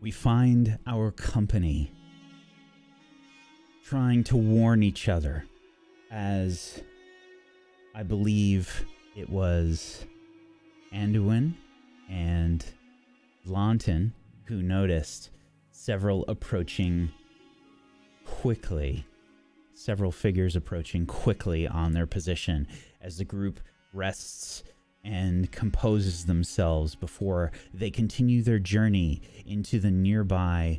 we find our company trying to warn each other, as I believe it was Anduin and Launton who noticed several figures approaching quickly on their position as the group rests and composes themselves before they continue their journey into the nearby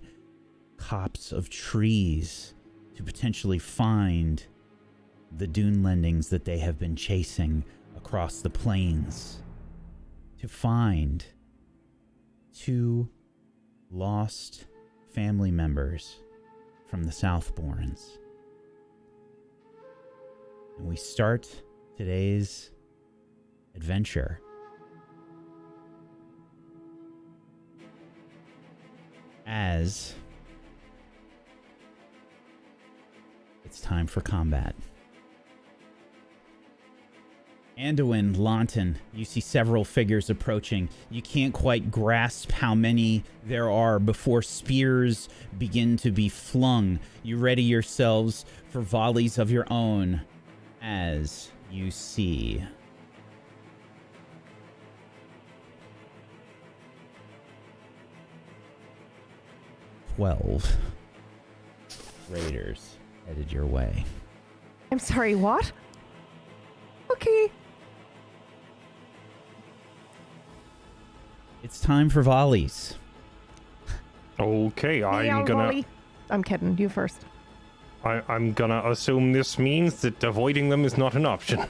copse of trees to potentially find the Dunlendings that they have been chasing across the plains, to find 2 lost family members from the Southbournes. And we start today's adventure as it's time for combat. Anduin, Launton, you see several figures approaching. You can't quite grasp how many there are before spears begin to be flung. You ready yourselves for volleys of your own as you see 12 raiders headed your way. I'm sorry, what? Okay. It's time for volleys. Okay, I'm kidding. You first. I'm gonna assume this means that avoiding them is not an option.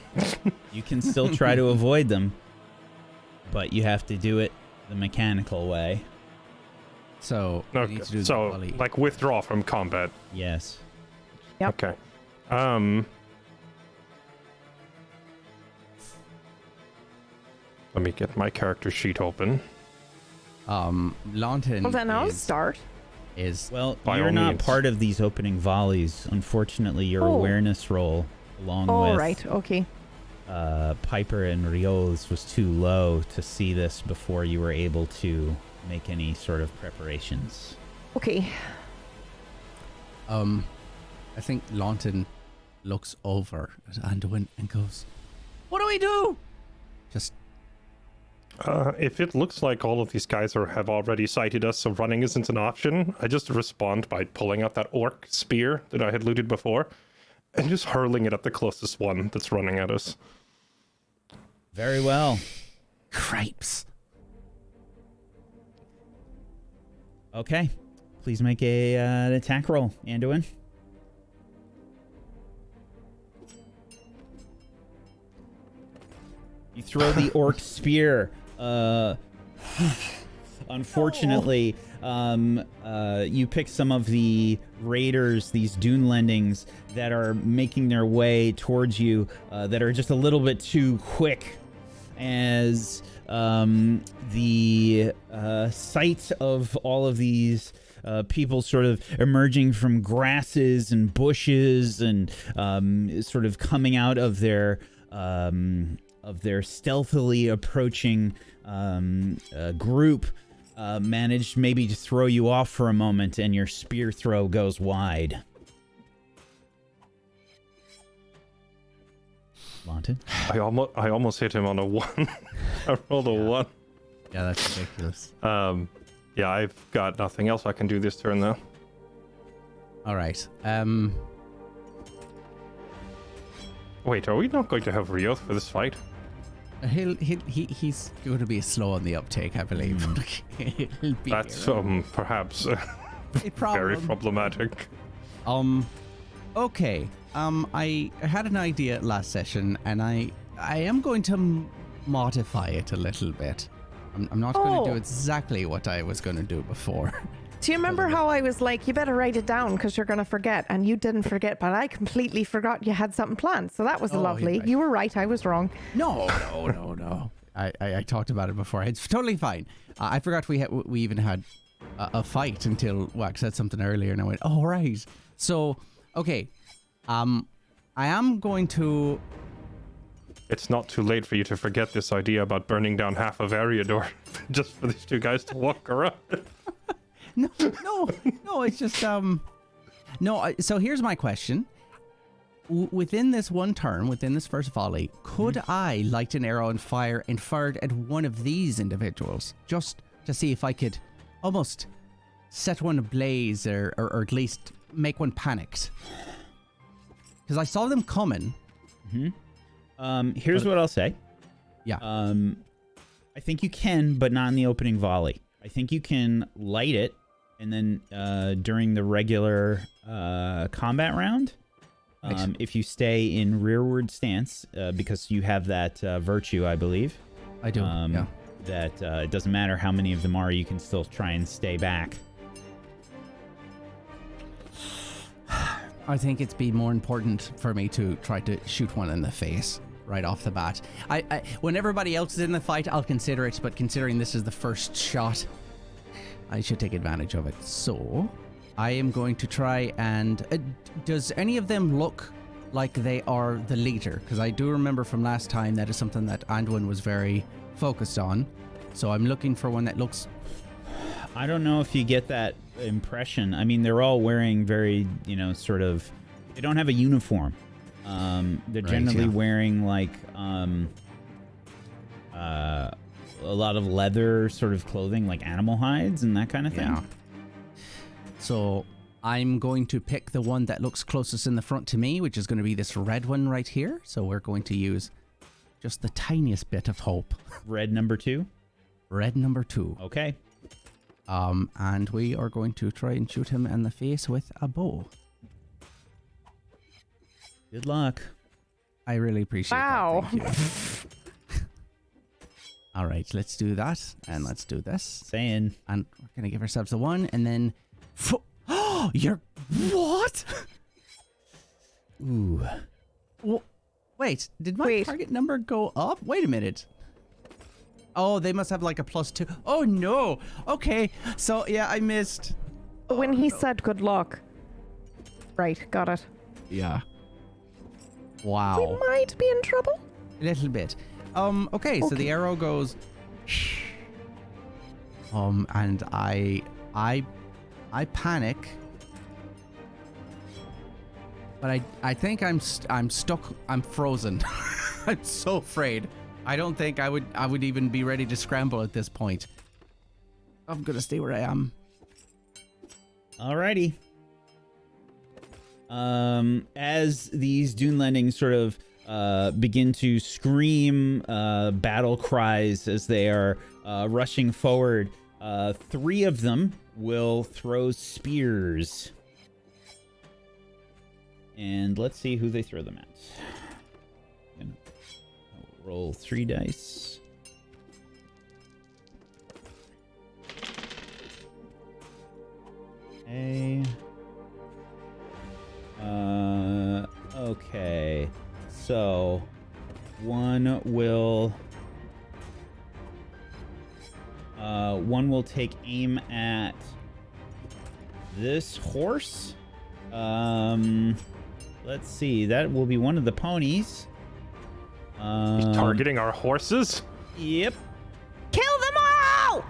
You can still try to avoid them, but you have to do it the mechanical way. So, Okay, we need to do so the volley. like withdraw from combat. Yes. Yep. Okay. Let me get my character sheet open. Launton Well, then I'll start. Well, By you're all not means. part of these opening volleys. Unfortunately, your Oh. awareness roll, along All with right. Okay. Piper and Rios, was too low to see this before you were able to make any sort of preparations. Okay. I think Launton looks over at Anduin and goes, "What do we do?" Just If it looks like all of these guys have already sighted us, so running isn't an option, I just respond by pulling out that orc spear that I had looted before and just hurling it at the closest one that's running at us. Very well. cripes. Okay. Please make an attack roll, Anduin. You throw the orc spear. Unfortunately, you pick some of the raiders, these Dunlendings, that are making their way towards you, that are just a little bit too quick, as the sight of all of these people sort of emerging from grasses and bushes and sort of coming out of their stealthily approaching group managed maybe to throw you off for a moment, and your spear throw goes wide. Launton? I almost hit him on a 1. I rolled a 1. Yeah, that's ridiculous. Yeah, I've got nothing else I can do this turn though. All right. Wait, are we not going to have Rios for this fight? He's going to be slow on the uptake, I believe. He'll be That's here. perhaps A very problem. problematic. Okay. I had an idea last session, and I am going to modify it a little bit. I'm not going to do exactly what I was going to do before. Do you remember how I was like, you better write it down because you're going to forget? And you didn't forget, but I completely forgot you had something planned. So that was lovely. you're right. You were right. I was wrong. No. I talked about it before. It's totally fine. I forgot we even had a fight until Wax said something earlier, and I went, oh, right. So, okay. I am going to... It's not too late for you to forget this idea about burning down half of Eriador just for these 2 guys to walk around. No. It's just no. So here's my question: within this one turn, within this first volley, could I light an arrow and fire and fire it at one of these individuals, just to see if I could almost set one ablaze, or at least make one panicked? Because I saw them coming. Here's what I'll say. Yeah. I think you can, but not in the opening volley. I think you can light it, and then during the regular combat round, Right. if you stay in rearward stance, because you have that virtue, I believe. I do. Yeah. That it doesn't matter how many of them are, you can still try and stay back. I think it's be more important for me to try to shoot one in the face right off the bat. I when everybody else is in the fight, I'll consider it, but considering this is the first shot, I should take advantage of it. So I am going to try and... does any of them look like they are the leader? Because I do remember from last time that is something that Anduin was very focused on. So I'm looking for one that looks... I don't know if you get that impression. I mean, they're all wearing very, sort of... They don't have a uniform. They're generally wearing, like, a lot of leather sort of clothing, like animal hides and that kind of thing. Yeah. So I'm going to pick the one that looks closest in the front to me, which is going to be this red one right here. So we're going to use just the tiniest bit of hope. Red number 2? Red number 2. Okay. And we are going to try and shoot him in the face with a bow. Good luck. I really appreciate Wow. that. Thank you. All right, let's do that. And let's do this. Saying. And we're going to give ourselves a 1 and then... Oh, you're... What? Ooh. Wait, did my target number go up? Wait a minute. Oh, they must have like a +2. Oh, no. Okay, so yeah, I missed. When he said good luck. Right, got it. Yeah. Wow. We might be in trouble. A little bit. Okay, so the arrow goes... and I panic. But I think I'm stuck. I'm frozen. I'm so afraid. I don't think I would even be ready to scramble at this point. I'm gonna stay where I am. Alrighty. As these Dunlendings sort of begin to scream battle cries as they are rushing forward, 3 of them will throw spears. And let's see who they throw them at. I'll roll 3 dice. Okay. Okay. So, one will take aim at this horse. Let's see. That will be one of the ponies. Targeting our horses? Yep. Kill them all!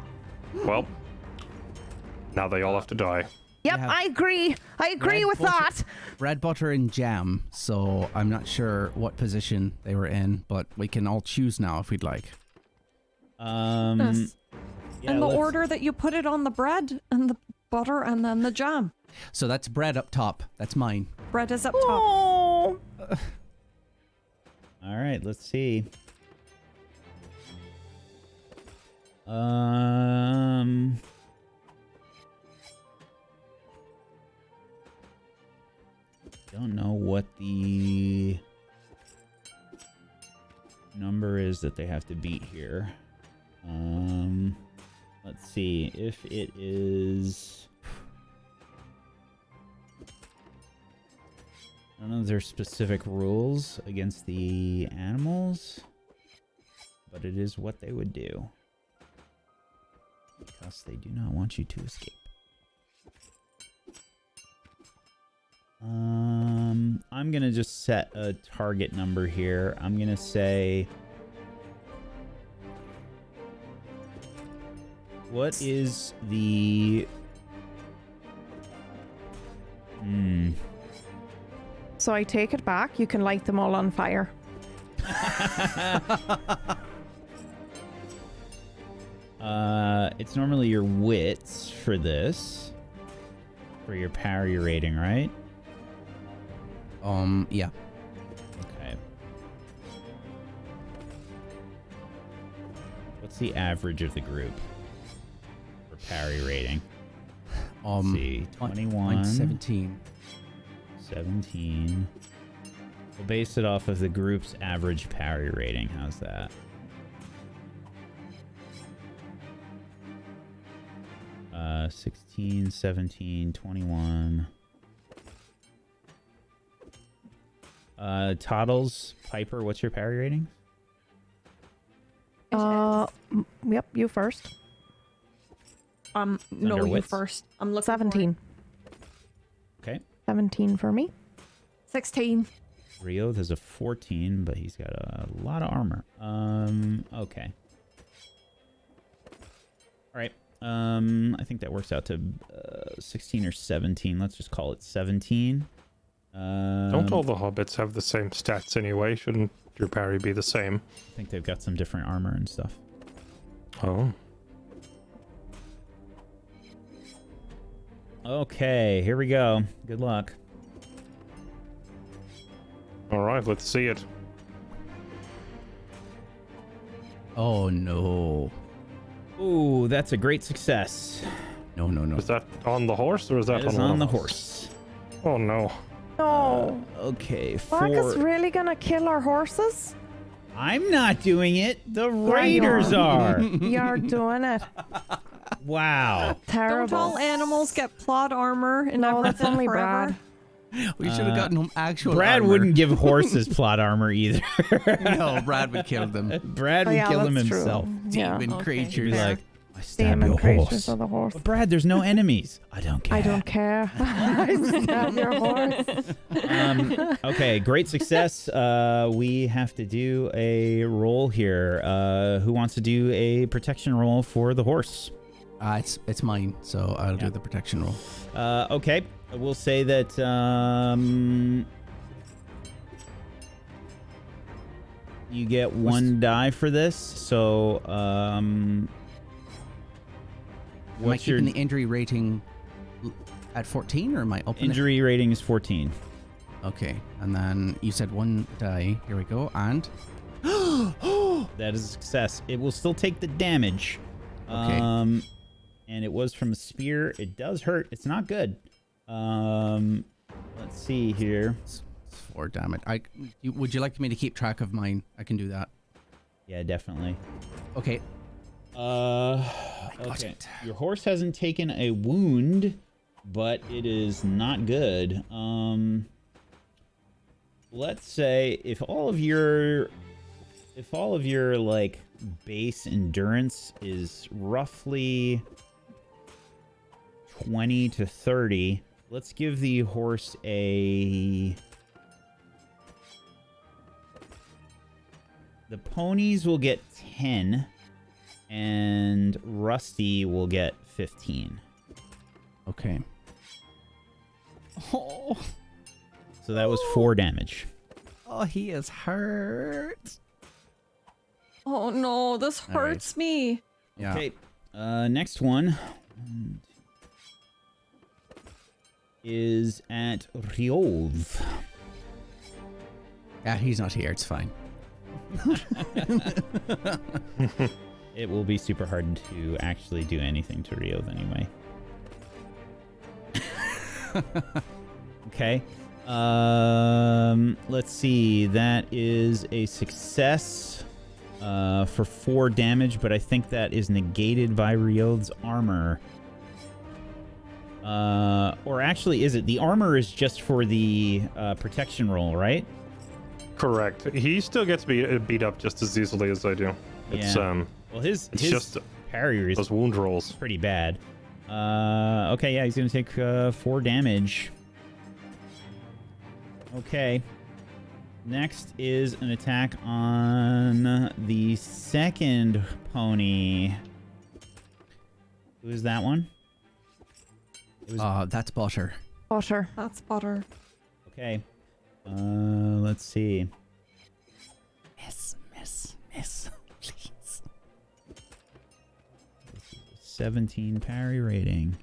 Well, now they all have to die. Yep, Yeah. I agree. I agree with that. Bread, butter, and jam. So I'm not sure what position they were in, but we can all choose now if we'd like. Yes. Yeah, and the let's- order that you put it on the bread and the butter and then the jam. So that's bread up top. That's mine. Bread is up top. Oh. All right, let's see. Don't know what the number is that they have to beat here. Let's see if it is. I don't know if there's specific rules against the animals, but it is what they would do. Because they do not want you to escape. I'm gonna just set a target number here. I'm gonna say... What is the So I take it back. You can light them all on fire. It's normally your wits for this. For your parry rating, right? Yeah. Okay. What's the average of the group for parry rating? Let's see, 21. 17. 17. We'll base it off of the group's average parry rating. How's that? Uh, 16, 17, 21. Toddles, Piper, what's your parry rating? Yep, you first. No, Under you wits? first. I'm looking 17. Okay. 17 for me. 16. Rio has a 14, but he's got a lot of armor. Okay. All right. I think that works out to 16 or 17. Let's just call it 17. Don't all the hobbits have the same stats anyway? Shouldn't your parry be the same? I think they've got some different armor and stuff. Oh. Okay, here we go. Good luck. All right, let's see it. Oh, no. Ooh, that's a great success. No, no, no. Is that on the horse or is that That is one on the of us? horse. Oh no. No. Okay, Marcus 4. really gonna kill our horses? I'm not doing it. The raiders are. You're doing it. Wow. Terrible. Don't all animals get plot armor and No, that's everything only forever? We should have gotten him actual Brad armor. wouldn't give horses plot armor either. No, Brad would kill them. Brad Oh, would yeah, kill them that's true. himself. Yeah. Demon Okay. He'd creatures. be Fair. like, I stab Demon your creatures horse. of the horse. But Brad, there's no enemies. I don't care. I don't care. I stab your horse. Okay, great success. We have to do a roll here. Who wants to do a protection roll for the horse? It's mine, so I'll do the protection roll. Okay, we'll say that you get one die for this. So Am I what's your keeping the injury rating at 14, or am I upping injury rating is 14. it? Okay, and then you said one die. Here we go, and That is a success. It will still take the damage. Okay. And it was from a spear. It does hurt. It's not good. Let's see here. it's 4 damage. Would you like me to keep track of mine? I can do that. Yeah, definitely. Okay. Okay. it. Your horse hasn't taken a wound, but it is not good. Let's say if all of your like base endurance is roughly 20 to 30, let's give the horse the ponies will get 10 and Rusty will get 15. Okay. Oh, So that was 4 damage. he is hurt. Oh no, this All right. hurts me. Yeah. Okay, next one is at Riolv. Yeah, he's not here. It's fine. It will be super hard to actually do anything to Riolv anyway. Okay. Let's see. That is a success for 4 damage, but I think that is negated by Riolv's armor. Or actually, is it? The armor is just for the protection roll, right? Correct. He still gets beat up just as easily as I do. It's Yeah. Well, his just parry is those wound rolls. pretty bad. Okay, yeah, he's gonna take 4 damage. Okay. Next is an attack on the second pony. Who is that one? It was That's Butter. Butter. That's butter. okay. Let's see. Miss. Please. 17 parry rating.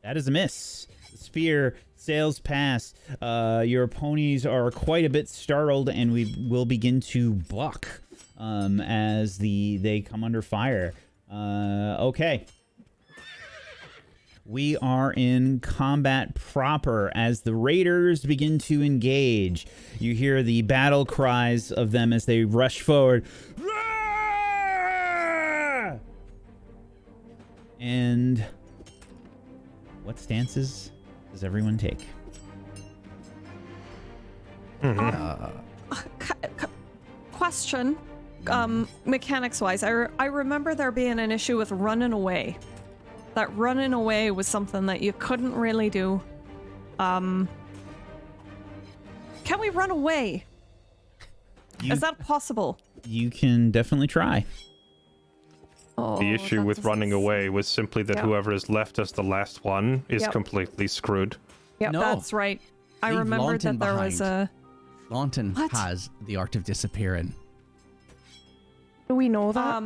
That is a miss. The spear sails past. Your ponies are quite a bit startled, and we will begin to buck as they come under fire. Okay. We are in combat proper as the raiders begin to engage. You hear the battle cries of them as they rush forward. And what stances does everyone take? Question. Mechanics-wise, I remember there being an issue with running away. That running away was something that you couldn't really do. Can we run away? Is that possible? You can definitely try. Oh, The issue that with doesn't running away was simply that Yeah. whoever is left as the last one is Yep. completely screwed. Yep. No. That's right. I Leave remembered Launton that there was behind. a... Launton What? has the art of disappearing. Do we know that?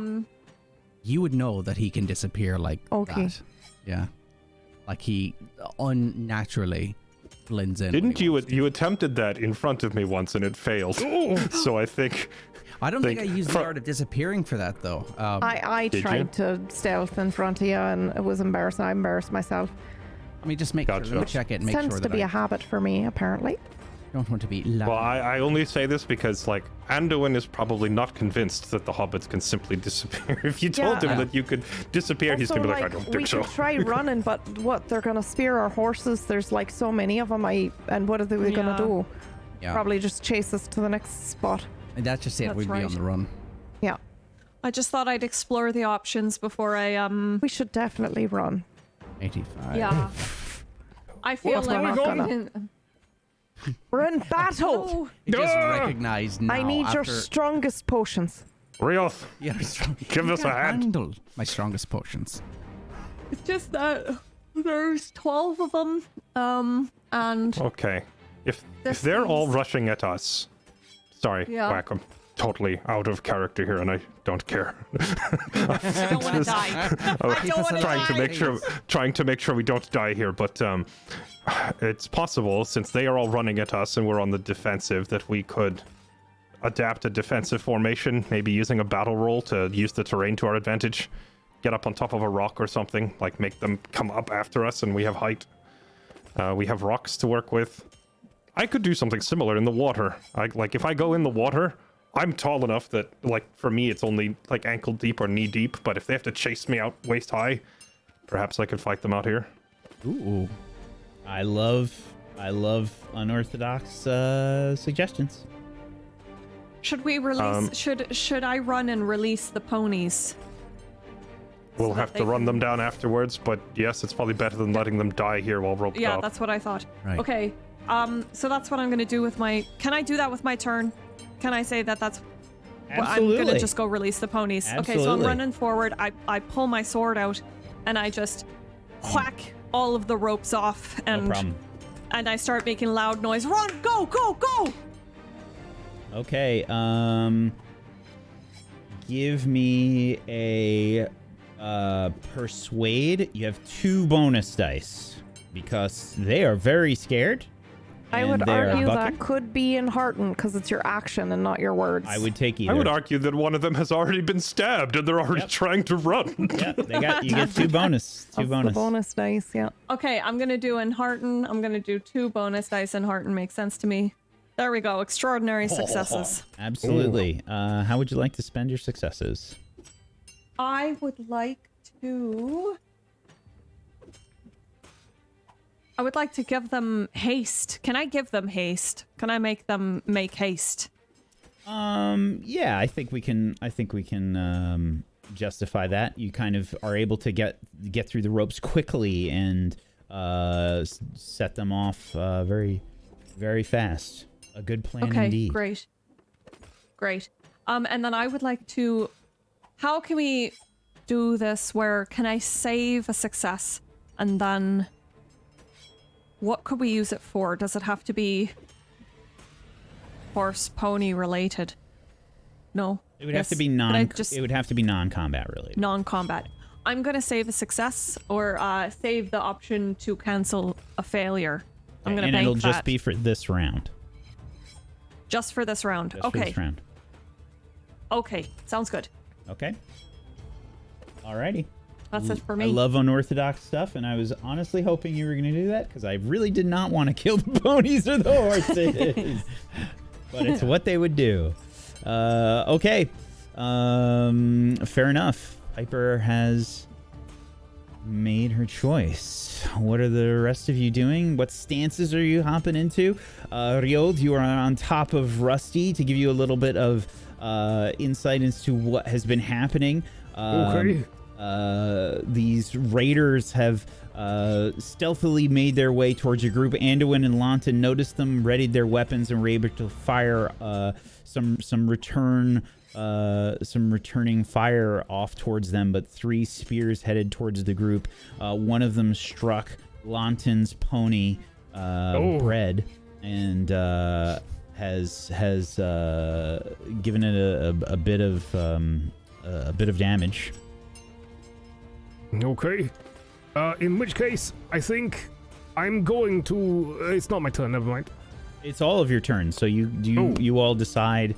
You would know that he can disappear like Okay. that. Yeah. Like he unnaturally blends in. when Didn't he you? wants to. You attempted that in front of me once and it failed. So I think I don't think I think- used the art of disappearing for that though. I Did tried to stealth in front of you, and it was embarrassing. I embarrassed myself. Let me just make Gotcha. sure, let me check it and make Tends sure to that be I a habit for me, apparently. don't want to be loud. Well, I only say this because, like, Anduin is probably not convinced that the hobbits can simply disappear. If you told Yeah. him that you could disappear, he's Also, gonna be like, I don't we think so. could try running, but what, they're gonna spear our horses? There's like so many of them. And what are they gonna Yeah. do? yeah. Probably just chase us to the next spot. And that's just it. That's We'd be on right. the run. Yeah, I just thought I'd explore the options before I, we should definitely run. 85. Yeah. I feel What's like going we're on? getting... We're in battle. No. You just Ah! recognized now I need your after... strongest potions. Rioth, Yeah, give us a hand. handle my strongest potions. It's just that there's 12 of them, and Okay. If This they're all seems- rushing at us, sorry, Yeah. Whack, I'm totally out of character here, and I don't care. I don't want to die. I don't want to trying to die. make sure we don't die here, but it's possible, since they are all running at us and we're on the defensive, that we could adapt a defensive formation, maybe using a battle roll to use the terrain to our advantage, get up on top of a rock or something, like make them come up after us, and we have height. We have rocks to work with. I could do something similar in the water. Like if I go in the water, I'm tall enough that, like, for me it's only like ankle deep or knee deep, but if they have to chase me out waist high, perhaps I could fight them out here. Ooh. I love unorthodox suggestions. Should we release? Should I run and release the ponies? We'll So have that to they run can- them down afterwards, but yes, it's probably better than letting them die here while roped Yeah, up. that's what I thought. Right. Okay. So that's what I'm gonna do with my. Can I do that with my turn? Can I say that that's? Well, I'm Absolutely. gonna just go release the ponies. Okay, so I'm Absolutely. running forward. I pull my sword out, and I just whack all of the ropes off, No and problem. and I start making loud noise. Run! Go! Go! Go! Okay, give me a persuade. You have 2 bonus dice because they are very scared. I and would they are argue bucking. that could be in Hearten because it's your action and not your words. I would take either. I would argue that one of them has already been stabbed and they're already Yep. trying to run. Yeah, you get 2 bonus. 2 That's bonus. the bonus dice, yeah. Okay, I'm gonna do in Hearten. I'm gonna do 2 bonus dice in Hearten. Makes sense to me. There we go. Extraordinary successes. Absolutely. How would you like to spend your successes? I would like to. I would like to give them haste. Can I give them haste? Can I make them make haste? Yeah, I think we can justify that. You kind of are able to get through the ropes quickly and set them off very, very fast. A good plan Okay, indeed. great. And then I would like to. How can we do this? Where can I save a success and then what could we use it for? Does it have to be horse pony related? No. It would have to Yes. be It would have to be non-combat related. non-combat. I'm gonna save a success or save the option to cancel a failure. I'm gonna and bank it'll that. just be for this round. Just for this round. Just for Okay. this round. Okay. Sounds good. Okay. Alrighty. That's it for me. I love unorthodox stuff, and I was honestly hoping you were going to do that because I really did not want to kill the ponies or the horses. But it's what they would do. Okay. Fair enough. Piper has made her choice. What are the rest of you doing? What stances are you hopping into? Riod, you are on top of Rusty to give you a little bit of insight into what has been happening. Okay. These raiders have stealthily made their way towards your group. Anduin and Lawton noticed them, readied their weapons, and were able to fire some returning fire off towards them. But 3 spears headed towards the group. One of them struck Lawton's pony, Bread, and has given it a bit of damage. Okay. In which case, I think I'm going to... it's not my turn, never mind. It's all of your turns, so you all decide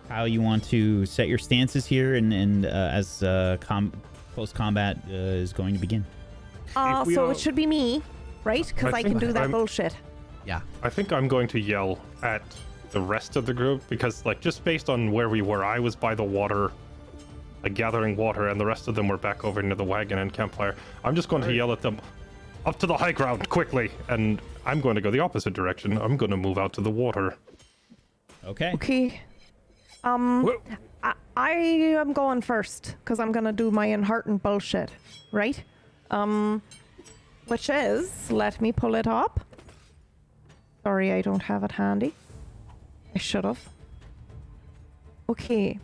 how you want to set your stances here, and as close combat is going to begin. So it should be me, right? Because I can do that bullshit. Yeah. I think I'm going to yell at the rest of the group because, like, just based on where we were, I was by the water, like gathering water, and the rest of them were back over near the wagon and campfire. I'm just going to yell at them, up to the high ground, quickly! And I'm going to go the opposite direction. I'm going to move out to the water. Okay. Okay. Well, I am going first because I'm gonna do my unheartened bullshit, right? Which is, let me pull it up. Sorry, I don't have it handy. I should have. Okay.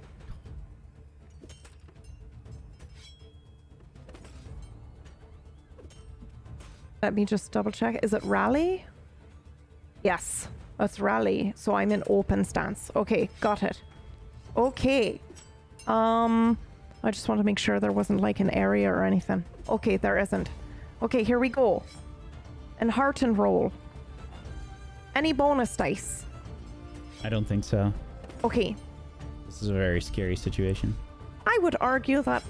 Let me just double check. Is it rally? Yes, that's rally. So I'm in open stance. Okay, got it. Okay. I just want to make sure there wasn't like an area or anything. Okay, there isn't. Okay, here we go. And heart and roll. Any bonus dice? I don't think so. Okay. This is a very scary situation. I would argue that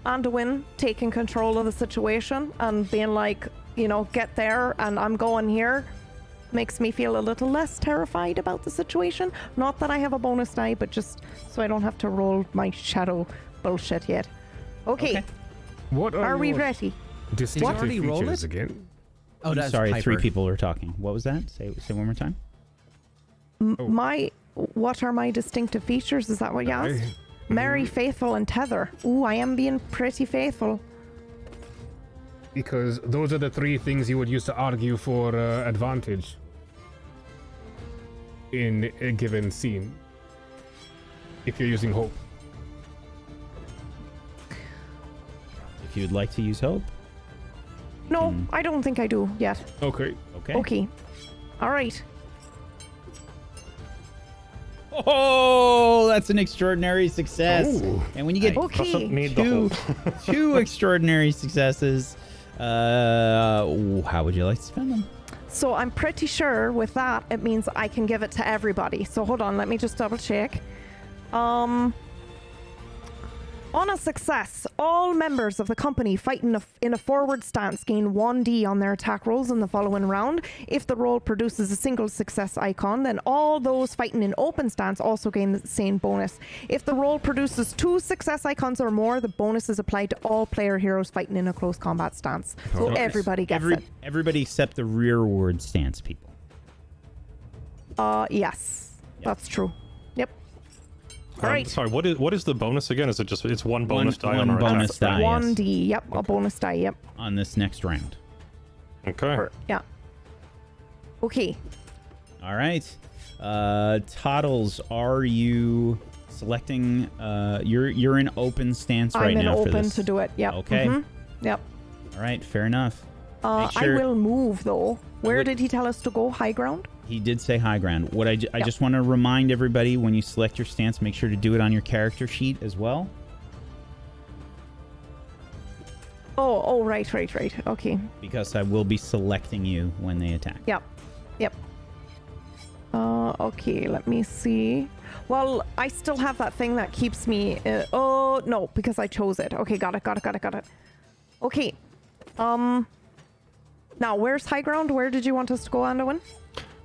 Anduin taking control of the situation and being like, you know, get there and I'm going here makes me feel a little less terrified about the situation. Not that I have a bonus die, but just so I don't have to roll my shadow bullshit yet. Okay. what Are we your ready? distinctive already roll features it? again? Oh, I'm that's sorry, Piper. 3 people are talking. What was that? Say one more time. What are my distinctive features? Is that what you asked? Merry, faithful, and tether. Ooh, I am being pretty faithful. Because those are the 3 things you would use to argue for advantage in a given scene. If you're using hope. If you'd like to use hope. No, I don't think I do yet. Okay. Okay. Okay. All right. Oh, that's an extraordinary success. Ooh. And when you get Okay. Doesn't need the hope. two extraordinary successes, how would you like to spend them? So I'm pretty sure with that, it means I can give it to everybody. So hold on, let me just double check. On a success, all members of the company fighting in a forward stance gain 1d on their attack rolls in the following round. If the roll produces a single success icon, then all those fighting in open stance also gain the same bonus. If the roll produces 2 success icons or more, the bonus is applied to all player heroes fighting in a close combat stance. So Okay. everybody gets it. Everybody except the rearward stance people. Yes, that's true. Yep. Right. Sorry, what is the bonus again? Is it just it's one bonus die on one our bonus attack? die. yes. 1d, yep, a bonus die, yep. On this next round. Okay. Yeah. Okay. All right. Toddles, are you selecting? You're in open stance right I'm in now for open this. to do it. Yep. Okay. Yep. All right. Fair enough. Make sure- I will move though. Where Would- did he tell us to go? High ground? He did say high ground. What I just want to remind everybody, when you select your stance, make sure to do it on your character sheet as well. Oh, right. Okay. Because I will be selecting you when they attack. Yep. Okay, let me see. Well, I still have that thing that keeps me... oh, no, because I chose it. Okay, got it. Okay. Now, where's high ground? Where did you want us to go, Anduin?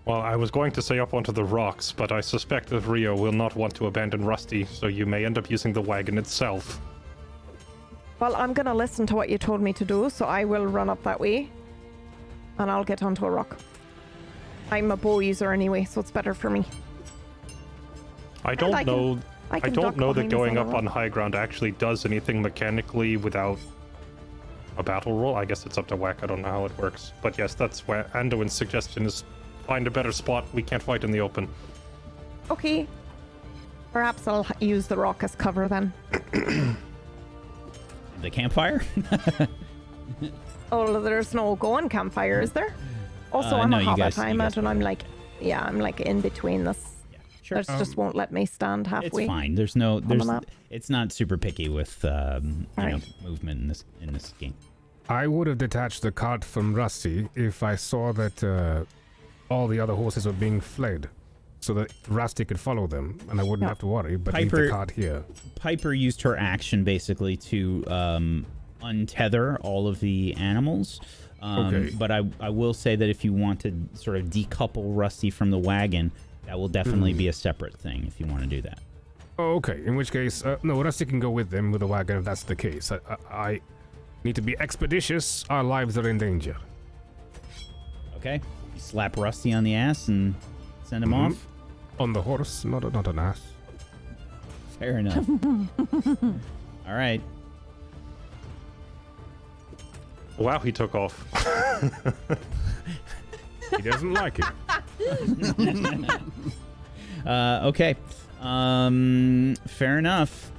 Well, I was going to say up onto the rocks, but I suspect that Rio will not want to abandon Rusty, so you may end up using the wagon itself. Well, I'm gonna listen to what you told me to do, so I will run up that way. And I'll get onto a rock. I'm a bow user anyway, so it's better for me. I don't know duck that behind going this up other on high ground actually does anything mechanically without a battle roll. I guess it's up to Whack. I don't know how it works. But yes, that's where Anduin's suggestion is find a better spot. We can't fight in the open. Okay. Perhaps I'll use the rock as cover then. The campfire? Oh, there's no going campfire, is there? Also, I'm no, a you hobbit. guys- I you guys imagine I'm like in between this. Yeah, sure. This just won't let me stand halfway. It's fine. It's not super picky with movement in this game. I would have detached the cart from Rusty if I saw that all the other horses were being fled, so that Rusty could follow them, and I wouldn't have to worry, but leave the cart here. Piper used her action basically to untether all of the animals. Okay. But I will say that if you want to sort of decouple Rusty from the wagon, that will definitely be a separate thing if you want to do that. Oh, okay. In which case, no, Rusty can go with them with the wagon if that's the case. I need to be expeditious. Our lives are in danger. Okay? You slap Rusty on the ass and send him off? On the horse, not an ass. Fair enough. All right. Wow, he took off. He doesn't like it. Okay. Fair enough.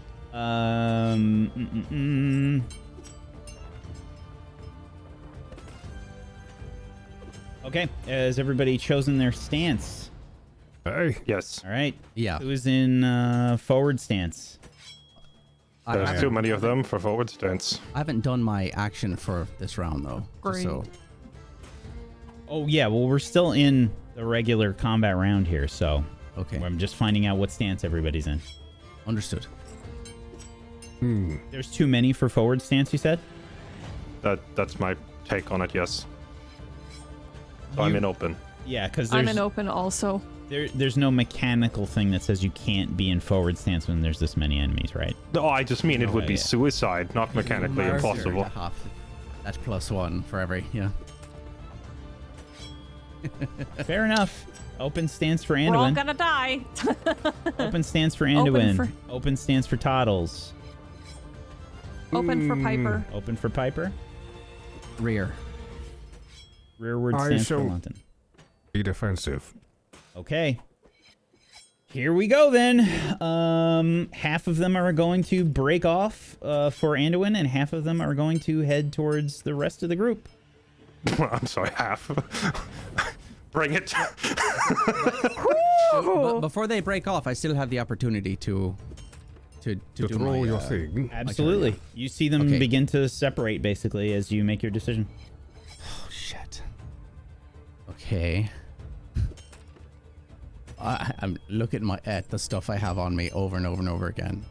Okay. Has everybody chosen their stance? Hey. Yes. All right. Yeah. Who's in forward stance? There's too many of them for forward stance. I haven't done my action for this round though. Great. So Oh, yeah. Well, we're still in the regular combat round here, so okay, I'm just finding out what stance everybody's in. understood. There's too many for forward stance, you said? That's my take on it, yes. So I'm in open. Yeah, because I'm in open also. there's no mechanical thing that says you can't be in forward stance when there's this many enemies, right? No, I just mean it would be yeah. suicide, not mechanically impossible. That's +1 for every, yeah. Fair enough. Open stance for We're all Anduin. gonna die. Open stance for Open Anduin. for- Open stance for Toddles. Open for Piper. Open for Piper. Rear. Rearward I stance for shall- London. Be defensive. Okay. Here we go then. Half of them are going to break off for Anduin, and half of them are going to head towards the rest of the group. I'm sorry, half. Bring it. But before they break off, I still have the opportunity to do throw my, your thing. Absolutely. You see them Okay. begin to separate basically as you make your decision. Oh shit. Okay. I'm looking at the stuff I have on me over and over and over again.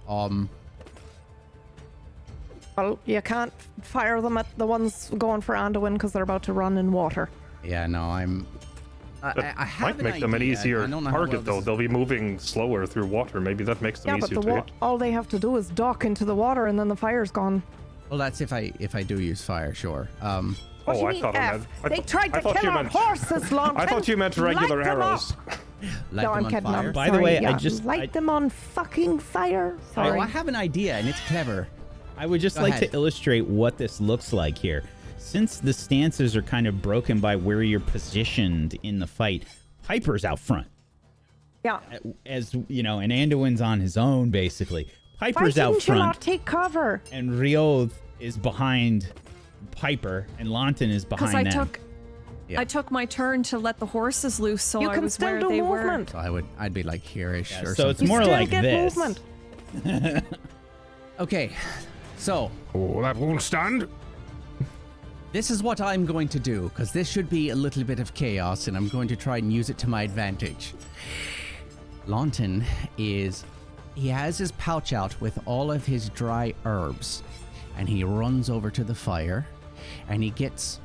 Well, you can't fire them at the ones going for Anduin because they're about to run in water. Yeah, no, I have Might an make them an idea. easier I don't know how target, well though. this- They'll be moving slower through water. Maybe that makes them Yeah, but easier to hit. all they have to do is dock into the water and then the fire's gone. Well, that's if I do use fire, sure. What do you I mean thought I F? meant- I They thought- tried I to thought kill you our meant- horses long I thought you meant regular arrows. Light No, them I'm on kidding. fire. I'm By the sorry, way, yeah. I light them on fucking fire. Oh, Sorry. I have an idea, and it's clever. I would just Go like ahead. to illustrate what this looks like here. Since the stances are kind of broken by where you're positioned in the fight, Piper's out front. Yeah. As you know, and Anduin's on his own basically. Why Piper's out didn't you front, not take cover? and Rioth is behind Piper, and Lawton is Because behind I them. Yeah. I took my turn to let the horses loose, so You I can was still where do they movement. So I'd be like here-ish Yeah, or so it's something. more Still like get this. movement. Okay, so Oh, that won't stand. this is what I'm going to do, because this should be a little bit of chaos, and I'm going to try and use it to my advantage. Lawton he has his pouch out with all of his dry herbs, and he runs over to the fire, and he gets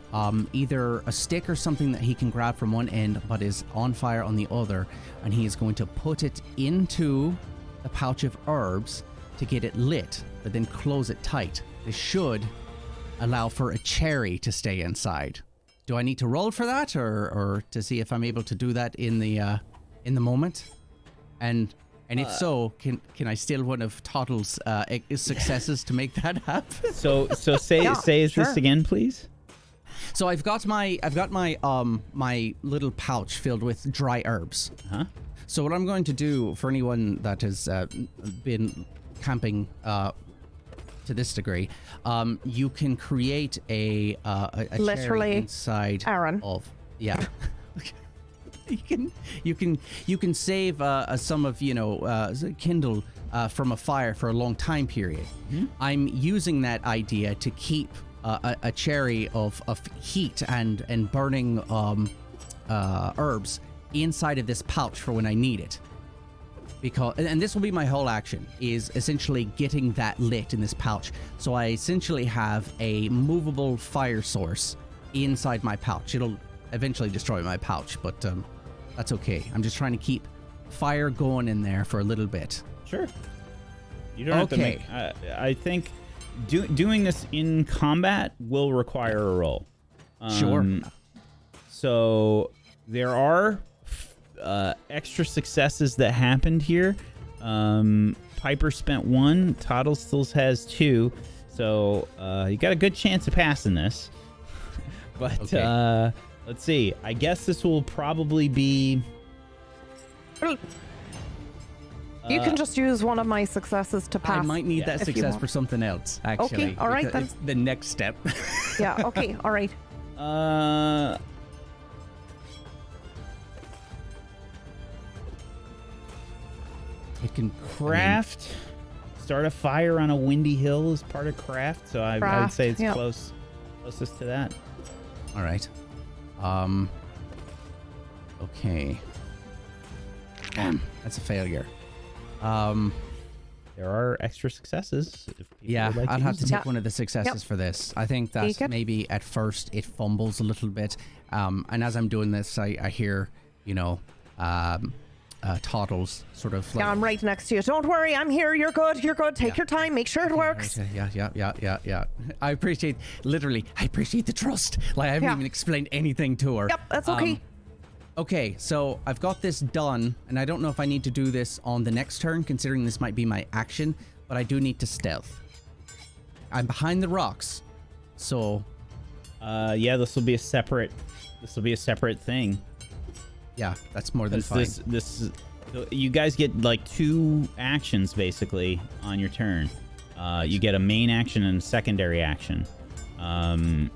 either a stick or something that he can grab from one end but is on fire on the other, and he is going to put it into the pouch of herbs to get it lit, but then close it tight. This should allow for a cherry to stay inside. Do I need to roll for that, or to see if I'm able to do that in the moment? And if so, can I steal one of Toddle's successes to make that happen? So say Yeah, say sure. this again, please. So I've got my my little pouch filled with dry herbs. Huh? So what I'm going to do for anyone that has been camping to this degree, you can create a Literally, cherry inside Aaron. of you can save some of kindle from a fire for a long time period. Mm-hmm. I'm using that idea to keep a cherry of heat and burning herbs inside of this pouch for when I need it. Because, and this will be my whole action, is essentially getting that lit in this pouch. So I essentially have a movable fire source inside my pouch. It'll eventually destroy my pouch, but that's okay. I'm just trying to keep fire going in there for a little bit. Sure. You don't have to Okay. make. I think doing this in combat will require a roll. Sure. So there are extra successes that happened here. Piper spent 1. Toddle still has 2. So you got a good chance of passing this. But Okay. let's see. I guess this will probably be. You can just use one of my successes to pass. I might need that if you success want. for something else, actually. Okay, all right, because then. It's the next step. Yeah, okay, all right. It can Craft. Start a fire on a windy hill is part of craft, so I would Craft, say it's yeah. closest to that. All right. Okay. Damn, that's a failure. There are extra successes. If people Yeah, would like I'd have use to them. take one of the successes for this. I think that Take it. maybe at first it fumbles a little bit. And as I'm doing this, I hear, Toddles sort of like... Yeah, I'm right next to you. Don't worry, I'm here. You're good. You're good. Take Yeah. your time. Make sure it works. Yeah. I appreciate the trust. Like, I haven't Yeah. even explained anything to her. Yep, that's okay. Okay, so I've got this done, and I don't know if I need to do this on the next turn, considering this might be my action, but I do need to stealth. I'm behind the rocks, so Yeah, this will be a separate thing. yeah, that's more than fine. This you guys get like 2 actions basically on your turn. You get a main action and a secondary action.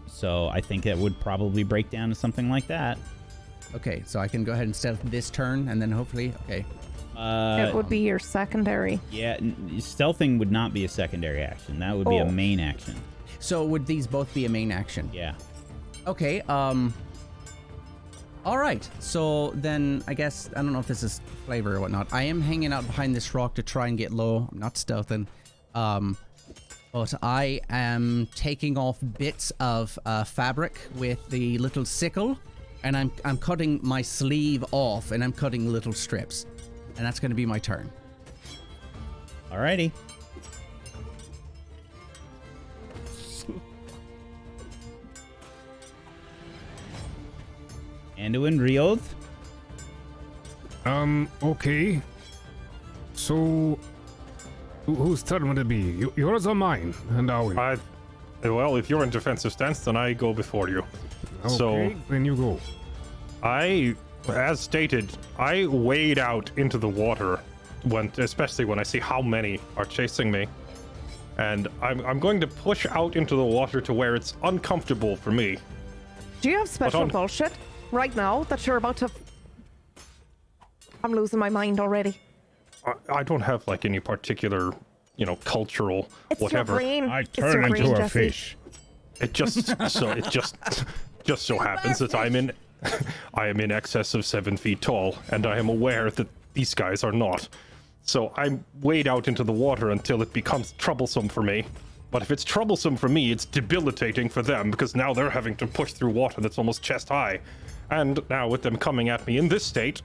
So I think it would probably break down to something like that. Okay, so I can go ahead and stealth this turn, and then hopefully, okay. It would be your secondary. Yeah, stealthing would not be a secondary action. That would be a Oh. main action. So would these both be a main action? Yeah. Okay, all right. So then I guess, I don't know if this is flavor or whatnot. I am hanging out behind this rock to try and get low. I'm not stealthing. But I am taking off bits of fabric with the little sickle, and I'm cutting my sleeve off, and I'm cutting little strips. And that's going to be my turn. Alrighty. Anduin Rioth. Okay. So, whose turn would it be? Yours or mine? And Arwen? Well, if you're in defensive stance, then I go before you. Okay, then you go. As stated, I wade out into the water, especially when I see how many are chasing me. and I'm going to push out into the water to where it's uncomfortable for me. Do you have special bullshit right now that you're about to... I'm losing my mind already. I don't have like any particular, cultural It's whatever. your brain. I It's your turn brain, into a Jesse. fish. It just so happens that I am in excess of 7 feet tall, and I am aware that these guys are not. So I'm wade out into the water until it becomes troublesome for me. But if it's troublesome for me, it's debilitating for them, because now they're having to push through water that's almost chest high. And now with them coming at me in this state,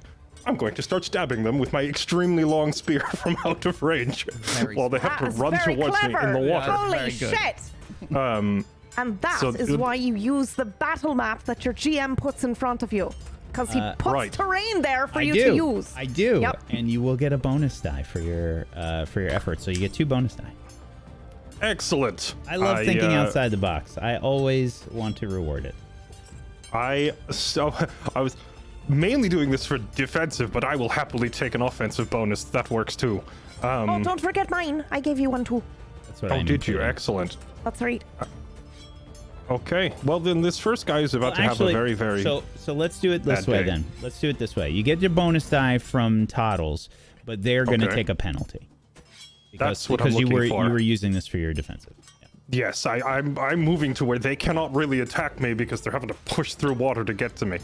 I'm going to start stabbing them with my extremely long spear from out of range, while they have to That is run very towards me in the clever. water. Holy Very good. shit! And that So is it- why you use the battle map that your GM puts in front of you. Because he puts Right. terrain there for you do. to use. I do. Yep. And you will get a bonus die for your efforts. So you get 2 bonus die. Excellent. I love thinking outside the box. I always want to reward it. I was mainly doing this for defensive, but I will happily take an offensive bonus. That works too. Oh, don't forget mine. I gave you one too. That's what I Oh, mean did to you? do. Excellent. That's right. Okay. Well, then this first guy is about to have a very, very... So let's do it this bad way day. then. Let's do it this way. You get your bonus die from Toddles, but they're going to Okay. take a penalty. That's what I'm because looking for. you were using this for your defensive. Yeah. Yes, I'm moving to where they cannot really attack me because they're having to push through water to get to me.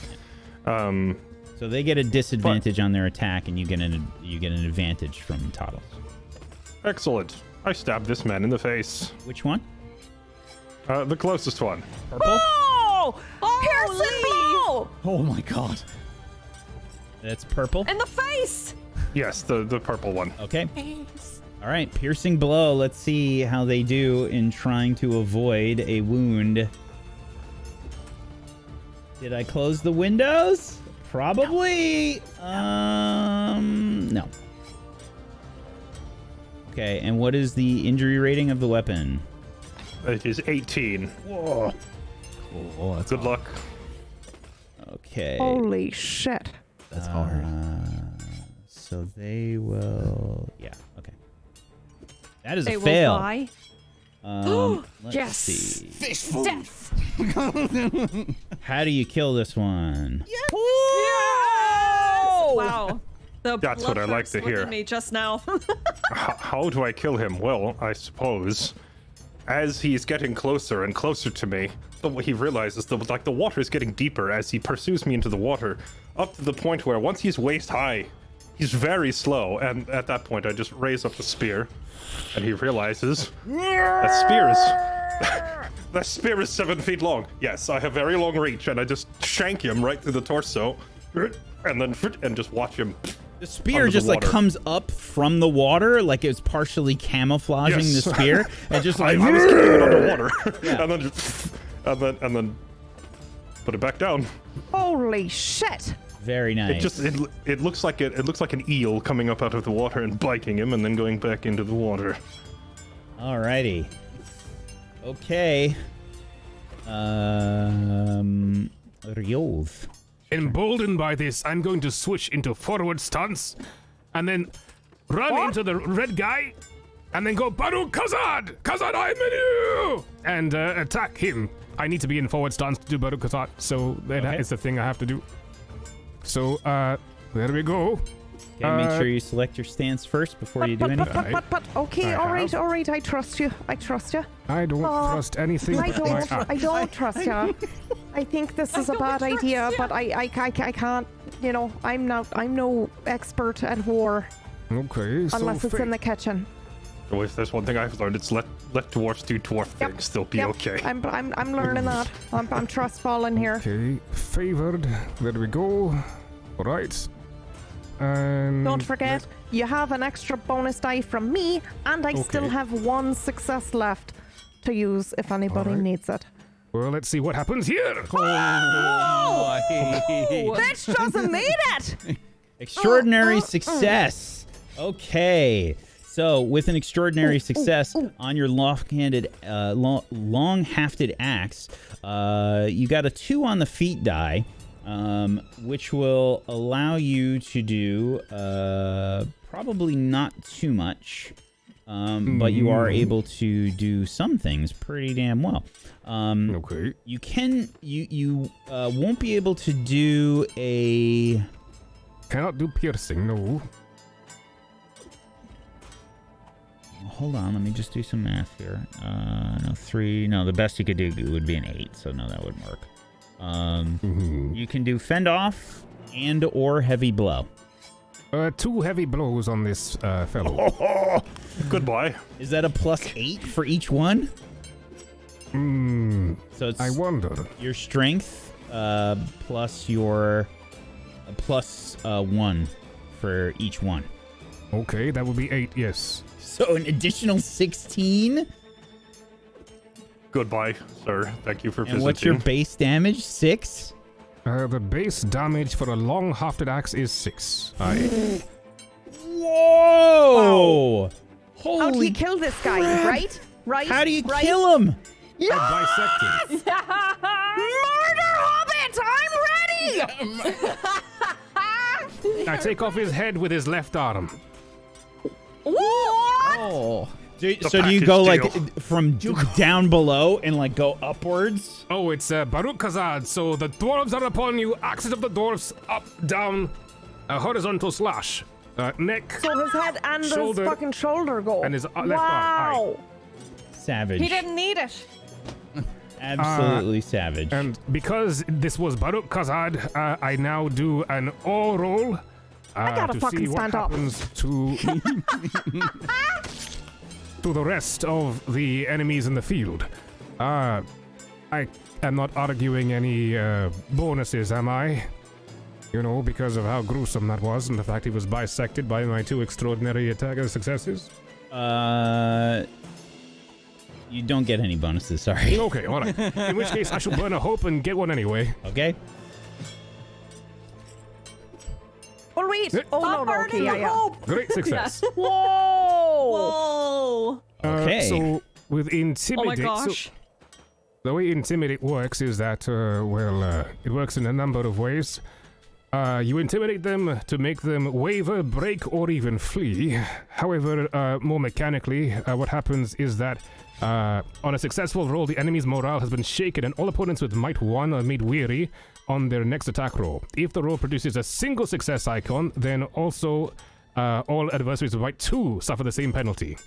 So they get a disadvantage on their attack, and you get an advantage from Toddles. Excellent. I stabbed this man in the face. Which one? The closest one. Purple. Oh! Piercing Holy! blow! Oh my god. That's purple. In the face! Yes, the purple one. Okay. All right, piercing blow. Let's see how they do in trying to avoid a wound. Did I close the windows? Probably. No. Okay, and what is the injury rating of the weapon? It is 18. Whoa. Oh, that's Good luck. Okay. Holy shit. That's hard. So they will. Yeah. Okay. That is They a will fail. die. Let's Yes. see. Fish food. Death! How do you kill this one? Wow. The That's what I like to bloodthirst within hear. me just now. How do I kill him? Well, I suppose as he's getting closer and closer to me, he realizes that the water is getting deeper as he pursues me into the water, up to the point where once he's waist high, he's very slow, and at that point I just raise up the spear, and he realizes that spear is 7 feet long. Yes, I have very long reach, and I just shank him right through the torso, and just watch him. The spear Under the just like water. comes up from the water, like it's partially camouflaging Yes. the spear, and just I like was keeping it underwater, and then put it back down. Holy shit. very nice. It looks like an eel coming up out of the water and biting him, and then going back into the water. Alrighty. Okay. Rjolv. Emboldened by this, I'm going to switch into forward stance and then run into the red guy and then go Baru Kazad! Kazad, I'm in you! And attack him. I need to be in forward stance to do Baru Kazad, so that is the thing I have to do. So, there we go. Okay, make sure you select your stance first before you do anything. But, okay, I all right, have. all right, I trust you. I trust you. I don't trust anything I but my act. don't trust you. I think this is a bad idea, but I can't, I'm no expert at war Okay, so unless it's in the kitchen. So if there's one thing I've learned, it's let dwarfs do dwarf Yep. things. They'll be Yep, okay. I'm learning that. I'm trustfalling here. Okay, favored. There we go. All right. And Don't forget, you have an extra bonus die from me, and I still Okay. have 1 success left to use if anybody Alright. needs it. Well, let's see what happens here. Bitch doesn't need it! Extraordinary success. Okay. So, with an extraordinary success on your long-hafted axe, you got a 2 on the feet die, which will allow you to do probably not too much. but you are able to do some things pretty damn well. Okay. You can you won't be able to do a. Cannot do piercing, no. Hold on, let me just do some math here. No, 3. No, the best you could do would be an 8, so no, that wouldn't work. You can do fend off and or heavy blow. 2 heavy blows on this fellow. Goodbye. Is that a +8 for each one? So it's I wonder. your strength plus your +1 for each one. Okay, that would be 8, yes. So an additional 16. Goodbye, sir. Thank you for visiting. And what's your base damage? 6? The base damage for a long-hafted axe is 6. Whoa! Holy How do you kill this guy? crap. Right? Right? How do you right? kill him? Bisected. Murder Hobbit! I'm ready! I take off his head with his left arm. What? Oh. So do you package go like deal. from down below and like go upwards? Oh, it's Baruch Kazad. So the dwarves are upon you. Axis of the dwarves, up, down, a horizontal slash. Neck. So his head and Shoulder. his fucking shoulder go. And his left arm, wow. Savage. He didn't need it. Absolutely savage. And because this was Baruch Kazad, I now do an all roll gotta to fucking see what stand up. happens to to the rest of the enemies in the field. I am not arguing any bonuses, am I? You know, because of how gruesome that was and the fact he was bisected by my 2 extraordinary attacker successes. You don't get any bonuses, sorry. Okay, all right. In which case, I shall burn a hope and get one anyway. Okay. Oh, wait. Eh. Oh, no, Stop no. burning Okay, the yeah. hope. Great success. Whoa. Whoa. Okay. So with Oh my intimidate, gosh. the way intimidate works is that, it works in a number of ways. You intimidate them to make them waver, break, or even flee. However, more mechanically, what happens is that on a successful roll, the enemy's morale has been shaken, and all opponents with Might 1 are made weary on their next attack roll. If the roll produces a single success icon, then also all adversaries with Might 2 suffer the same penalty.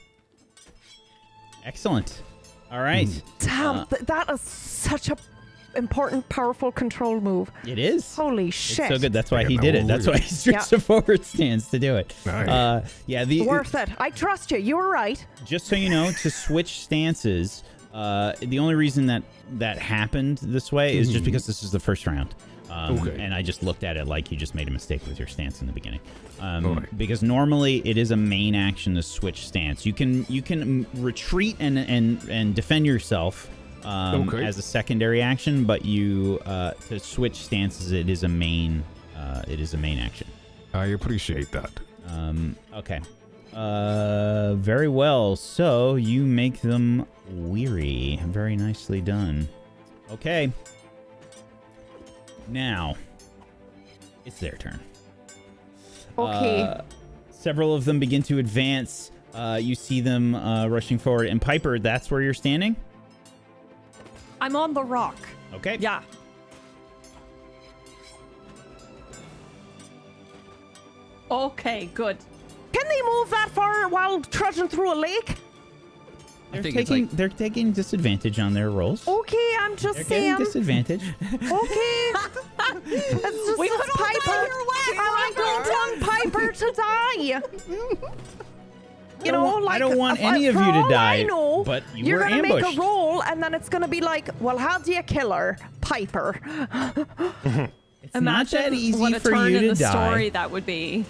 Excellent. All right. Damn, that is such a important, powerful control move. It is. Holy It's shit. so good. That's why he did it. That's why he switched to forward stance to do it. Nice. Yeah. Worth it. I trust you. You were right. Just so you know, to switch stances, the only reason that happened this way is just because this is the first round. Okay. And I just looked at it like you just made a mistake with your stance in the beginning. Right. Because normally it is a main action to switch stance. You can retreat and defend yourself as a secondary action, but to switch stances it is a main action. I appreciate that. Okay. Very well. So you make them weary. Very nicely done. Okay. Now, it's their turn. Okay. Several of them begin to advance. You see them rushing forward. And Piper, that's where you're standing? I'm on the rock. Okay. Yeah. Okay, good. Can they move that far while trudging through a lake? They're taking disadvantage on their rolls. Okay, I'm just They're saying. getting disadvantage. Okay. It's just We this could all die Piper. your way, I don't want Piper to die. You know, like I don't want if any of for you to all die, I know, but you you're were gonna ambushed. make a roll, and then it's gonna be like, well, how do you kill her, Piper? It's not that easy what a for turn you in to the die. story that would be.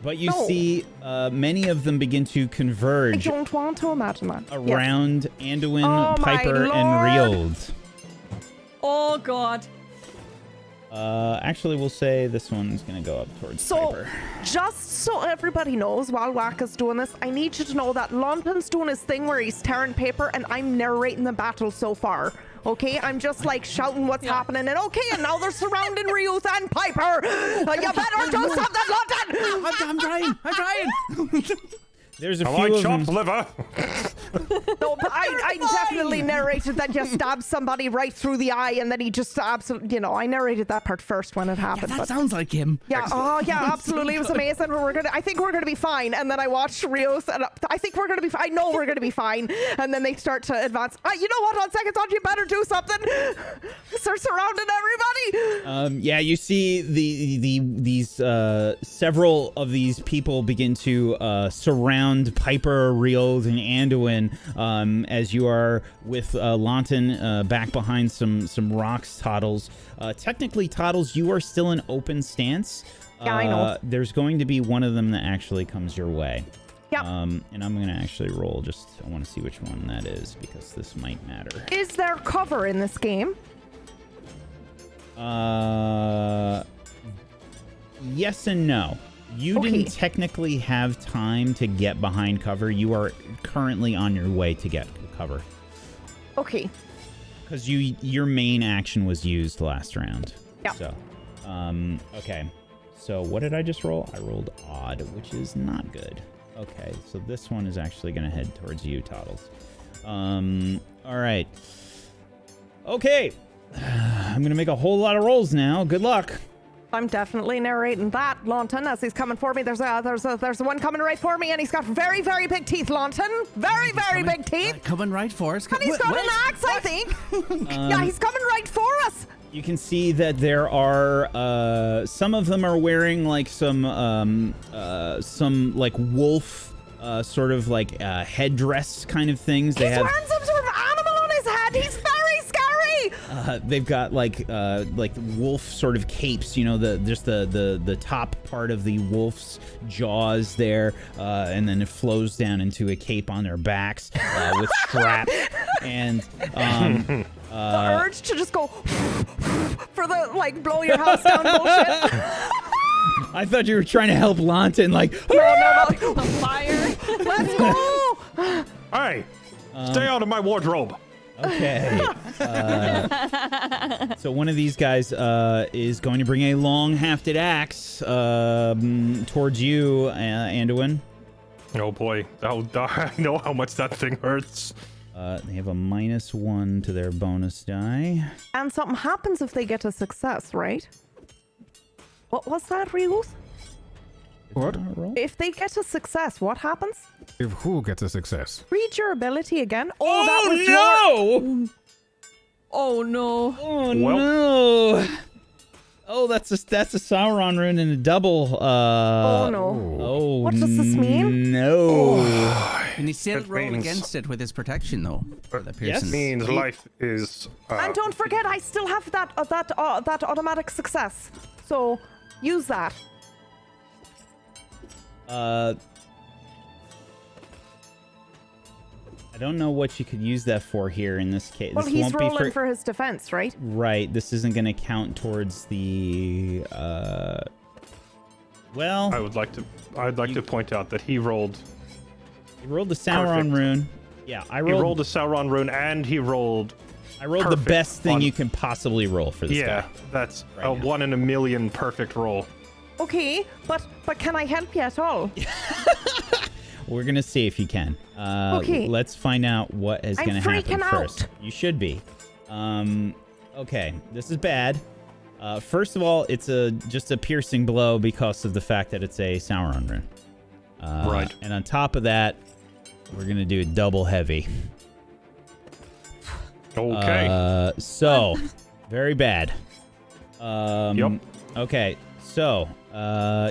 But you No. see many of them begin to I converge don't want to imagine that. Yeah. around Anduin, Oh, my Piper, and lord. Rield. Oh god. Actually, we'll say this one's going to go up towards So, Piper. just so everybody knows, while Waka's doing this, I need you to know that London's doing his thing where he's tearing paper and I'm narrating the battle so far. Okay? I'm just like shouting what's happening and okay, and now they're surrounding Ryuth and Piper. You better do something, London! I'm trying. There's a I few like of chopped them. liver. No, but I definitely narrated that you stabbed somebody right through the eye, and then he just absolutely, I narrated that part first when it happened. That but sounds like him. yeah, oh yeah, absolutely, it was amazing. I think we're gonna be fine. And then I watched Rios, and I think we're gonna be. I know we're gonna be fine. And then they start to advance. You know what? On second thought, you better do something. Start surrounding everybody. Yeah, you see these several of these people begin to surround Piper, Rios, and Anduin as you are with Lawton back behind some rocks. Toddles, technically, Toddles, you are still in open stance. Yeah, I know. There's going to be one of them that actually comes your way. Yep. And I'm going to actually roll. I want to see which one that is because this might matter. Is there cover in this game? Yes and no. You Okay. didn't technically have time to get behind cover. You are currently on your way to get cover. Okay. Because your main action was used last round. Yeah. So, okay. So what did I just roll? I rolled odd, which is not good. Okay, so this one is actually going to head towards you, Toddles. All right. Okay. I'm going to make a whole lot of rolls now. Good luck. I'm definitely narrating that, Lawton, as he's coming for me. There's one coming right for me, and he's got very, very big teeth, Lawton. Very, very big teeth. Coming right for us. And he's got an axe, I think. Yeah, he's coming right for us. You can see that there are some of them are wearing like some like wolf sort of like headdress kind of things. He's wearing some sort of animal on his head. He's very scary. They've got like wolf sort of capes, the top part of the wolf's jaws there, and then it flows down into a cape on their backs with straps and the urge to just go for the blow your house down bullshit. I thought you were trying to help Lawton, No. Fire. Let's go. Hey, stay out of my wardrobe. Okay. So one of these guys is going to bring a long-hafted axe towards you, Anduin. Oh boy, I know how much that thing hurts. They have a -1 to their bonus die. And something happens if they get a success, right? What was that, Rios? What? If they get a success, what happens? If who gets a success? Read your ability again. Oh, that was no! Oh no. Oh, Well. no! Oh, that's a Sauron rune and a double. Oh no. Oh, What does this mean? No. Can he still That roll means- against it with his protection, though? For the piercing? Means life is. And don't forget, I still have that automatic success. So use that. I don't know what you could use that for here in this case. Well, this he's won't rolling be for his defense, right? Right. This isn't going to count towards the. Well, I'd like to point out that he rolled. he rolled the Sauron Perfect. rune. Yeah, He rolled a Sauron rune, and he rolled. I rolled the perfect best thing on- you can possibly roll for this Yeah, guy. that's Right a now. 1 in a million perfect roll. Okay, but can I help you at all? We're gonna see if you can. Okay. Let's find out what is I'm gonna happen freaking first. out. You should be. Okay, this is bad. First of all, it's just a piercing blow because of the fact that it's a Sauron rune. Right. And on top of that, we're gonna do a double heavy. Okay. So, very bad. Yep. Okay, so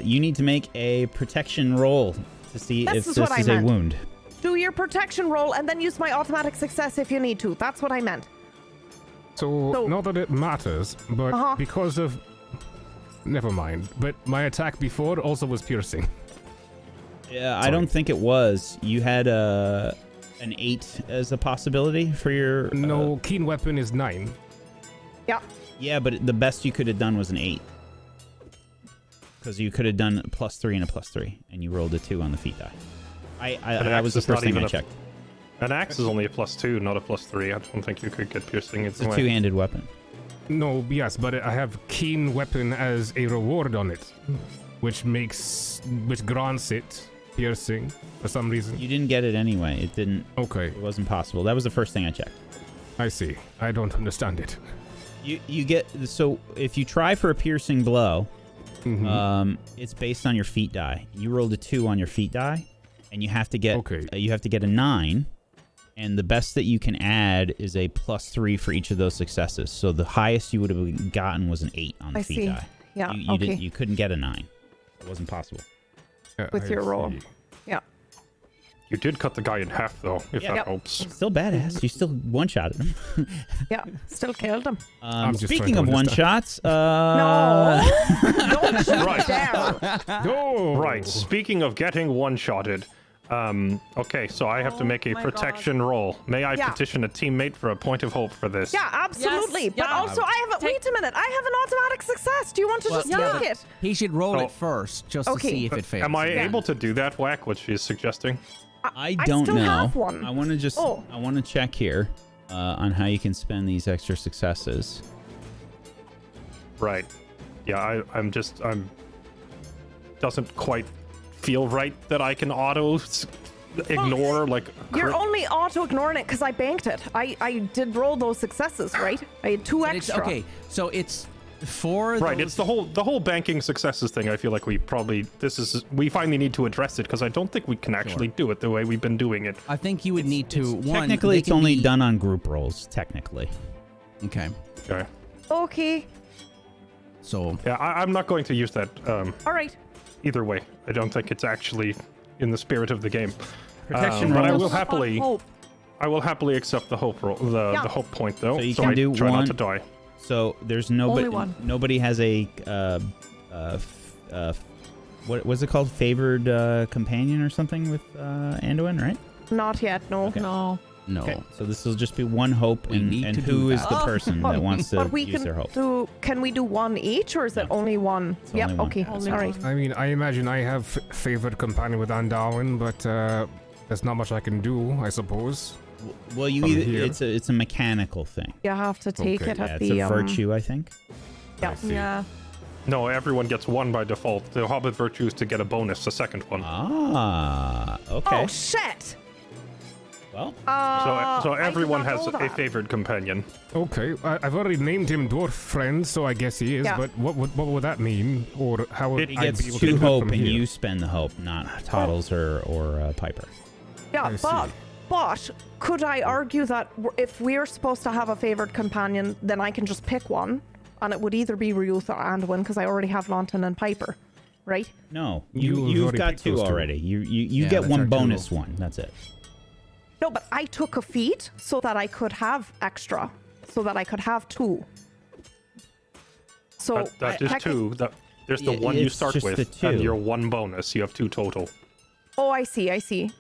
you need to make a protection roll to see This if is this what I is a meant. wound. Do your protection roll and then use my automatic success if you need to. That's what I meant. So, not that it matters, but Uh-huh. because of... Never mind. But my attack before also was piercing. Yeah, I don't think it was. You had an 8 as a possibility for your. No, keen weapon is 9. Yeah. Yeah, but the best you could have done was an 8. Because you could have done a +3 and a +3, and you rolled a 2 on the feat die. That was the axe is not first thing even I a- checked. An axe is only a +2, not a +3. I don't think you could get piercing. It's a two-handed weapon. No, yes, but I have keen weapon as a reward on it, which grants it piercing for some reason? You didn't get it anyway. It didn't. Okay, It wasn't possible. That was the first thing I checked. I see. I don't understand it. You get so if you try for a piercing blow, it's based on your feat die. You rolled a 2 on your feat die, and you have to get a 9, and the best that you can add is a +3 for each of those successes. So the highest you would have gotten was an 8 on the feat die. Yeah. You couldn't get a 9. It wasn't possible. With your roll. see. Yeah. You did cut the guy in half, though, if that helps. Still badass. You still one-shotted him. Yeah. Still killed him. I'm just Speaking trying of to one-shots, No. Don't shoot Right. down. No! Right, speaking of getting one-shotted, okay, so I have to make a my protection roll. May I Yeah. petition a teammate for a point of hope for this? Yeah, absolutely. Yes, But yeah. also, I have. Wait a minute. I have an automatic success. Do you want to just take it? He should roll Oh. it first, just Okay. to see if it fails. Am I able to do that, Whack, what she's suggesting? I don't still know. have one. I want to just Oh. I want to check here on how you can spend these extra successes. Right. Yeah, I'm doesn't quite feel right that I can ignore, like... You're only auto-ignoring it because I banked it. I did roll those successes, right? I had 2 But it's, extra. okay, so it's for Right, those- it's the whole banking successes thing. I feel like we finally need to address it because I don't think we can actually do it the way we've been doing it. I think you would need to Technically, it's only done on group rolls. Technically. Okay, Okay. Okay. so Yeah, I'm not going to use that All right. either way. I don't think it's actually in the spirit of the game. Protection but I rolls. will happily Hope. accept the hope roll, the hope point though. So you can I do try one- not to die. So there's nobody. Only one. Nobody has a what was it called? Favored companion or something with Anduin, right? Not yet, no. Okay. No. no. Okay. So this will just be one hope, We need and to do who is that. the person that wants to But we use can their hope? can we do one each, or is it No. only one? It's Yep, only one. okay. Only All right. one. I mean, I imagine I have favored companion with Dandelion, but there's not much I can do, I suppose. Well, you From either, here. it's a mechanical thing. You have to take Okay. it Yeah, at it's the a virtue, I think. Yeah. see. Yeah. No, everyone gets one by default. The Hobbit virtue is to get a bonus, the second one. Ah, okay. Oh shit! Well, So I did everyone not has know a that. favored companion. Okay, I've already named him Dwarf Friend, so I guess he is, Yeah. but what would that mean? Or how would he I gets be able to 2 do that hope, from and here? you spend the hope, not Toddles or Piper. Yeah, I but see. could I argue that if we're supposed to have a favored companion, then I can just pick one, and it would either be Ryuth or Anduin because I already have Lawton and Piper, right? No, You've you've already got picked 2 those two. already. You Yeah, get that's one our 2. bonus one. That's it. No, but I took a feat so that I could have extra, so that I could have 2. So That is 2. There's the Yeah, one you it's start just with, the 2. and your 1 bonus. You have 2 total. Oh, I see.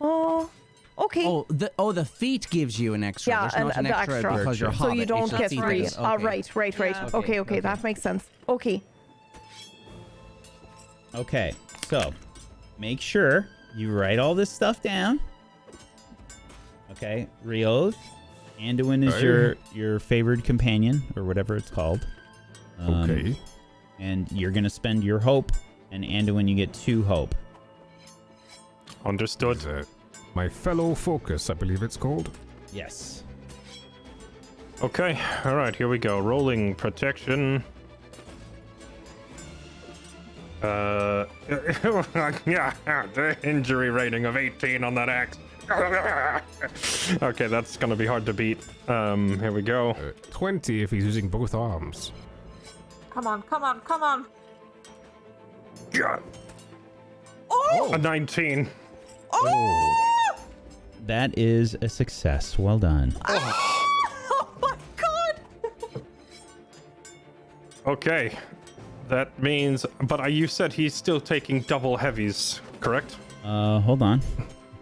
Oh, okay. Oh, the feat gives you an extra. Yeah, There's not and an the extra, extra. because you're So Hobbit. you It's don't just get feat 3. bonus. Ah, Okay. right. Yeah. Okay, that makes sense. Okay. Okay, so make sure you write all this stuff down. Okay, Rioth, Anduin is your favored companion, or whatever it's called. Okay. And you're going to spend your hope, and Anduin, you get 2 hope. Understood. Is, my fellow focus, I believe it's called. Yes. Okay, all right, here we go. Rolling protection. Yeah, the injury rating of 18 on that axe. Okay, that's gonna be hard to beat. Here we go. 20 if he's using both arms. Come on. God. Oh! A 19. Oh! That is a success. Well done. Oh my god! Okay, that means. But you said he's still taking double heavies, correct? Hold on.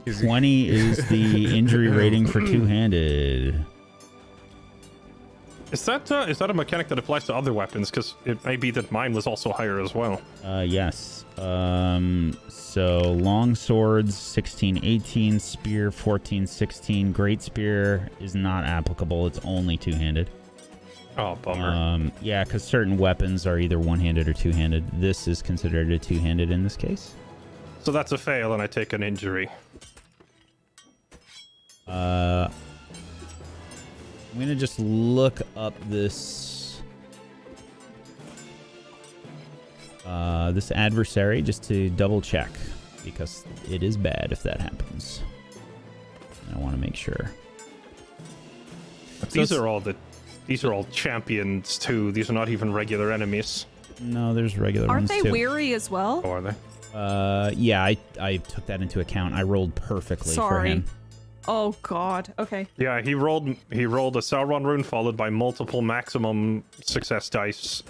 20 is the injury rating for two-handed. Is that a mechanic that applies to other weapons? Because it may be that mine was also higher as well. Yes. So long swords 16, 18, spear 14, 16. Great spear is not applicable. It's only two-handed. Oh, bummer. Yeah, because certain weapons are either one-handed or two-handed. This is considered a two-handed in this case. So that's a fail, and I take an injury. I'm gonna just look up this this adversary just to double check, because it is bad if that happens. I want to make sure. These are all champions too. These are not even regular enemies. No, there's regular Aren't ones they too. weary as well? Or are they? Yeah, I took that into account. I rolled perfectly for Sorry. him. Oh god. Okay. Yeah, he rolled a Sauron rune followed by multiple maximum success dice.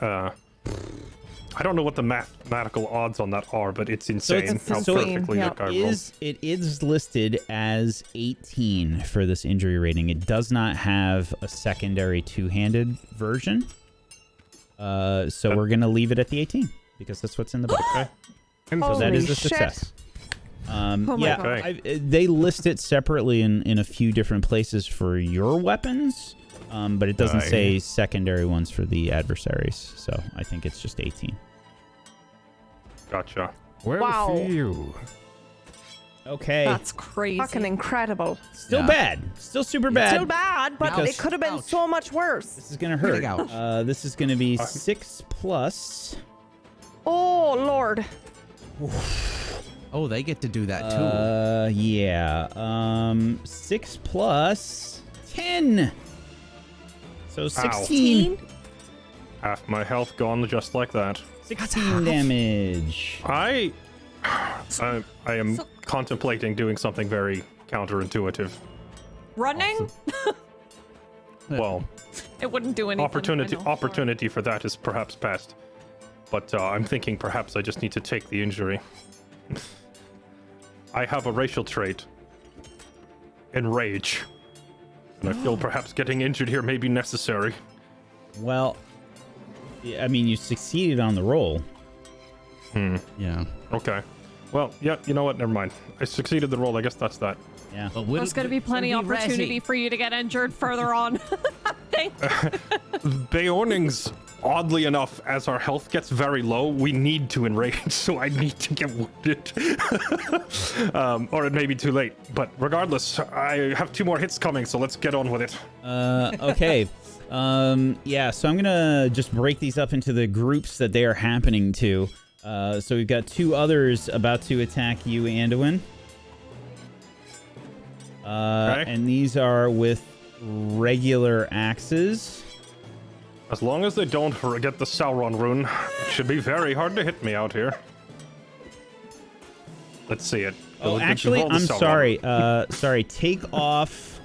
I don't know what the mathematical odds on that are, but it's insane how perfectly yeah. that guy rolled. It is listed as 18 for this injury rating. It does not have a secondary two-handed version. So we're gonna leave it at the 18 because that's what's in the book. Okay. So that is a Holy shit. success. Oh my Yeah, God. they list it separately in a few different places for your weapons, but it doesn't say secondary ones for the adversaries. So I think it's just 18. Gotcha. Well, Wow. for you. Okay. That's crazy. Fucking incredible. Still Yeah. bad. Still super bad. Still bad, but Because- it could have been Ouch. so much worse. This is gonna hurt. Big ouch. This is gonna be 6 plus. Oh, Lord. Oh, they get to do that too. Yeah. 6 plus 10. So 16. Half my health gone just like that. 16 damage. I am contemplating doing something very counterintuitive. Running? Well, It wouldn't do anything. opportunity for that is perhaps past. But I'm thinking perhaps I just need to take the injury. I have a racial trait. Enrage. And I feel perhaps getting injured here may be necessary. Well, I mean, you succeeded on the roll. Yeah. Okay. Well, yeah, you know what? Never mind. I succeeded the roll. I guess that's that. Yeah. But There's going to be plenty of opportunity for you to get injured further on. Beornings, oddly enough, as our health gets very low, we need to enrage, so I need to get wounded. Or it may be too late. But regardless, I have 2 more hits coming, so let's get on with it. Okay. Yeah, so I'm gonna just break these up into the groups that they are happening to. So we've got 2 others about to attack you, Anduin. Okay. And these are with regular axes. As long as they don't forget the Sauron rune, it should be very hard to hit me out here. Let's see it. Oh, Did you actually, roll the I'm Sauron? sorry. Sorry, take off.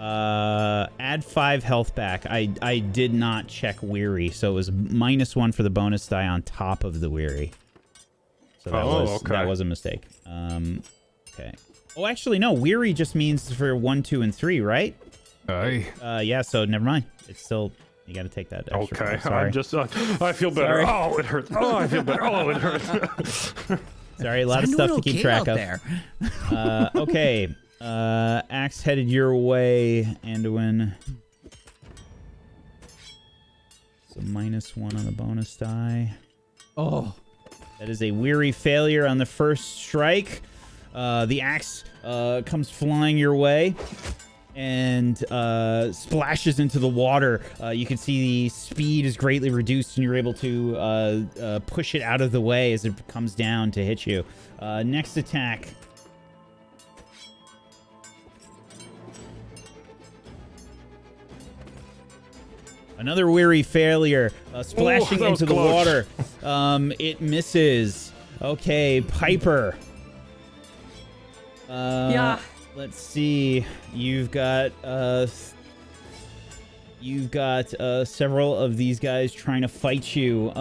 Add 5 health back. I did not check weary, so it was -1 for the bonus die on top of the weary. So that was a mistake. Okay. Oh, actually, no. Weary just means for 1, 2, and 3, right? Aye. Yeah. So never mind. It's still you got to take that. Extra Okay, five. Sorry. I'm just. I feel better. Sorry. Oh, it hurts. Oh, I feel better. Oh, it hurts. Sorry, a lot of stuff to keep track of. Okay. Axe headed your way, Anduin. So -1 on the bonus die. Oh. That is a weary failure on the first strike. The axe comes flying your way and splashes into the water. You can see the speed is greatly reduced, and you're able to push it out of the way as it comes down to hit you. Next attack. Another weary failure, splashing that was into the close. water. It misses. Okay, Piper. Yeah. Let's see. You've got several of these guys trying to fight you.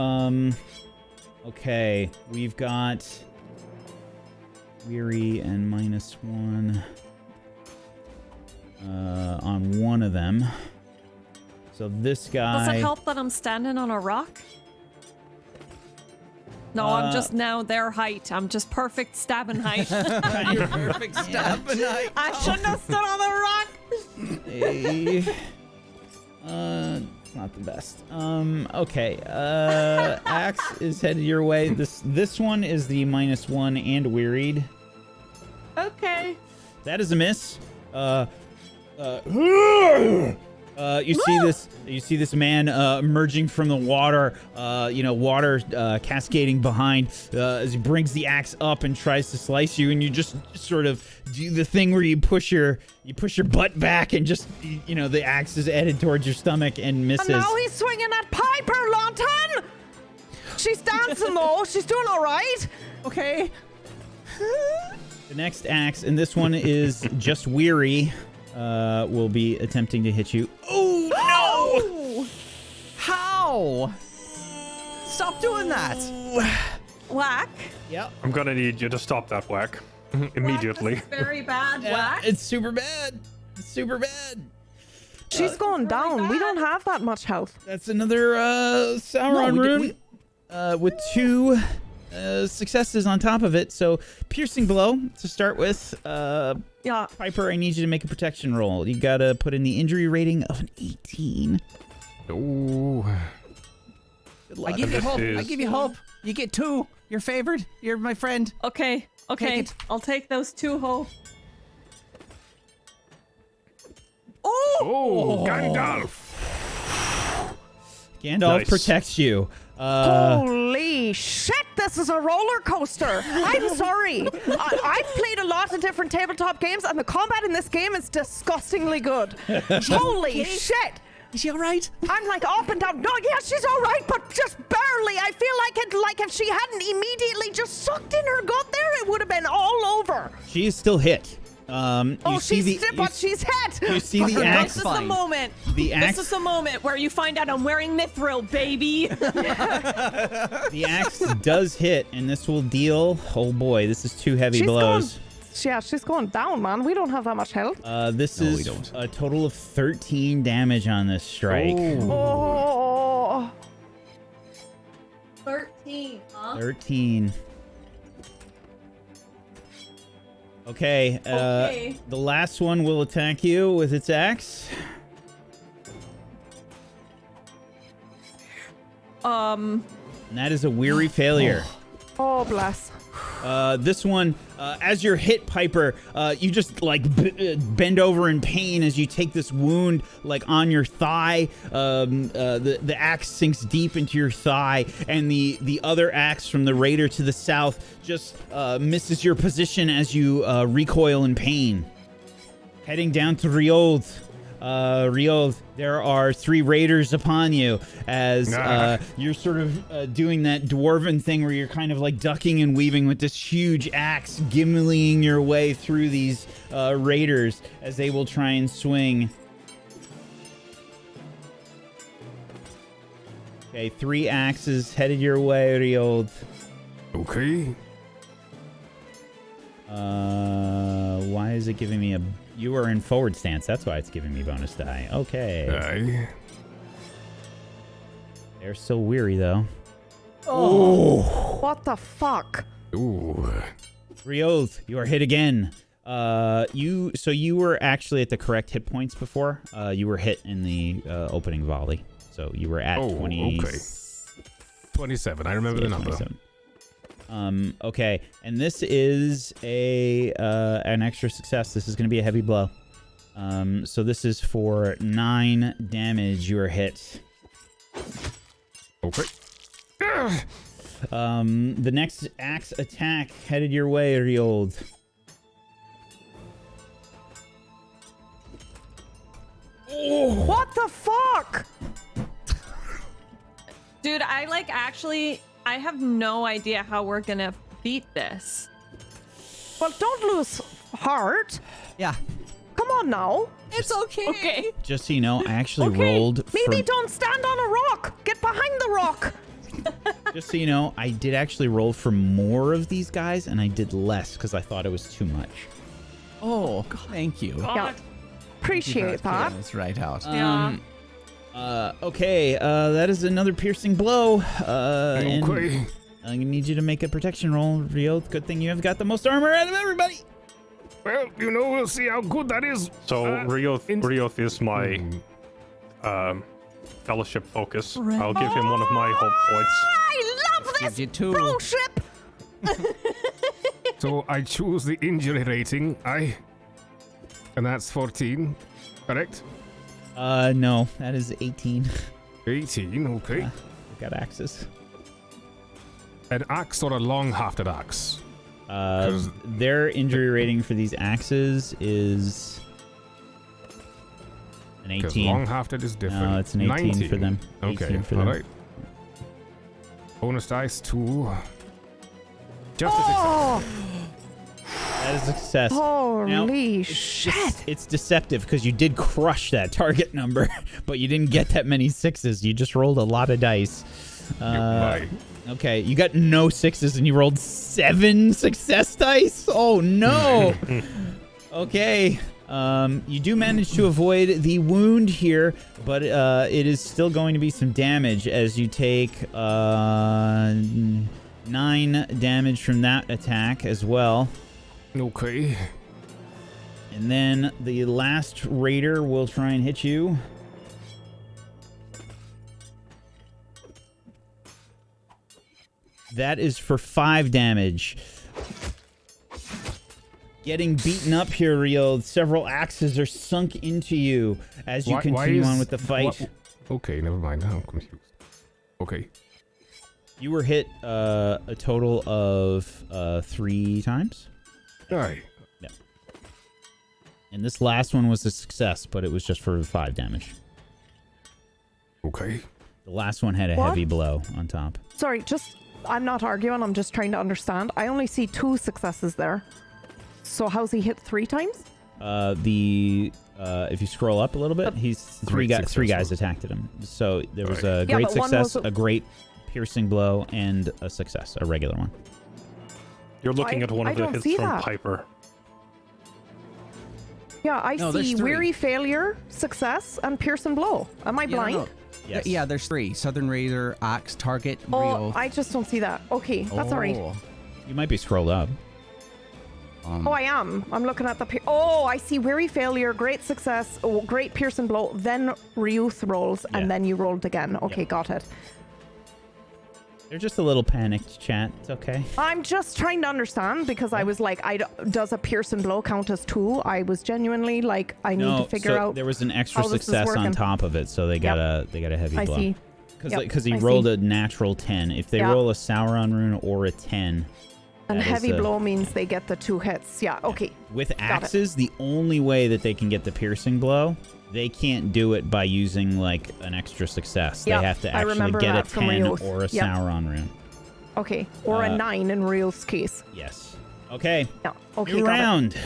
Okay, we've got weary and -1 on one of them. So this guy. Does it help that I'm standing on a rock? No, I'm just now their height. I'm just perfect stabbing height. You're perfect stabbing height. I shouldn't have stood on the rock. not the best. Okay. Axe is headed your way. This one is the -1 and wearied. Okay. That is a miss. You see this man emerging from the water, water cascading behind as he brings the axe up and tries to slice you, and you just sort of do the thing where you push your butt back and just the axe is headed towards your stomach and misses. And now he's swinging at Piper, Lawton! She's dancing though. She's doing all right. Okay. The next axe, and this one is just weary, will be attempting to hit you. Oh no! How? Stop doing that. Whack. Yep. I'm gonna need you to stop that whack immediately. Whack, this is very bad. Whack. It's super bad. It's super bad. She's going really down. We bad. don't have that much health. That's another Sauron rune with 2 successes on top of it. So piercing blow to start with. Yeah. Piper, I need you to make a protection roll. You gotta put in the injury rating of an 18. Ooh. Good luck. I give you this hope. is- I give you hope. You get 2. You're favored. You're my friend. Okay. Okay. Take it. I'll take those 2 hope. Oh, Gandalf. Gandalf Nice. protects you. Holy shit, this is a roller coaster. I'm sorry. I've played a lot of different tabletop games, and the combat in this game is disgustingly good. Holy shit. Is she all right? I'm like up and down. No, yeah, she's all right, but just barely. I feel like if she hadn't immediately just sucked in her gut there, it would have been all over. She is still hit. She's hit. You see the This axe. is the moment. The axe. This is the moment where you find out I'm wearing mithril, baby. The axe does hit, and this will deal. Oh boy, this is 2 heavy blows. She's going down, man. We don't have that much health. This No, we is don't. a total of 13 damage on this strike. Oh. 13, huh? 13. Okay, Okay. the last one will attack you with its axe. And that is a weary failure. Oh, bless. This one, as you're hit, Piper, you just like bend over in pain as you take this wound like on your thigh. The axe sinks deep into your thigh, and the other axe from the raider to the south just misses your position as you recoil in pain. Heading down to Riold. Riold, there are 3 raiders upon you as you're sort of doing that dwarven thing where you're kind of like ducking and weaving with this huge axe, gimleing your way through these raiders as they will try and swing. Okay, 3 axes headed your way, Riold. Okay. Why is it giving me a... You are in forward stance. That's why it's giving me bonus die. Okay. Aye. They're still weary, though. What the fuck? Ooh. Rioth, you are hit again. You were actually at the correct hit points before. You were hit in the opening volley. So you were at 20. Okay. 27. I remember the number. 27. Okay, and this is an extra success. This is going to be a heavy blow. So this is for 9 damage. You are hit. Okay. The next axe attack headed your way, Riold. What the fuck? Dude, I have no idea how we're gonna beat this. Well, don't lose heart. Yeah. Come on now. It's okay. Okay. Just so you know, I actually Okay. rolled Maybe for... don't stand on a rock. Get behind the rock. Just so you know, I did actually roll for more of these guys, and I did less because I thought it was too much. Oh, thank you. Yeah. Appreciate that. That's right out. Yeah. Okay, that is another piercing blow. And Okay. I'm gonna need you to make a protection roll, Rioth. Good thing you have got the most armor out of everybody. Well, we'll see how good that is. So Rioth is my fellowship focus. I'll give him one of my hope points. I love Gives this you 2. broship. So I choose the injury rating, and that's 14, correct? No, that is 18. 18, okay. I've got axes. An axe or a long-hafted axe? 'Cause- Their injury rating for these axes is an 'cause 18. long-hafted is different. No, it's an 18 for 19. them. Okay, 18 for them. alright. Bonus dice 2. Just a success. Oh, That is a success. holy It's shit. It's deceptive because you did crush that target number, but you didn't get that many 6s. You just rolled a lot of dice. Bye. Okay, you got no 6s and you rolled 7 success dice? Oh no! Okay, you do manage to avoid the wound here, but it is still going to be some damage as you take 9 damage from that attack as well. Okay. And then the last raider will try and hit you. That is for 5 damage. Getting beaten up here, Rio. Several axes are sunk into you as you continue on with the fight. Okay, never mind. I'm confused. Okay. You were hit a total of 3 times. Aye. And this last one was a success, but it was just for 5 damage. Okay. The last one had a What? heavy blow on top. Sorry, I'm not arguing. I'm just trying to understand. I only see 2 successes there. So how's he hit 3 times? If you scroll up a little bit, he's three guys attacked at him. So there was a Yeah, great but one success, was a great piercing blow, and a success, a regular one. You're looking at one I of the don't hits see from that. Piper. Yeah, I No, there's see 3. weary failure, success, and piercing blow. Am I blind? Yes. Yeah, there's 3. Southern Raider, Axe, Target, Oh, Rio. I just don't see that. Okay, that's all right. You might be scrolled up. Oh, I am. I'm looking at the... I see weary failure, great success, great piercing blow, then Ryuth rolls, Yeah. and then you rolled again. Okay, got it. They're just a little panicked, chat. It's okay. I'm just trying to understand because I was like, does a piercing blow count as 2? I was genuinely like, I need to figure so out. there was an extra how this is success on working. top of it, so they got a heavy I blow. see. Because he I rolled see. a natural 10. If they Yeah. roll a Sauron rune or a 10, And that is heavy a- blow means they get the 2 hits. Yeah, okay. With Got it. axes, the only way that they can get the piercing blow, they can't do it by using like an extra success. Yeah, they have to I actually remember get a that from 10 Ryuth. or a Yep. Sauron rune. Okay. Or a 9 in Ryuth's case. Yes. Okay. Yeah. Okay, New got it. round.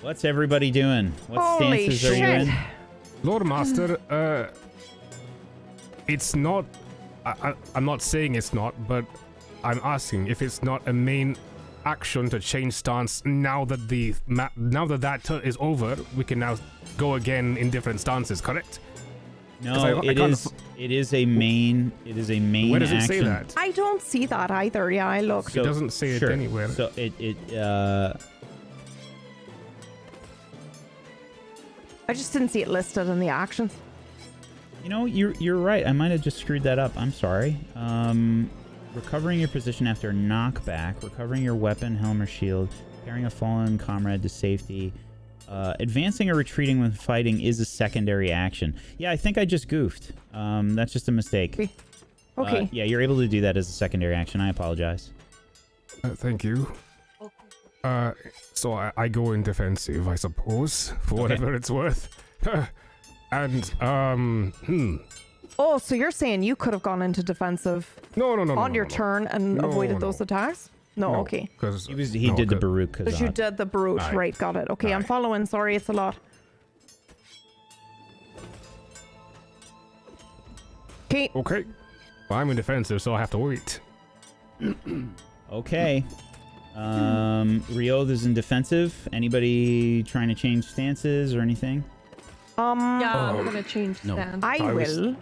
What's everybody doing? What Holy stances are you shit. in? Loremaster, it's not... I'm not saying it's not, but I'm asking if it's not a main action to change stance now that that turn is over, we can now go again in different stances, correct? No, 'Cause I it kind is. It is a main. It is a main. Where does it action. say that? I don't see that either. Yeah, I looked. It doesn't say it sure. anywhere. So I just didn't see it listed in the actions. you know, you're right. I might have just screwed that up. I'm sorry. Recovering your position after a knockback, recovering your weapon, helm, or shield, carrying a fallen comrade to safety, advancing or retreating when fighting is a secondary action. Yeah, I think I just goofed. That's just a mistake. Okay. Yeah, you're able to do that as a secondary action. I apologize. Thank you. So I go in defensive, I suppose, for whatever it's worth. And, Oh, so you're saying you could have gone into defensive No, on your no. turn and No, avoided those no. attacks? No, okay. Because He did the Baruch Because you Kazad. did the brute. Aye. Right, got it. Okay, I'm Aye. following. Sorry, it's a lot. Okay. Okay. Well, I'm in defensive, so I have to wait. Okay. Rioth is in defensive. Anybody trying to change stances or anything? Yeah, I'm gonna change No. stand. I will.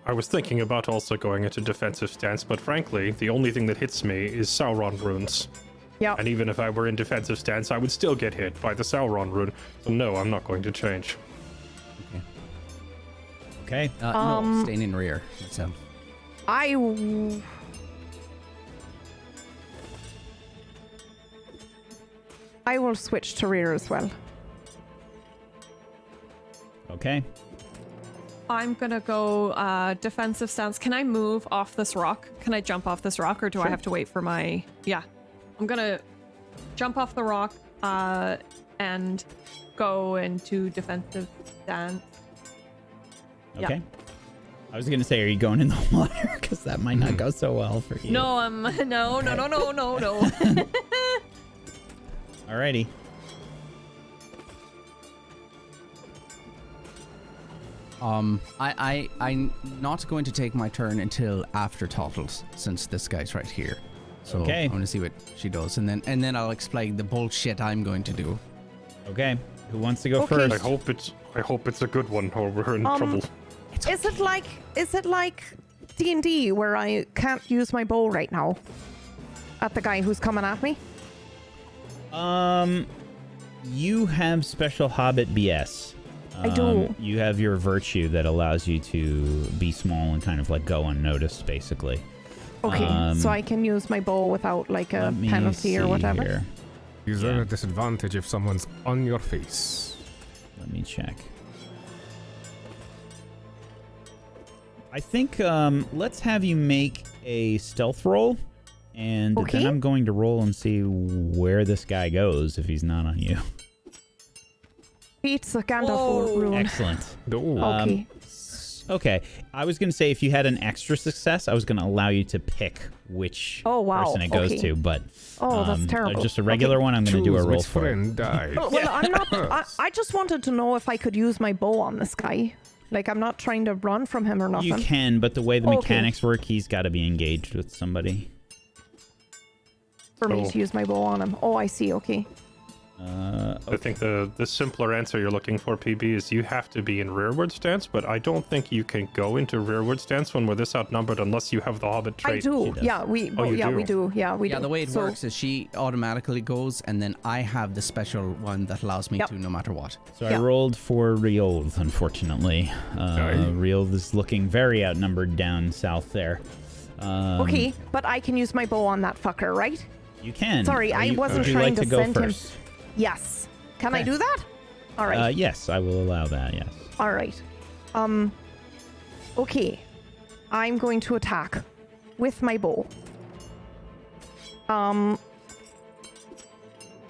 I was thinking about also going into defensive stance, but frankly, the only thing that hits me is Sauron runes. Yeah. And even if I were in defensive stance, I would still get hit by the Sauron rune. So no, I'm not going to change. Okay. No, staying in rear. So. I will switch to rear as well. Okay. I'm gonna go defensive stance. Can I move off this rock? Can I jump off this rock, or do I have to wait for my... Yeah. I'm gonna jump off the rock and go into defensive stance. Okay. Yeah. I was gonna say, are you going in the water? Because that might not go so well for you. No, no. Alrighty. I'm not going to take my turn until after Tottles, since this guy's right here. So Okay. I'm going to see what she does, and then I'll explain the bullshit I'm going to do. Okay. Who wants to go Okay. first? I hope it's a good one, or we're in trouble. Is it like D&D where I can't use my bow right now at the guy who's coming at me? You have special Hobbit BS. I do. You have your virtue that allows you to be small and kind of like go unnoticed, basically. Okay, so I can use my bow without like a Let me penalty or see whatever. here. Is Yeah. there a disadvantage if someone's on your face? Let me check. I think let's have you make a stealth roll, and Okay. then I'm going to roll and see where this guy goes if he's not on you. Beats the Gandalf Whoa. rune. Excellent. No. Okay. Okay, I was going to say if you had an extra success, I was going to allow you to pick which Oh, wow. person it goes Okay. to, but Oh, that's terrible. just a regular one, I'm going to do a Choose roll which for it. friend dies. Oh, well, I'm not. I just wanted to know if I could use my bow on this guy. Like, I'm not trying to run from him or nothing. You can, but the way the Okay. mechanics work, he's got to be engaged with somebody. For me Oh. to use my bow on him. Oh, I see. Okay. I think the simpler answer you're looking for, PB, is you have to be in rearward stance, but I don't think you can go into rearward stance when we're this outnumbered unless you have the Hobbit trait. I do. She does. Yeah, we. Oh, you yeah, do? we do. Yeah, we do. Yeah, the way it So- works is she automatically goes, and then I have the special one that allows me Yep. to no matter what. So Yeah. I rolled for Riold, unfortunately. Aye. Riold is looking very outnumbered down south there. Okay, but I can use my bow on that fucker, right? You can. Sorry, I wasn't would you trying like to go send him- first? Yes. Can I Okay. do that? All right. Yes, I will allow that, yes. All right. Okay. I'm going to attack with my bow.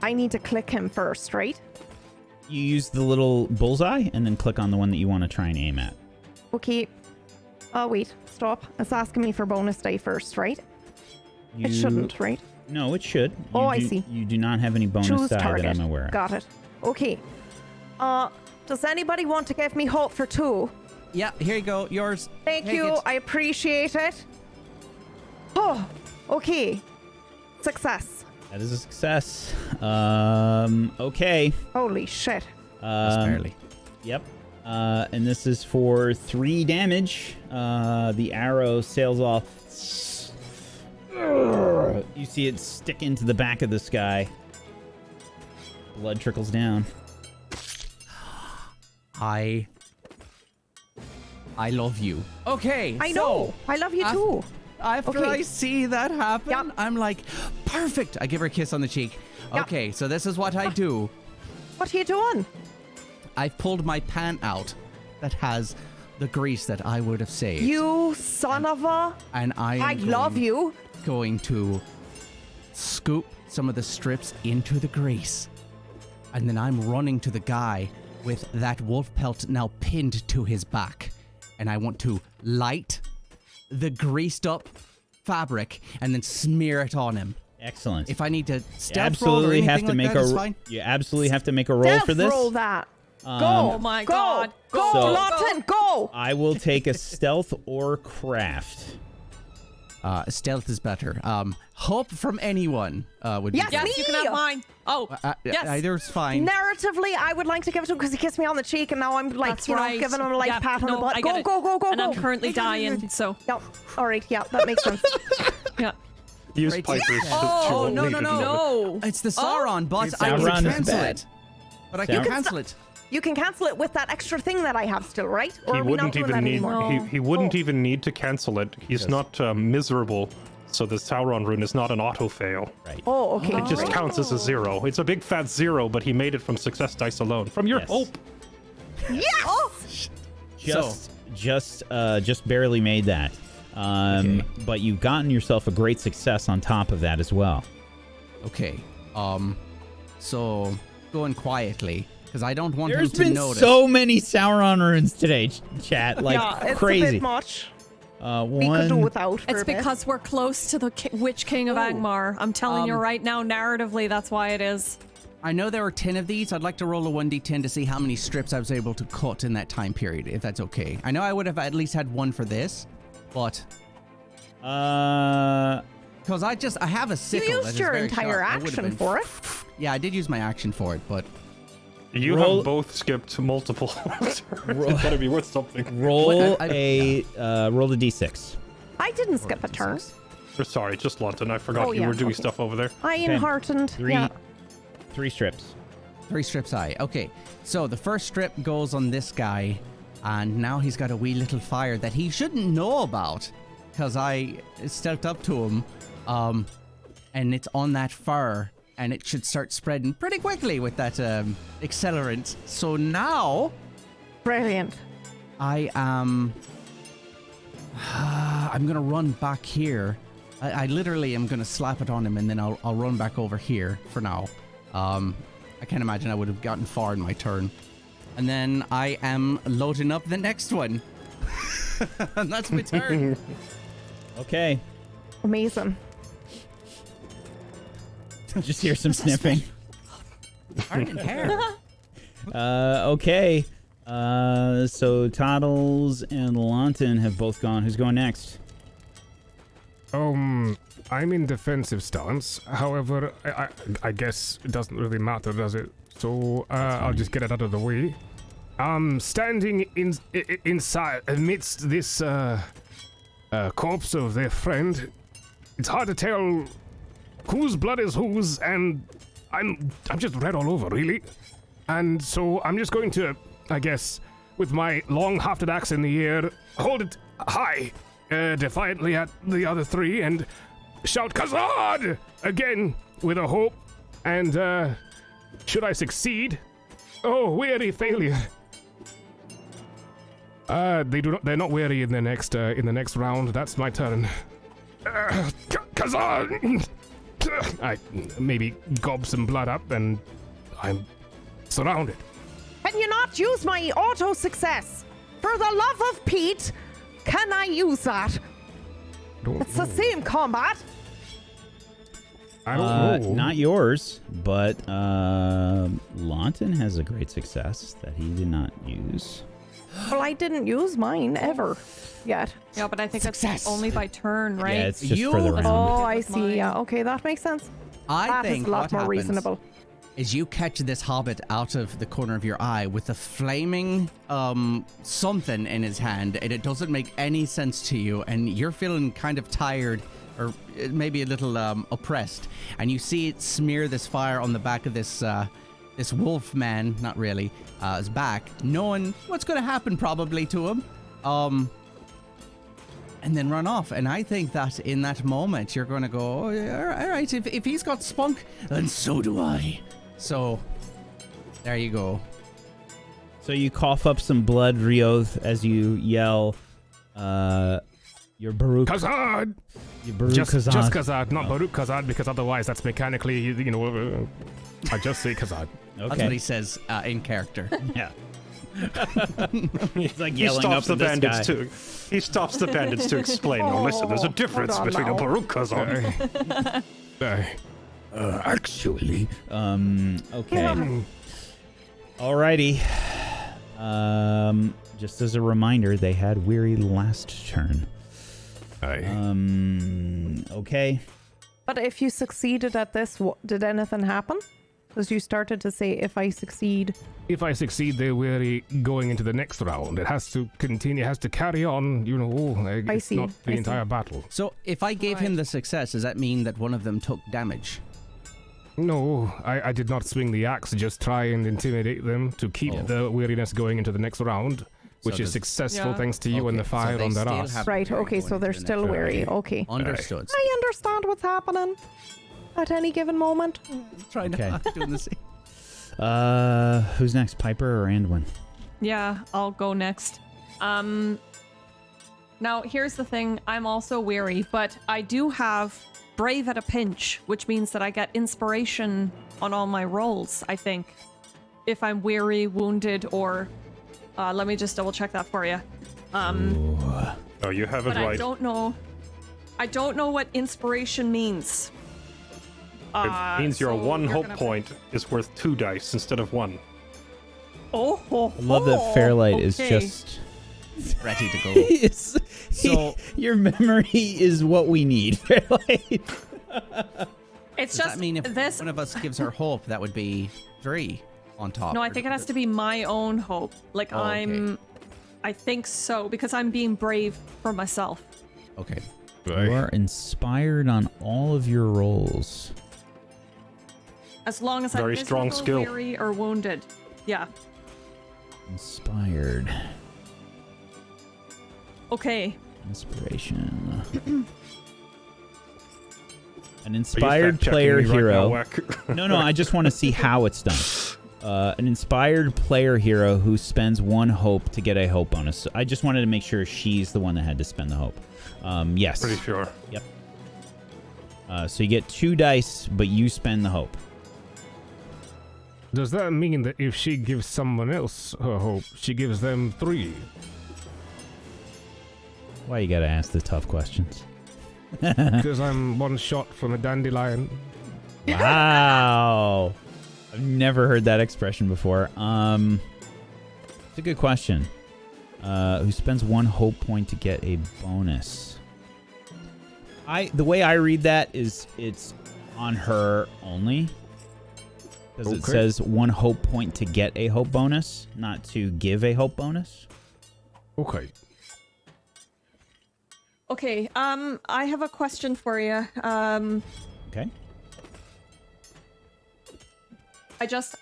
I need to click him first, right? You use the little bullseye and then click on the one that you want to try and aim at. Okay. Oh, wait. Stop. It's asking me for bonus die first, right? It You- shouldn't, right? No, it should. Oh, You I do- see. You do not have any bonus Choose die target. that I'm aware of. Got it. Okay. Does anybody want to give me hope for 2? Yeah, here you go. Yours. Thank Take you. it. I appreciate it. Oh, okay. Success. That is a success. Okay. Holy shit. Just barely. Yep. And this is for 3 damage. The arrow sails off. You see it stick into the back of this guy. Blood trickles down. I love you. Okay. I so, know. I love you too. After Okay. I see that happen, Yep. I'm like, perfect. I give her a kiss on the cheek. Yep. Okay, so this is what I do. What are you doing? I've pulled my pan out that has the grease that I would have saved. You son of a... And I love you. Going to scoop some of the strips into the grease. And then I'm running to the guy with that wolf pelt now pinned to his back. And I want to light the greased up fabric and then smear it on him. Excellent. If I need to You stealth roll or absolutely anything have to like make that, it's a fine. you absolutely have to make a roll Death for this. roll that. Um, Go. Oh my go. God. Go, So- Lawton. Go. I will take a stealth or craft. Stealth is better. Hope from anyone would be Yes, good. me. Yes, you can have mine. Oh, yes. Either's fine. Narratively, I would like to give it to him because he kissed me on the cheek, and now I'm like, That's you know, right. giving him like Yeah, a pat on no, the butt. I Go, get it. go, go, go, And go. I'm currently dying, so Yep. All right. Yeah, that makes sense. yeah. Use Right. Piper's Oh, should no, need no, to no. do it. No. It's the Sauron, but It's I can Sauron is cancel bad. it. But I can Sauron- cancel it. You can cancel it with that extra thing that I have still, right? Or He are we not wouldn't doing even that need. anymore? He wouldn't Oh. even need to cancel it. He's not miserable, so the Sauron rune is not an auto fail. Right. Oh, okay. It just great. counts as a 0. It's a big fat 0, but he made it from success dice alone. From your Yes. hope. Yes! Just barely made that. Okay. But you've gotten yourself a great success on top of that as well. Okay. So going quietly because I don't want There's him to been notice. so many Sauron runes today, chat. Like yeah, it's crazy. a bit much. We could One. do without. for It's a bit. because we're close to the Witch King of Angmar. I'm telling you right now, narratively, that's why it is. I know there are 10 of these. I'd like to roll a 1d10 to see how many strips I was able to cut in that time period, if that's okay. I know I would have at least had one for this, but because I have a sickle. You that used is your very entire sharp. I would've action been- for it. Yeah, I did use my action for it, but You Roll- have both skipped multiple turns. It's gotta be worth something. Roll What? roll a d6. I didn't skip a turn. Or sorry, just London. I forgot Oh, you yeah, were doing okay. stuff over there. Iron-heartened. Yeah. Three strips. 3 strips high. Okay, so the first strip goes on this guy, and now he's got a wee little fire that he shouldn't know about, because I stealthed up to him, and it's on that fur, and it should start spreading pretty quickly with that accelerant. So now Brilliant. I am. I'm gonna run back here. I literally am gonna slap it on him, and then I'll run back over here for now. I can't imagine I would have gotten far in my turn. And then I am loading up the next one. And that's my turn. Okay. Amazing. Just hear some sniffing. Harden hair. Okay. So Toddles and Lawton have both gone. Who's going next? I'm in defensive stance. However, I guess it doesn't really matter, does it? So I'll just get it out of the way. I'm standing inside amidst this corpse of their friend. It's hard to tell whose blood is whose, and I'm just red all over, really. And so I'm just going to, I guess, with my long-hafted axe in the air, hold it high, defiantly at the other three, and shout Khazad again with a hope. And should I succeed? Oh, weary failure. They're not weary in the next round. That's my turn. Khazad! I maybe gob some blood up, and I'm surrounded. Can you not use my auto success? For the love of Pete, can I use that? It's the same combat. I don't know. Not yours, but Lawton has a great success that he did not use. Well, I didn't use mine ever yet. Yeah, but I think Success. it's only by turn, right? Yeah, it's just You- for the round. Oh, I with see. mine. Yeah, okay, that makes sense. I That think is a lot what more happens reasonable. is you catch this hobbit out of the corner of your eye with a flaming something in his hand, and it doesn't make any sense to you, and you're feeling kind of tired or maybe a little oppressed, and you see it smear this fire on the back of this this wolf man, not really, his back, knowing what's going to happen probably to him, and then run off. And I think that in that moment you're going to go, oh, yeah, all right, if he's got spunk, then so do I. So there you go. So you cough up some blood, Rioth, as you yell, your Baruch. Khazad! Your Baruch Just Khazad. Khazad, not Baruch Khazad, because otherwise that's mechanically, I just say Khazad. That's what Okay. he says in character. Yeah. He's like He yelling up stops the at this bandits guy. to. He stops the bandits to explain. Now listen, there's a difference hold on between now. a Baruch Khazad. Actually. Okay. Alrighty. Just as a reminder, they had weary last turn. Okay. But if you succeeded at this, did anything happen? Because you started to say, if I succeed. If I succeed, they're weary going into the next round. It has to continue, has to carry on, it's see, not the I see. entire battle. So if I gave him the success, does that mean that one of them took damage? No, I did not swing the axe. Just try and intimidate them to keep the weariness going into the next round, which is successful thanks to you and the fire on their ass. Right, okay, so they're still weary. Okay. Understood. I understand what's happening at any given moment. Trying to do the same. Who's next, Piper or Anduin? Yeah, I'll go next. Now, here's the thing. I'm also weary, but I do have Brave at a pinch, which means that I get inspiration on all my rolls, I think. If I'm weary, wounded, or... let me just double check that for you. Oh, you have it but right. I don't know what inspiration means. It means your so one you're hope gonna- point is worth 2 dice instead of 1. Oh, I love that Fairlight is okay. just... Ready to go. So your memory is what we need, Fairlight. It's Does just that mean if this. one of us gives her hope, that would be 3 on top? No, I think it has to be my own hope. Like okay. I think so because I'm being brave for myself. Okay. You are inspired on all of your rolls. As long as Very I'm strong miserable, skill. weary, or wounded. Yeah. Inspired. Okay. Inspiration. An Are you inspired fact-checking player me right hero. now, Wack? No, I just want to see how it's done. An inspired player hero who spends 1 hope to get a hope bonus. So I just wanted to make sure she's the one that had to spend the hope. Yes. Pretty sure. Yep. So you get 2 dice, but you spend the hope. Does that mean that if she gives someone else her hope, she gives them 3? Why you gotta ask the tough questions? Because I'm 1 shot from a dandelion. Wow. I've never heard that expression before. It's a good question. Who spends 1 hope point to get a bonus? The way I read that is it's on her only. Because it says 1 hope point to get a hope bonus, not to give a hope bonus. Okay. Okay. I have a question for you. Okay.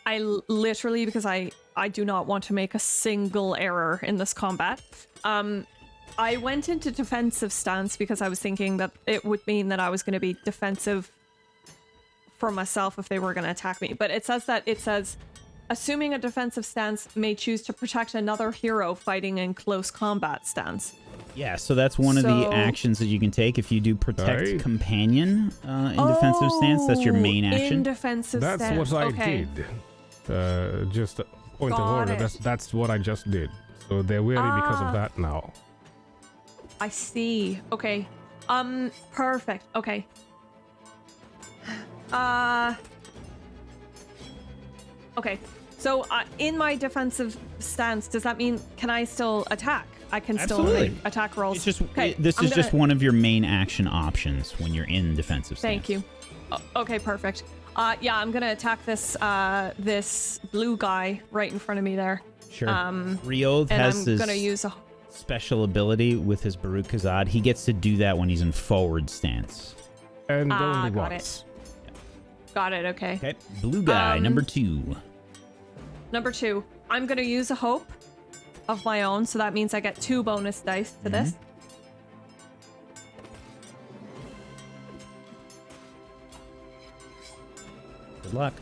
I literally, because I do not want to make a single error in this combat. I went into defensive stance because I was thinking that it would mean that I was going to be defensive for myself if they were going to attack me. But it says, assuming a defensive stance may choose to protect another hero fighting in close combat stance. Yeah, so that's one of the actions that you can take. If you do protect companion in defensive stance, that's your main action. In defensive stance. That's what okay. I did. Just a point of Got order. it. That's what I just did. So they're weary because of that now. I see. Okay. Perfect. Okay. Okay. So in my defensive stance, does that mean can I still attack? I can Absolutely. still make attack rolls. It's just okay. this is just one of your main action options when you're in defensive stance. Thank you. Okay, perfect. Yeah, I'm gonna attack this this blue guy right in front of me there. Sure. Rioth and has I'm his gonna use a special ability with his Baruch Kazad. He gets to do that when he's in forward stance. And only got once. Got it. Okay. Okay. Blue guy, number 2. Number 2. I'm gonna use a hope of my own, so that means I get 2 bonus dice to this. Good luck.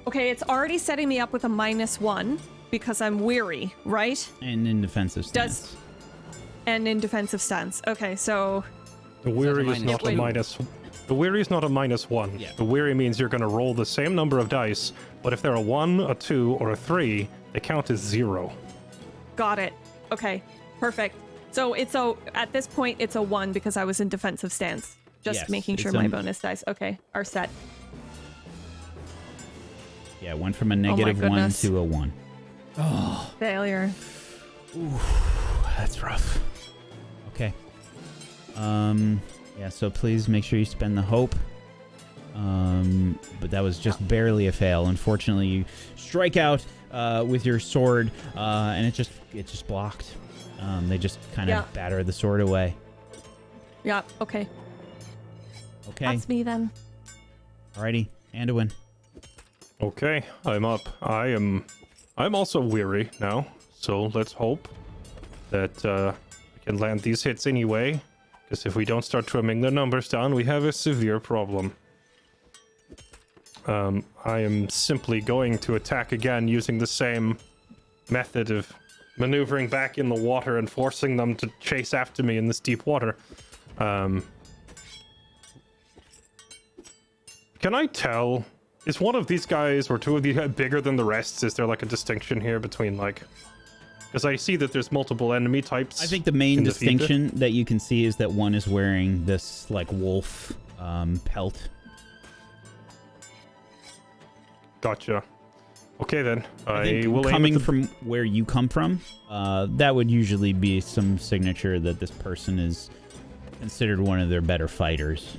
Okay, it's already setting me up with a -1 because I'm weary, right? And in defensive stance. And in defensive stance. Okay, so The weary is not a Wait. minus. The weary is not a -1. Yeah. The weary means you're going to roll the same number of dice, but if they're a 1, a 2, or a 3, they count as 0. got it. Okay, perfect. So at this point it's a 1 because I was in defensive stance. Just Yes, making sure it's my a- bonus dice are set. Yeah, went from a -1 goodness. to a 1. Failure. That's rough. Okay. Yeah, so please make sure you spend the hope. But that was just barely a fail. Unfortunately, you strike out with your sword, and it just blocked. They just kind of batter the sword away. Yeah, okay. Okay. That's me then. Alrighty, Anduin. Okay, I'm up. I'm also weary now, so let's hope that we can land these hits anyway. Because if we don't start trimming the numbers down, we have a severe problem. I am simply going to attack again using the same method of maneuvering back in the water and forcing them to chase after me in this deep water. Can I tell? Is one of these guys or two of these guys bigger than the rest? Is there like a distinction here between like... Because I see that there's multiple enemy types. I think the main distinction that you can see is that one is wearing this like wolf pelt. Gotcha. Okay then. I think coming from where you come from, that would usually be some signature that this person is considered one of their better fighters.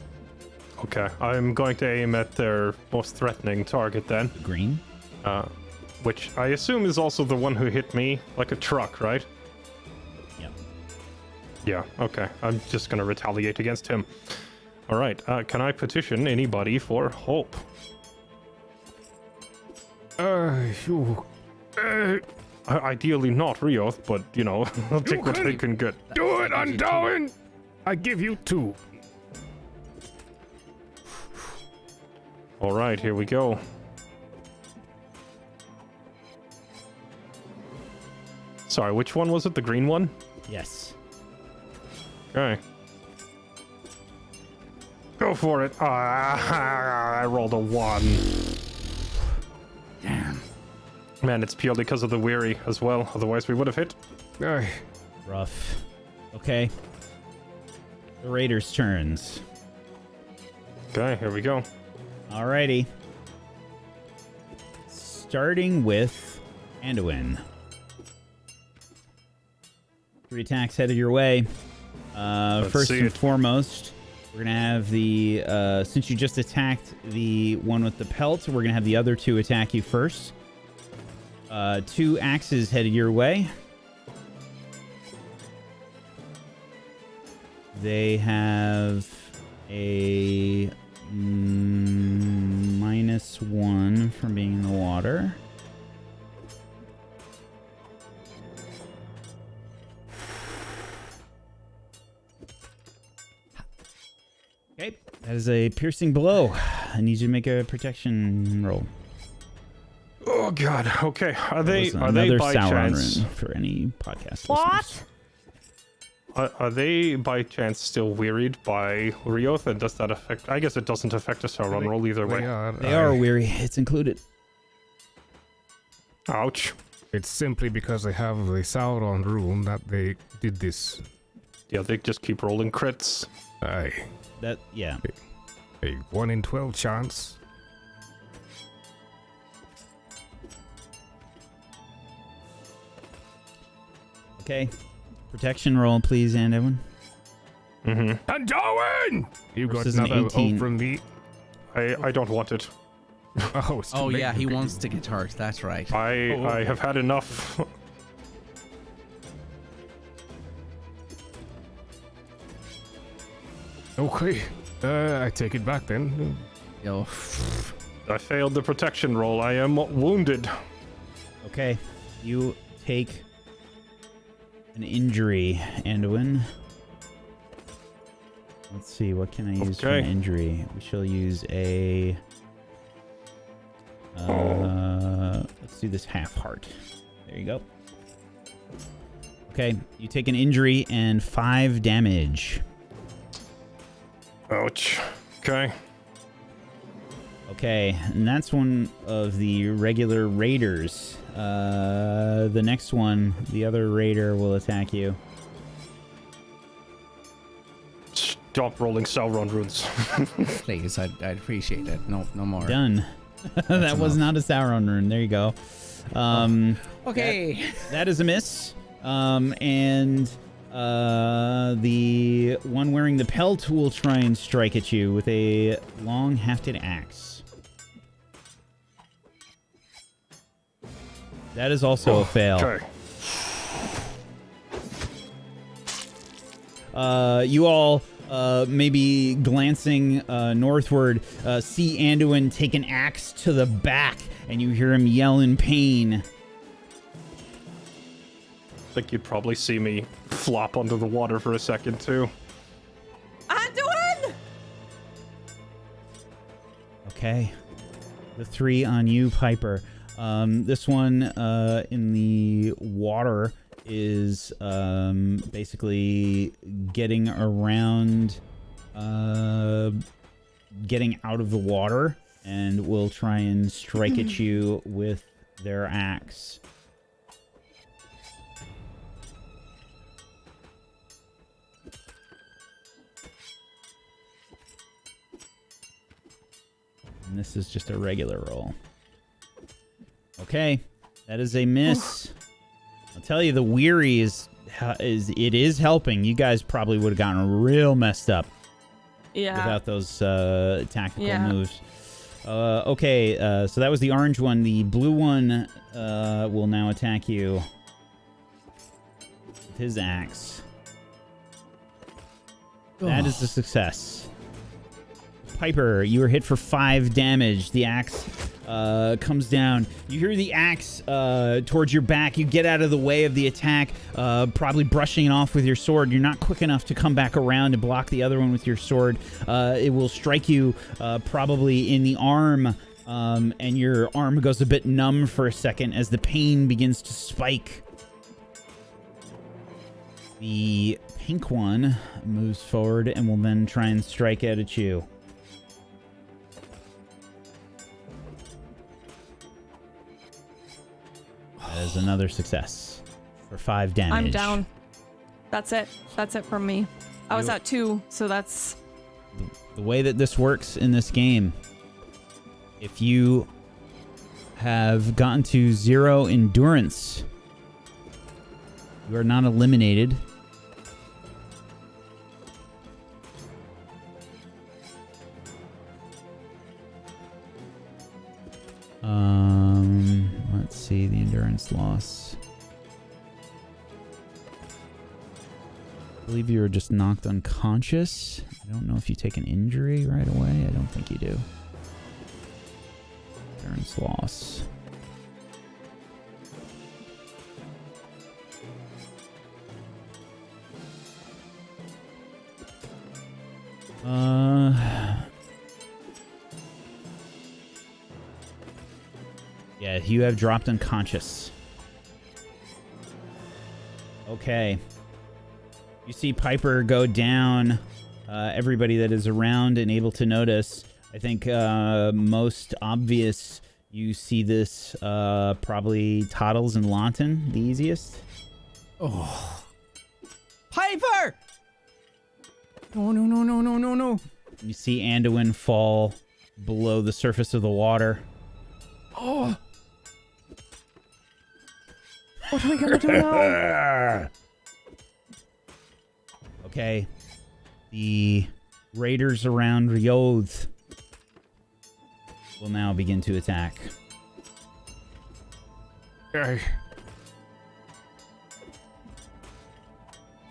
Okay, I'm going to aim at their most threatening target then. Green? Which I assume is also the one who hit me like a truck, right? Yeah. Yeah, okay. I'm just gonna retaliate against him. Alright, can I petition anybody for hope? Ideally not Rioth, but, you know, I'll take what I can get. Do it, Undown! I give you 2. Alright, here we go. Sorry, which one was it? The green one? Yes. Okay. Go for it. I rolled a 1. Damn. Man, it's purely because of the weary as well. Otherwise, we would have hit. Rough. Okay. The Raiders' turns. Okay, here we go. Alrighty. Starting with Anduin. 3 attacks headed your way. First and foremost, we're going to have the... since you just attacked the one with the pelt, we're going to have the other 2 attack you first. 2 axes headed your way. They have a -1 from being in the water. Okay, that is a piercing blow. I need you to make a protection roll. Oh god. Okay. Are they by Sauron chance rune for any podcast What? listeners. Are they by chance still wearied by Rioth? And does that affect? I guess it doesn't affect a Sauron roll either way. They are weary. It's included. Ouch. It's simply because they have the Sauron rune that they did this. Yeah, they just keep rolling crits. Aye. That yeah. A 1 in 12 chance. Okay. Protection roll, please, Anduin. Mm-hmm. And Darwin! You got Versus an another 18. hope from me. I don't want it. Oh, it's too Oh late. yeah, he Okay. wants to get hurt. That's right. I have had enough. Okay. I take it back then. Yo, I failed the protection roll. I am wounded. Okay. You take an injury, Anduin. Let's see, what can I use for an Okay. injury? We shall use a... let's do this half heart. There you go. Okay, you take an injury and 5 damage. Ouch. Okay. Okay, and that's one of the regular raiders. The next one, the other raider will attack you. Stop rolling Sauron runes. please, I'd appreciate it. No more. Done. That was not a Sauron rune. There you go. Okay. That is a miss. And the one wearing the pelt will try and strike at you with a long hafted axe. That is also a fail. Okay. You all maybe glancing northward, see Anduin take an axe to the back, and you hear him yell in pain. I think you'd probably see me flop under the water for a second, too. Anduin! Okay. The 3 on you, Piper. This one in the water is basically getting around, getting out of the water, and will try and strike at you with their axe. And this is just a regular roll. Okay, that is a miss. I'll tell you, the weary is helping. You guys probably would have gotten real messed up without those tactical moves. Okay, so that was the orange one. The blue one will now attack you with his axe. That is a success. Piper, you are hit for 5 damage. The axe comes down. You hear the axe towards your back. You get out of the way of the attack, probably brushing it off with your sword. You're not quick enough to come back around and block the other one with your sword. It will strike you probably in the arm, and your arm goes a bit numb for a second as the pain begins to spike. The pink one moves forward and will then try and strike out at you. That is another success for 5 damage. I'm down. That's it. That's it from me. I was at 2, so that's... The way that this works in this game, if you have gotten to 0 endurance, you are not eliminated. Let's see the endurance loss. I believe you were just knocked unconscious. I don't know if you take an injury right away. I don't think you do. Endurance loss. Yeah, you have dropped unconscious. Okay. You see Piper go down. Everybody that is around and able to notice. I think most obvious, you see this probably Toddles and Lawton, the easiest. Oh. Piper! No. You see Anduin fall below the surface of the water. Oh. What are we gonna do now? Okay. The raiders around Ryoth will now begin to attack.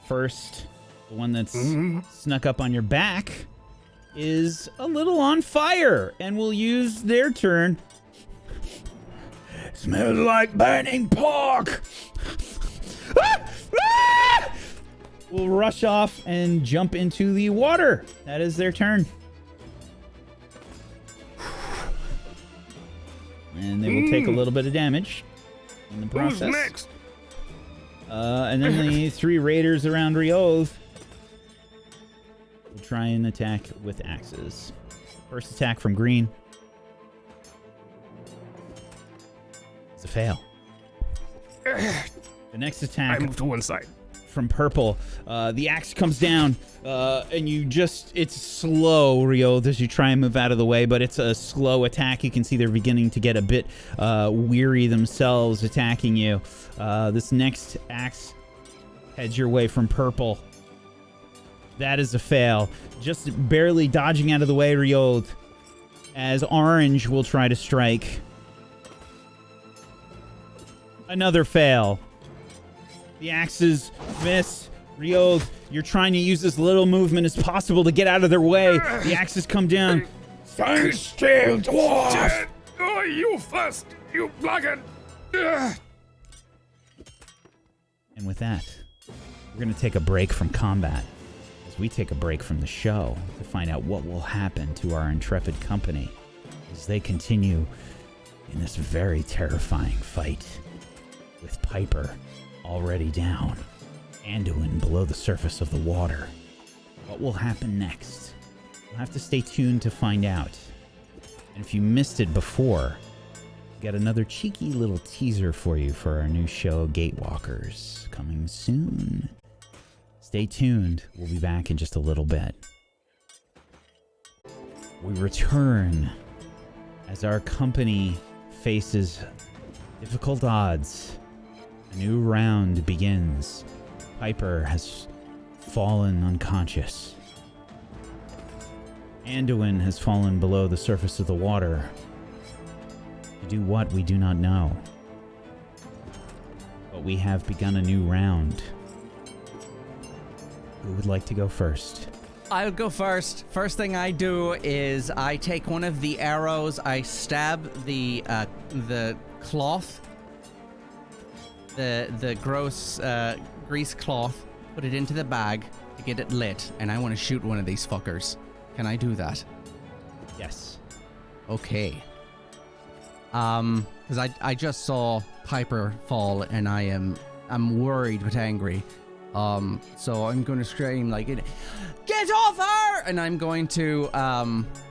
First, the one that's snuck up on your back is a little on fire and will use their turn. Smells like burning pork! Will rush off and jump into the water. That is their turn. And they will take a little bit of damage in the process. Who's next? And then the 3 raiders around Ryoth will try and attack with axes. First attack from green. It's a fail. The next attack... I move to one side. From purple, the axe comes down, and it's slow, Ryoth, as you try and move out of the way, but it's a slow attack. You can see they're beginning to get a bit weary themselves attacking you. This next axe heads your way from purple. That is a fail. Just barely dodging out of the way, Ryoth, as orange will try to strike. Another fail. The axes miss. Ryoth, You're trying to use as little movement as possible to get out of their way. The axes come down. Stand still, dwarf! Oh, you first, you blackguard! And with that, we're going to take a break from combat as we take a break from the show to find out what will happen to our intrepid company as they continue in this very terrifying fight with Piper already down, Anduin below the surface of the water. What will happen next? You'll have to stay tuned to find out. And if you missed it before, we got another cheeky little teaser for you for our new show, Gatewalkers, coming soon. Stay tuned. We'll be back in just a little bit. We return as our company faces difficult odds. A new round begins. Piper has fallen unconscious. Anduin has fallen below the surface of the water. To do what, we do not know. But we have begun a new round. Who would like to go first? I'll go first. First thing I do is I take one of the arrows, I stab the cloth, the gross grease cloth, put it into the bag to get it lit, and I want to shoot one of these fuckers. Can I do that? Yes. Okay. Because I just saw Piper fall, and I'm worried but angry. So I'm going to scream like, get off her! And I'm going to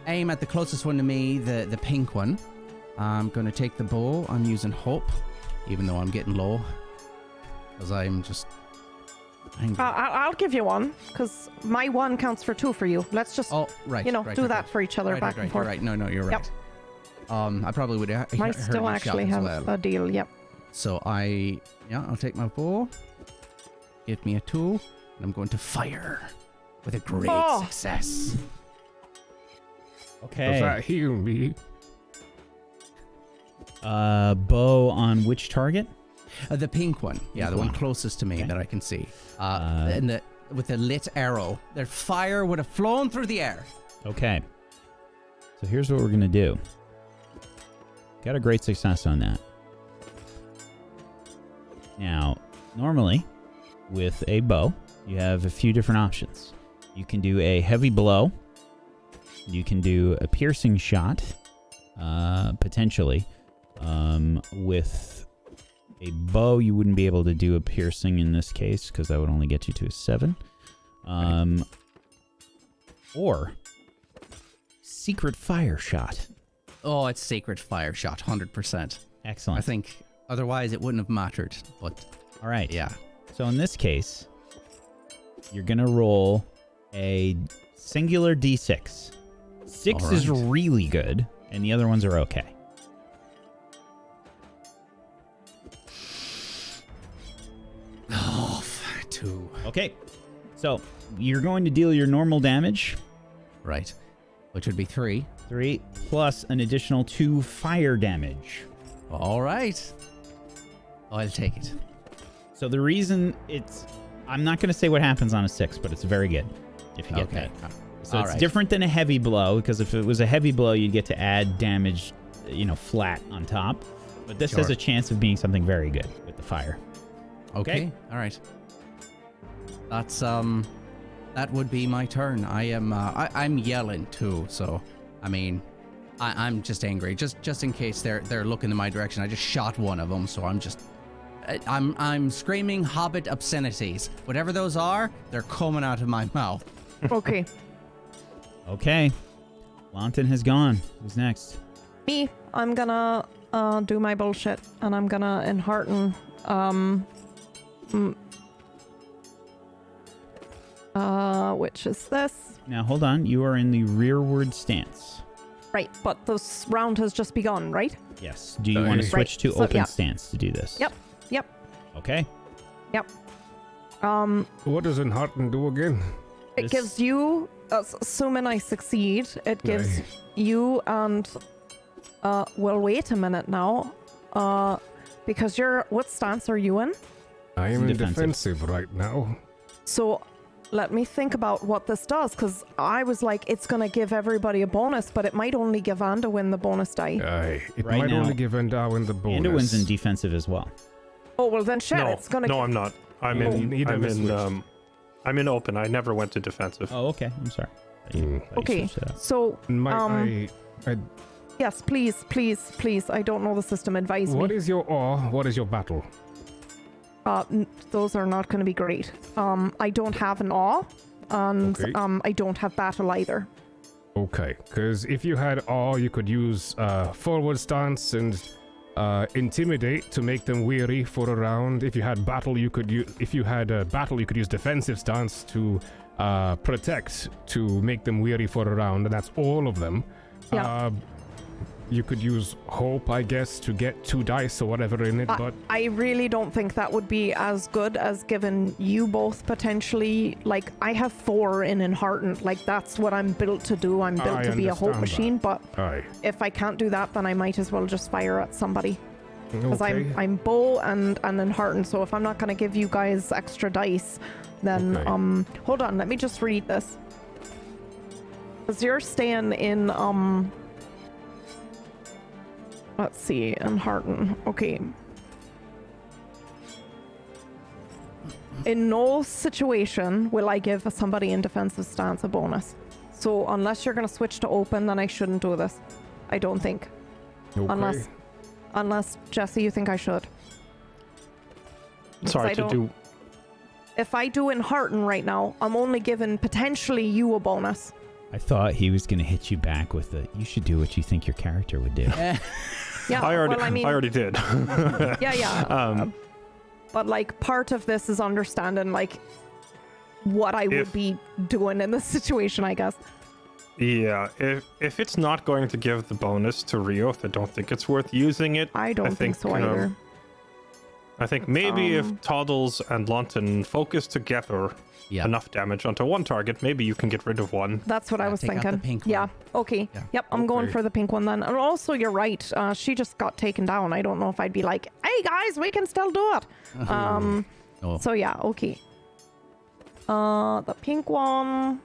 aim at the closest one to me, the pink one. I'm going to take the bow. I'm using hope, even though I'm getting low, because I'm just angry. I'll give you one, because my one counts for 2 for you. Let's just, right, do that for each other back and forth. Right. No, you're right. Yep. I probably would have I still actually have a deal, yep. So I'll take my bow. Give me a 2, and I'm going to fire with a great success. Okay. Does that heal me? Bow on which target? The pink one. Yeah, Pink the one one. closest to me Okay. that I can see. And with a lit arrow. Their fire would have flown through the air. Okay. So here's what we're going to do. Got a great success on that. Now, normally, with a bow, you have a few different options. You can do a heavy blow. You can do a piercing shot, potentially. With a bow, you wouldn't be able to do a piercing in this case, because that would only get you to a 7. Or secret fire shot. Oh, it's sacred fire shot, 100%. Excellent. I think otherwise it wouldn't have mattered, but All right. yeah. So in this case, you're going to roll a singular d6. 6 All is right. really good, and the other ones are okay. Oh, 2. Okay. So you're going to deal your normal damage, Right. Which would be 3. 3, plus an additional 2 fire damage. All right. I'll take it. So the reason I'm not going to say what happens on a 6, but it's very good if you get Okay. that. So All it's right. different than a heavy blow, because if it was a heavy blow, you'd get to add damage, flat on top. But this has Sure. a chance of being something very good with the fire. Okay. All right. That's that would be my turn. I'm yelling too, so I mean, I'm just angry. Just in case they're looking in my direction. I just shot one of them, so I'm screaming hobbit obscenities. Whatever those are, they're coming out of my mouth. Okay. Okay. Lawton has gone. Who's next? Me, I'm gonna do my bullshit, and I'm gonna enhearten which is this. Now, hold on. You are in the rearward stance. Right, but this round has just begun, right? Yes. Do you want to Right. switch to So, open yeah. stance to do this? Yep. Okay. What does Enharten do again? It This- gives you, assuming I succeed, it gives Right. you and, well, wait a minute now, because what stance are you in? I am in Defensive. defensive right now. So let me think about what this does, because I was like, it's going to give everybody a bonus, but it might only give Anduin the bonus die. It Right might now, only give Anduin the bonus. Anduin's in defensive as well. Oh, well then shit, No, it's going to... no, I'm not. I'm in open. I never went to defensive. Oh, okay. I'm sorry. I thought you Okay, switched it up. so... I Yes, please, please, please. I don't know the system. Advise what me. is your awe? What is your battle? Those are not going to be great. I don't have an awe, and Okay. I don't have battle either. Okay, because if you had awe, you could use forward stance and intimidate to make them weary for a round. If you had battle, you could use. If you had battle, you could use defensive stance to protect to make them weary for a round, and that's all of them. Yeah. You could use hope, I guess, to get 2 dice or whatever in it, but I really don't think that would be as good as giving you both potentially. Like, I have 4 in Enheartened. Like, that's what I'm built to do. I'm built I to be a hope understand machine, but aye. if I can't do that, then I might as well just fire at somebody. Because Okay. I'm bow and Enheartened, so if I'm not going to give you guys extra dice, then, Okay. hold on, let me just read this. Because you're staying in, let's see, Enhearten. Okay. In no situation will I give somebody in defensive stance a bonus. So unless you're going to switch to open, then I shouldn't do this. I don't think. Okay. Unless, Jesse, you think I should. Sorry I to don't- do. If I do Enhearten right now, I'm only giving potentially you a bonus. I thought he was going to hit you back with the, you should do what you think your character would do. Yeah, I already, well, I mean, I already did. yeah. But like part of this is understanding like what I would be doing in this situation, I guess. Yeah, if it's not going to give the bonus to Rioth, I don't think it's worth using it. I don't think so either. I think maybe if Toddles and Lawton focus together Yeah. enough damage onto one target, maybe you can get rid of one. That's what I Yeah, was take out the thinking. pink Yeah. one. Okay. Yeah. Yep. I'm going Okay. for the pink one then. And also, you're right. She just got taken down. I don't know if I'd be like, "Hey guys, we can still do it." Oh. So yeah. Okay. The pink one.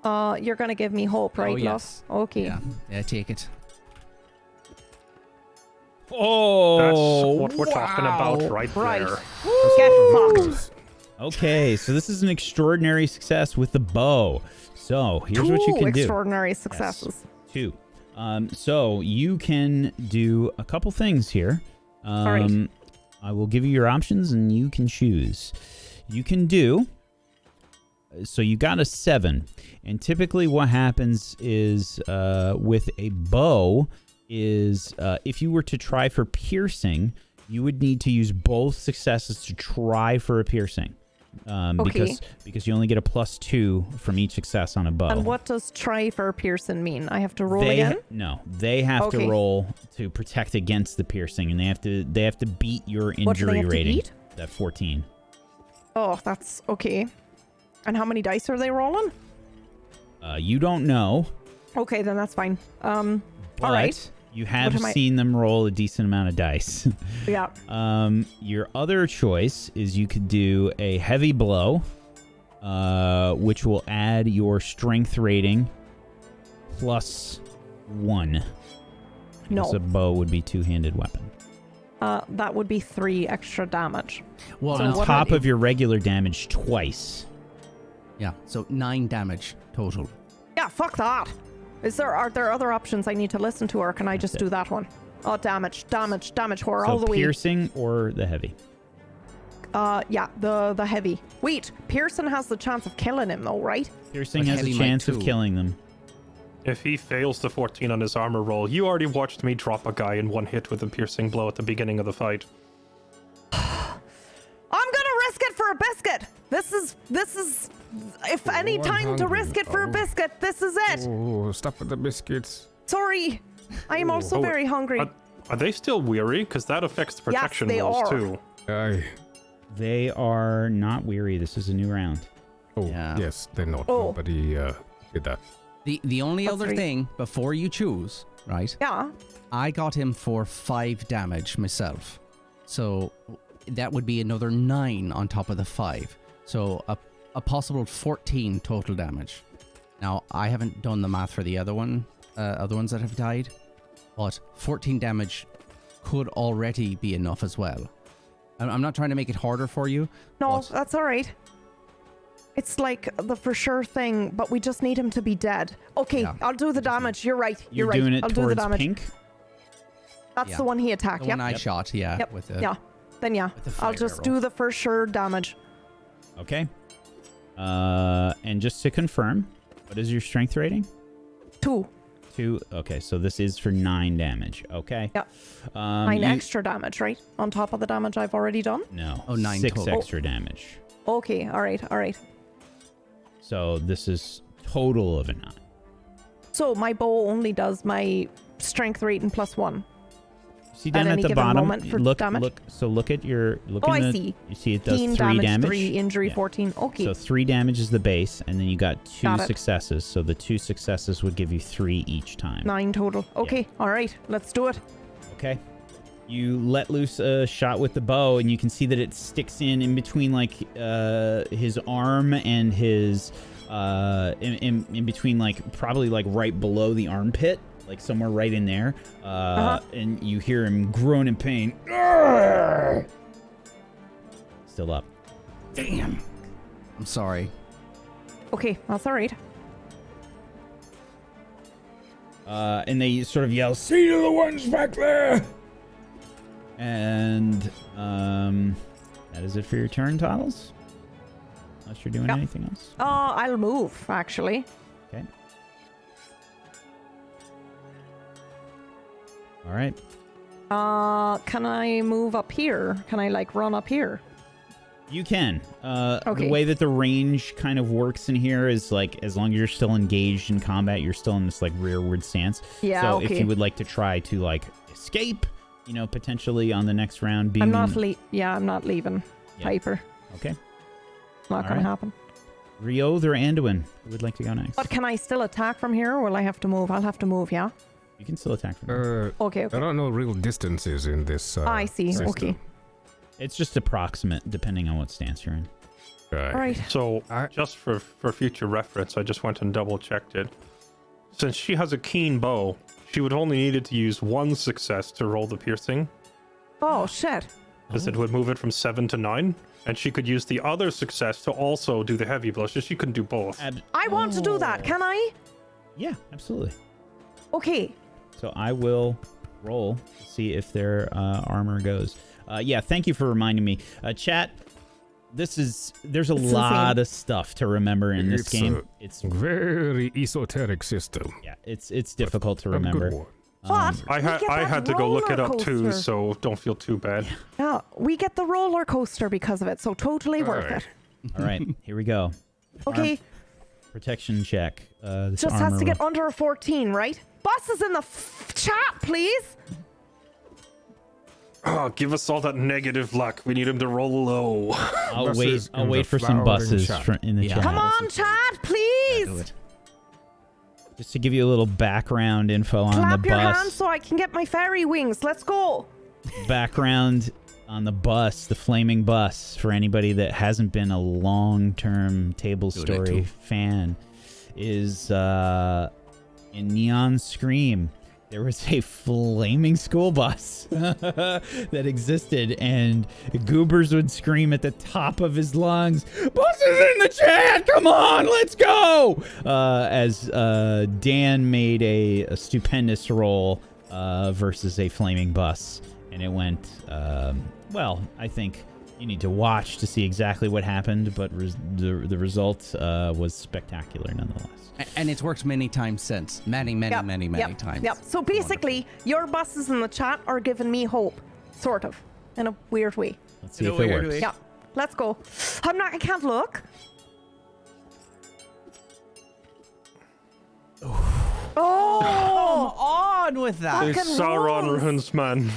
You're gonna give me hope, right, Oh, love? yes. Okay. Yeah, take it. Oh, That's what we're talking about right Right. there. Get fucked. Okay, so this is an extraordinary success with the bow. So here's what you Two can do. extraordinary successes. 2. So you can do a couple things here. right. I will give you your options and you can choose. You can do, so you got a 7. And typically what happens is with a bow is if you were to try for piercing, you would need to use both successes to try for a piercing. Okay. Because you only get a +2 from each success on a bow. And what does try for piercing mean? I have to roll again? No, they have Okay. to roll to protect against the piercing, and they have to beat your injury What do they have to rating. beat? That 14. Oh, that's okay. And how many dice are they rolling? You don't know, Okay, then that's fine. but all right. you have What am I- seen them roll a decent amount of dice. Yeah. Your other choice is you could do a heavy blow, which will add your strength rating +1. No. Because a bow would be two-handed weapon. That would be 3 extra damage. Well, So On no, what top of your regular damage twice. yeah, so 9 damage total. Yeah, fuck that. Are there other options I need to listen to, or can I just it. do that one? Oh, damage, horror, So all the way. piercing or the heavy? Yeah, the heavy. Wait, Pearson has the chance of killing him though, right? Piercing But has a heavy might chance of too. killing them. If he fails the 14 on his armor roll, you already watched me drop a guy in one hit with a piercing blow at the beginning of the fight. I'm gonna risk it for a biscuit. This is if any time to risk it for a 100. biscuit, this is it. Oh, stop with the biscuits. Sorry. I am also Oh, very hungry. Are they still weary? Because that affects the protection they rolls are. too. Aye. They are not weary. This is a new round. Oh, Yeah. yes, they're not. Oh. Nobody did that. The only That's other right. thing before you choose, right? Yeah. I got him for 5 damage myself. So that would be another 9 on top of the 5. So a possible 14 total damage. Now, I haven't done the math for the other ones that have died, but 14 damage could already be enough as well. I'm not trying to make it harder for you. No, but that's all right. It's like the for sure thing, but we just need him to be dead. Okay, Yeah. I'll do the damage. You're right. You're right. doing it I'll do the towards damage. pink. That's Yeah. the one he attacked. the Yep. one I shot, yeah. Yep. With the, Yeah. Then yeah, with the I'll fire just arrow. do the for sure damage. Okay. And just to confirm, what is your strength rating? 2. 2. Okay, so this is for 9 damage. Okay. Yeah. 9 extra damage, right? On top of the damage I've already done? No. Oh, 9 6 total. extra damage. Okay, all right. So this is total of a 9. So my bow only does my strength rating +1. See down At at any the given bottom. moment for Look. damage? Look at your. Look Oh, in I the, see. You see it does 15 3 damage. 3 injury, Yeah. 14. Okay. So 3 damage is the base, and then you got 2 Got it. successes. So the 2 successes would give you 3 each time. 9 total. Okay, all right. Let's do it. Okay. You let loose a shot with the bow, and you can see that it sticks in between like his arm and his in between like probably like right below the armpit, like somewhere right in there. And you hear him groan in pain. Still up. Damn. I'm sorry. Okay, that's all right. And they sort of yell, "See to the ones back there!" And that is it for your turn, Toddles. Unless you're doing Yep. anything else. I'll move, actually. Okay. All right. Can I move up here? Can I, like, run up here? You can. The Okay. way that the range kind of works in here is like, as long as you're still engaged in combat, you're still in this like rearward stance. Yeah, So okay. if you would like to try to like escape, potentially on the next round, being I'm not leaving Yeah. Piper. okay. Not All gonna right. happen. Rioth or Anduin, who would like to go next? But can I still attack from here, or will I have to move? I'll have to move, yeah? You can still attack from there. Okay. There are no real distances in this. I see. system. Okay. It's just approximate, depending on what stance you're in. Right. All right. So, just for future reference, I just went and double checked it. Since she has a keen bow, she would only needed to use 1 success to roll the piercing, Oh, shit. because it would move it from 7 to 9. And she could use the other success to also do the heavy blow, so she couldn't do both. I want to do that. Can I? Yeah, absolutely. Okay. So I will roll to see if their armor goes. Yeah, thank you for reminding me. Chat, there's a lot of stuff to remember in this It's game. a It's very esoteric system. yeah, it's difficult to A good remember. one. What? I We get that had to go look it up too, roller so don't feel too bad. Yeah, we get the roller coaster because of it, so totally worth Alright. it. All right, here we go. Okay, Protection check. This just has armor to get roll. under a 14, right? Boss is in the chat, please. Oh, give us all that negative luck. We need him to roll low. I'll Buses wait. I'll in wait the for some flowering buses shop. in the Yeah. chat. Come on, chat, please. Do it. Just to give you a little background info on Clap the your bus. hands so I can get my fairy wings. Let's go. Background on the bus, the flaming bus, for anybody that hasn't been a long-term Tablestory fan, is in Neon Scream. There was a flaming school bus that existed, and Goobers would scream at the top of his lungs, "Bus is in the chat! Come on, let's go!" As Dan made a stupendous roll versus a flaming bus, and it went, well, I think you need to watch to see exactly what happened, but the result was spectacular nonetheless. And it's worked many times since. Many Yep, times. Yep. So basically, your buses in the chat are giving me hope, sort of, in a weird way. Let's see if it works. Yeah. Let's go. I can't look. Oh! On with that. It's Fucking Sauron rolls. runs, man.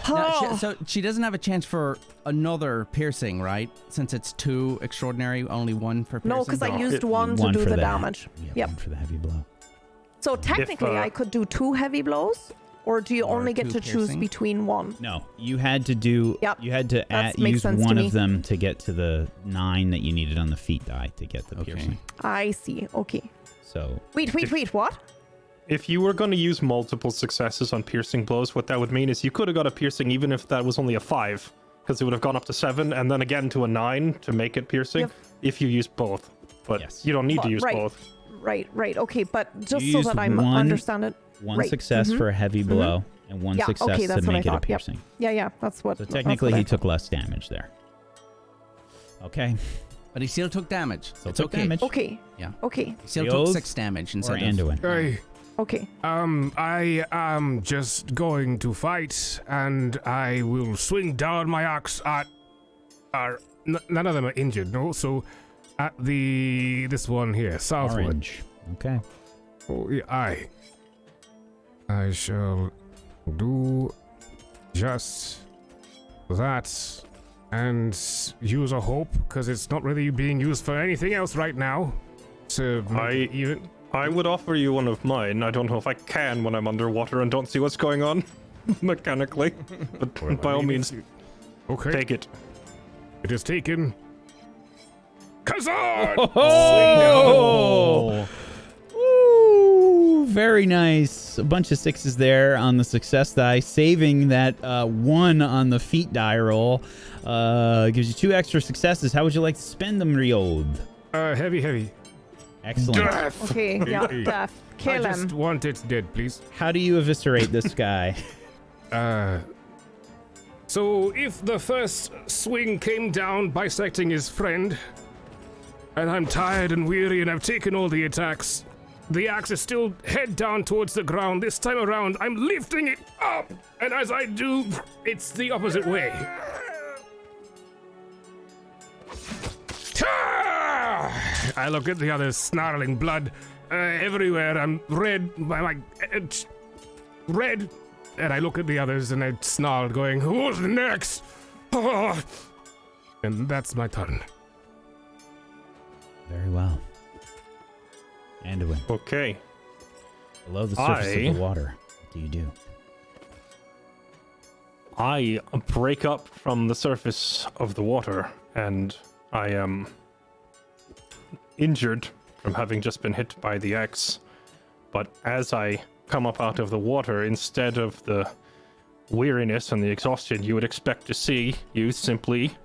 Now, so she doesn't have a chance for another piercing, right? Since it's 2 extraordinary, only 1 for piercing. No, because I No, used it- one to One do for the the damage. Yeah, Yep. one for the heavy blow. So technically, I could do 2 heavy blows, or do you Or only get two to choose piercing? between one? No, you had to do. Yep, You had to that makes use sense to one me. of them to get to the 9 that you needed on the feet die to get the Okay. piercing. I see. Okay. So Wait. What? If you were going to use multiple successes on piercing blows, what that would mean is you could have got a piercing even if that was only a 5, because it would have gone up to 7 and then again to a 9 to make it piercing Yep. if you used both. But Yes. you don't need to But- use right. both. Right. Okay, but just You so used that I'm one- understand it. one Right. success for a heavy blow and one Yeah, success okay, to that's what I make it a thought, yep. piercing. Yeah. That's what. So that's technically, what I he thought. took less damage there. Okay. But he still took damage. Still It's took okay. damage. Okay. Yeah. Okay. He still The took oath 6 damage Or instead of... Anduin. Hey, Okay. I am just going to fight, and I will swing down my axe at. None of them are injured, no. So, at this one here, southward. Orange. Okay. Oh, yeah, I shall do just that and use a hope, because it's not really being used for anything else right now. To make it even. I would offer you one of mine. I don't know if I can when I'm underwater and don't see what's going on mechanically, but Well, by I all mean, means, okay, take it. it is taken. Kazan! Oh! Ooh, very nice. A bunch of 6s there on the success die, saving that 1 on the feet die roll. Gives you 2 extra successes. How would you like to spend them, Riod? Heavy. Excellent. Death! Okay. Yeah. Death. I Kill just him. want it dead, please. How do you eviscerate this guy? So if the first swing came down bisecting his friend, and I'm tired and weary and I've taken all the attacks, the axe is still head down towards the ground. This time around, I'm lifting it up, and as I do, it's the opposite way. I look at the others, snarling blood everywhere. I'm red. Red. And I look at the others and I snarl, going, "Who's next?" And that's my turn. Very well. Anduin, Okay. below the surface of the water, what do you do? I break up from the surface of the water, and I am injured from having just been hit by the axe. But as I come up out of the water, instead of the weariness and the exhaustion you would expect to see, you simply...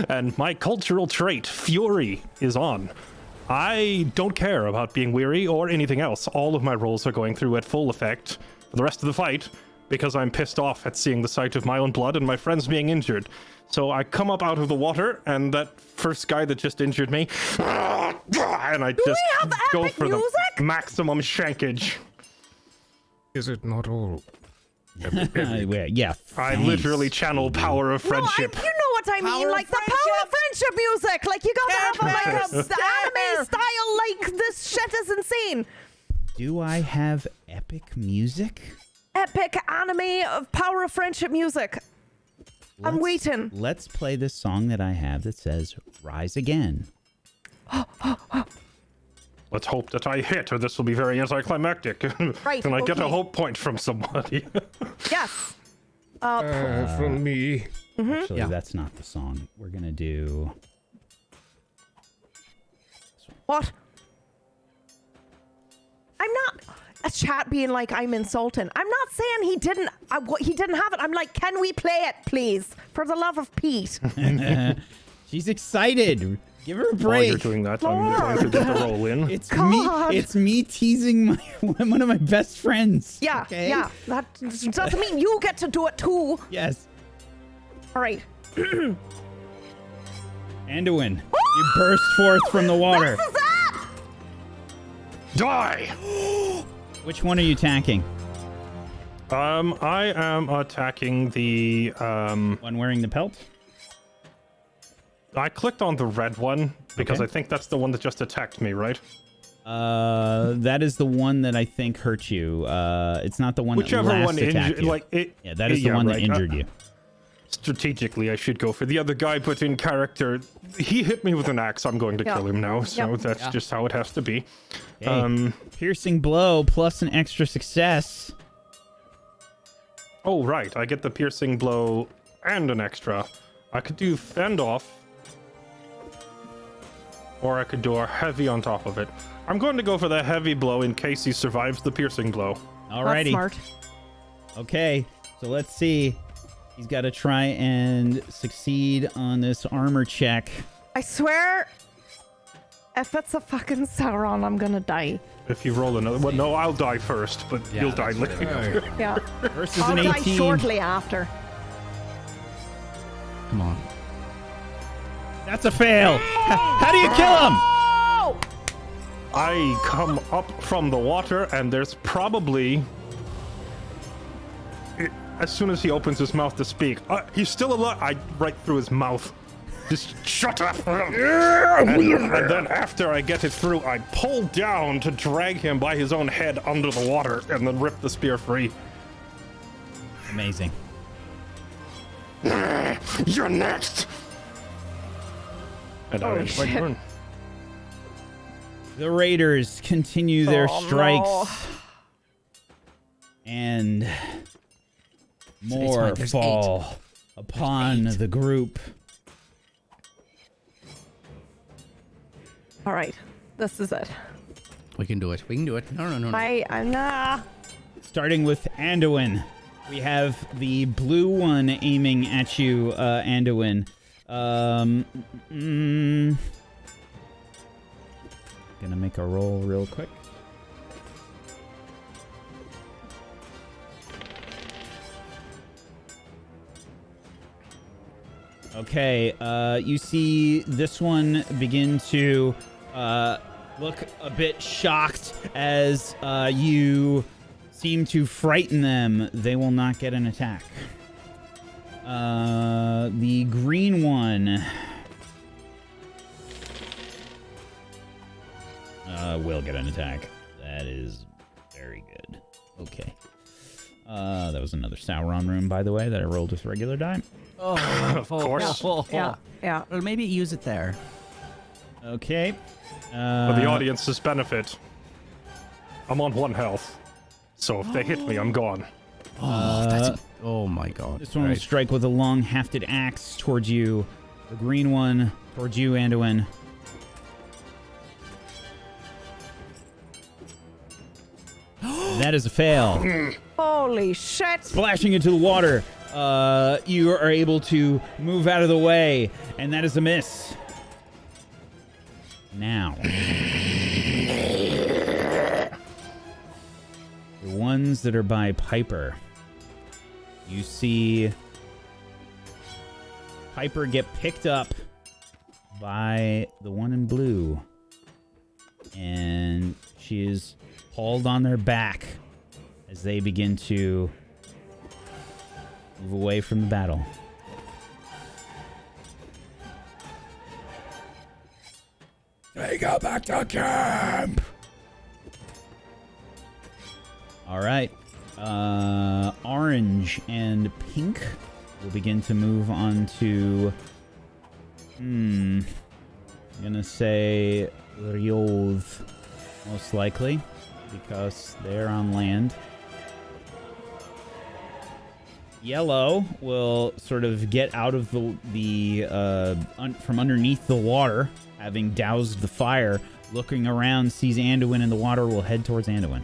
And my cultural trait, Fury, is on. I don't care about being weary or anything else. All of my rolls are going through at full effect for the rest of the fight because I'm pissed off at seeing the sight of my own blood and my friends being injured. So I come up out of the water, and that first guy that just injured me, and I just have go epic for music? the maximum shankage. Is it not all? Yeah. I thanks. literally channel power of friendship. No, you know what I mean. Power Like of the power of friendship music. Like you gotta have like the anime style. Like this shit is insane. Do I have epic music? Epic anime of power of friendship music. I'm waiting. Let's play this song that I have that says "Rise Again." Let's hope that I hit, or this will be very anticlimactic. Right, Can I get a okay. hope point from somebody? Yes. From me. Actually, Yeah. that's not the song. We're gonna do. What? I'm not a chat being like I'm insulting. I'm not saying he didn't. He didn't have it. I'm like, can we play it, please, for the love of Pete? She's excited. Give her a While break. you're doing that, I'm going to get the roll in. It's God. me. It's me teasing one of my best friends. Yeah, okay? yeah. That doesn't mean you get to do it too. Yes. All right. Anduin, you burst forth from the water. This is it. Die! Which one are you attacking? I am attacking the One wearing the pelt? I clicked on the red one because Okay. I think that's the one that just attacked me, right? That is the one that I think hurt you. It's not the one Whichever that last one attacked injured, you. like it. Yeah, that is the one that right. injured you. strategically I should go for the other guy, but in character, he hit me with an axe. I'm going to kill him now, so that's just how it has to be. Okay. Piercing blow plus an extra success. Oh, right. I get the piercing blow and an extra. I could do fend off. Or I could do a heavy on top of it. I'm going to go for the heavy blow in case he survives the piercing blow. Alrighty. That's smart. Okay, so let's see. He's got to try and succeed on this armor check. I swear, if it's a fucking Sauron, I'm gonna die. If you roll another... Well, no, I'll die first, but you'll die later. Yeah. Versus I'll an die 18. shortly after. Come on. That's a fail. How do you kill him? Oh! I come up from the water, and there's probably... As soon as he opens his mouth to speak, he's still alive. I right through his mouth. Just shut up. And then after I get it through, I pull down to drag him by his own head under the water and then rip the spear free. Amazing. You're next. And I end my turn. The Raiders continue their strikes. No. And more There's fall upon the group. All right, this is it. We can do it. We can do it. No. I'm nah. Starting with Anduin. We have the blue one aiming at you, Anduin. Gonna make a roll real quick. Okay, you see this one begin to look a bit shocked as you seem to frighten them. They will not get an attack. The green one will get an attack. That is very good. Okay. That was another Sauron rune, by the way, that I rolled with regular die. Of course. Yeah. Well, maybe use it there. Okay. For the audience's benefit, I'm on 1 health. So if they hit me, I'm gone. Oh my god. This one will strike with a long hafted axe towards you. The green one towards you, Anduin. That is a fail. Holy shit! Splashing into the water, you are able to move out of the way, and that is a miss. Now, the ones that are by Piper, you see Piper get picked up by the one in blue, and she is hauled on their back as they begin to move away from the battle. They go back to camp. All right. Orange and pink will begin to move on to... I'm gonna say Rioth, most likely, because they're on land. Yellow will sort of get out of from underneath the water, having doused the fire, looking around, sees Anduin in the water, will head towards Anduin.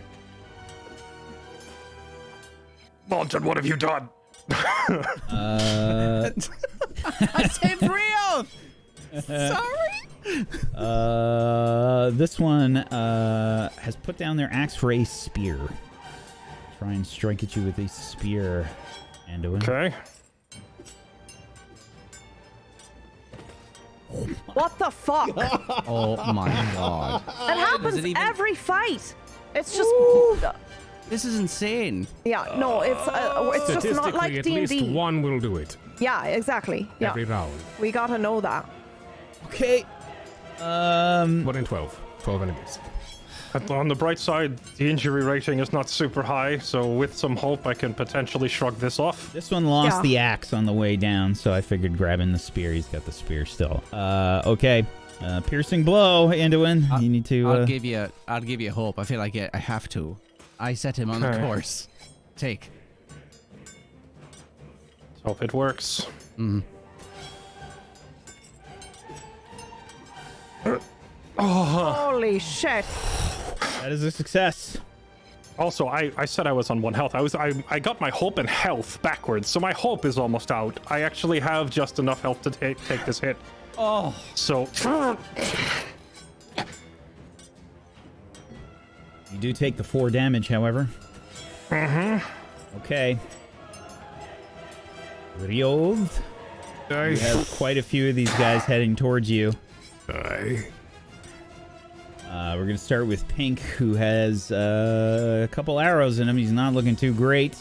Monton, what have you done? I said real. Sorry. This one has put down their axe for a spear. Try and strike at you with a spear, Anduin. Okay. What the fuck? Oh my god. It happens every fight. It's just This is insane. yeah. No, it's just not like at D&D. least one will do it Yeah, exactly. Yeah, every round. we gotta know that. Okay. 1 in 12. 12 enemies. On the bright side, the injury rating is not super high, so with some hope, I can potentially shrug this off. This one lost Yeah. the axe on the way down, so I figured grabbing the spear. He's got the spear still. Okay. Piercing blow, Anduin. You need to. I'll give you hope. I feel like I have to. I set him on the Okay. course. Take. Hope it works. Holy shit. That is a success. Also, I said I was on 1 health. I got my hope and health backwards, so my hope is almost out. I actually have just enough health to take this hit. Oh. So You do take the 4 damage, however. Okay. Riold, you have quite a few of these guys heading towards you. Aye. We're going to start with Pink, who has a couple arrows in him. He's not looking too great.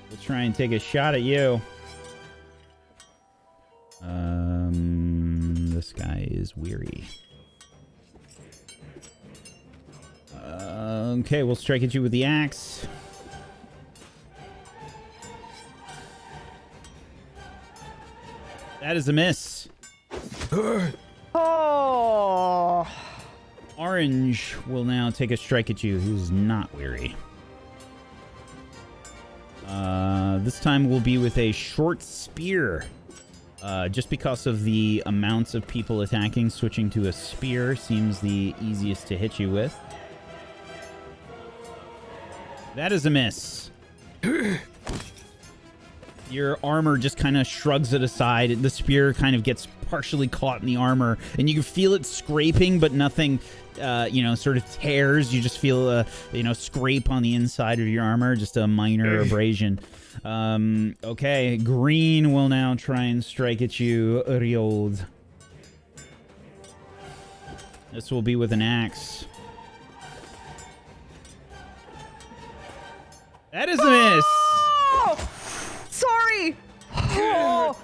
We'll try and take a shot at you. This guy is weary. Okay, we'll strike at you with the axe. That is a miss. Oh. Orange will now take a strike at you, who's not weary. This time will be with a short spear. Just because of the amounts of people attacking, switching to a spear seems the easiest to hit you with. That is a miss. Your armor just kind of shrugs it aside. The spear kind of gets partially caught in the armor, and you can feel it scraping, but nothing, sort of tears. You just feel a, scrape on the inside of your armor, just a minor abrasion. Okay, green will now try and strike at you, Riold. This will be with an axe. That is a miss. Oh! Sorry. Oh.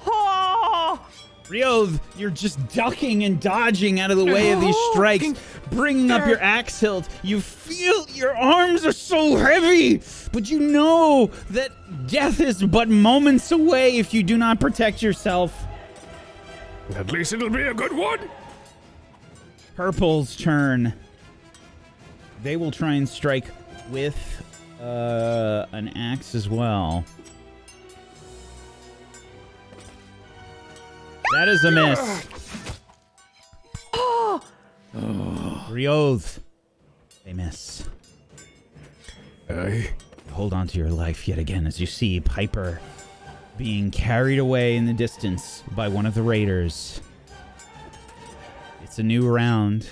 Oh. Riold, you're just ducking and dodging out of the way of these strikes, bringing up your axe hilt. You feel your arms are so heavy, but you know that death is but moments away if you do not protect yourself. At least it'll be a good one. Purple's turn. They will try and strike with an axe as well. That is a miss. Rioth. They miss. Aye. Hold on to your life yet again as you see Piper being carried away in the distance by one of the raiders. It's a new round.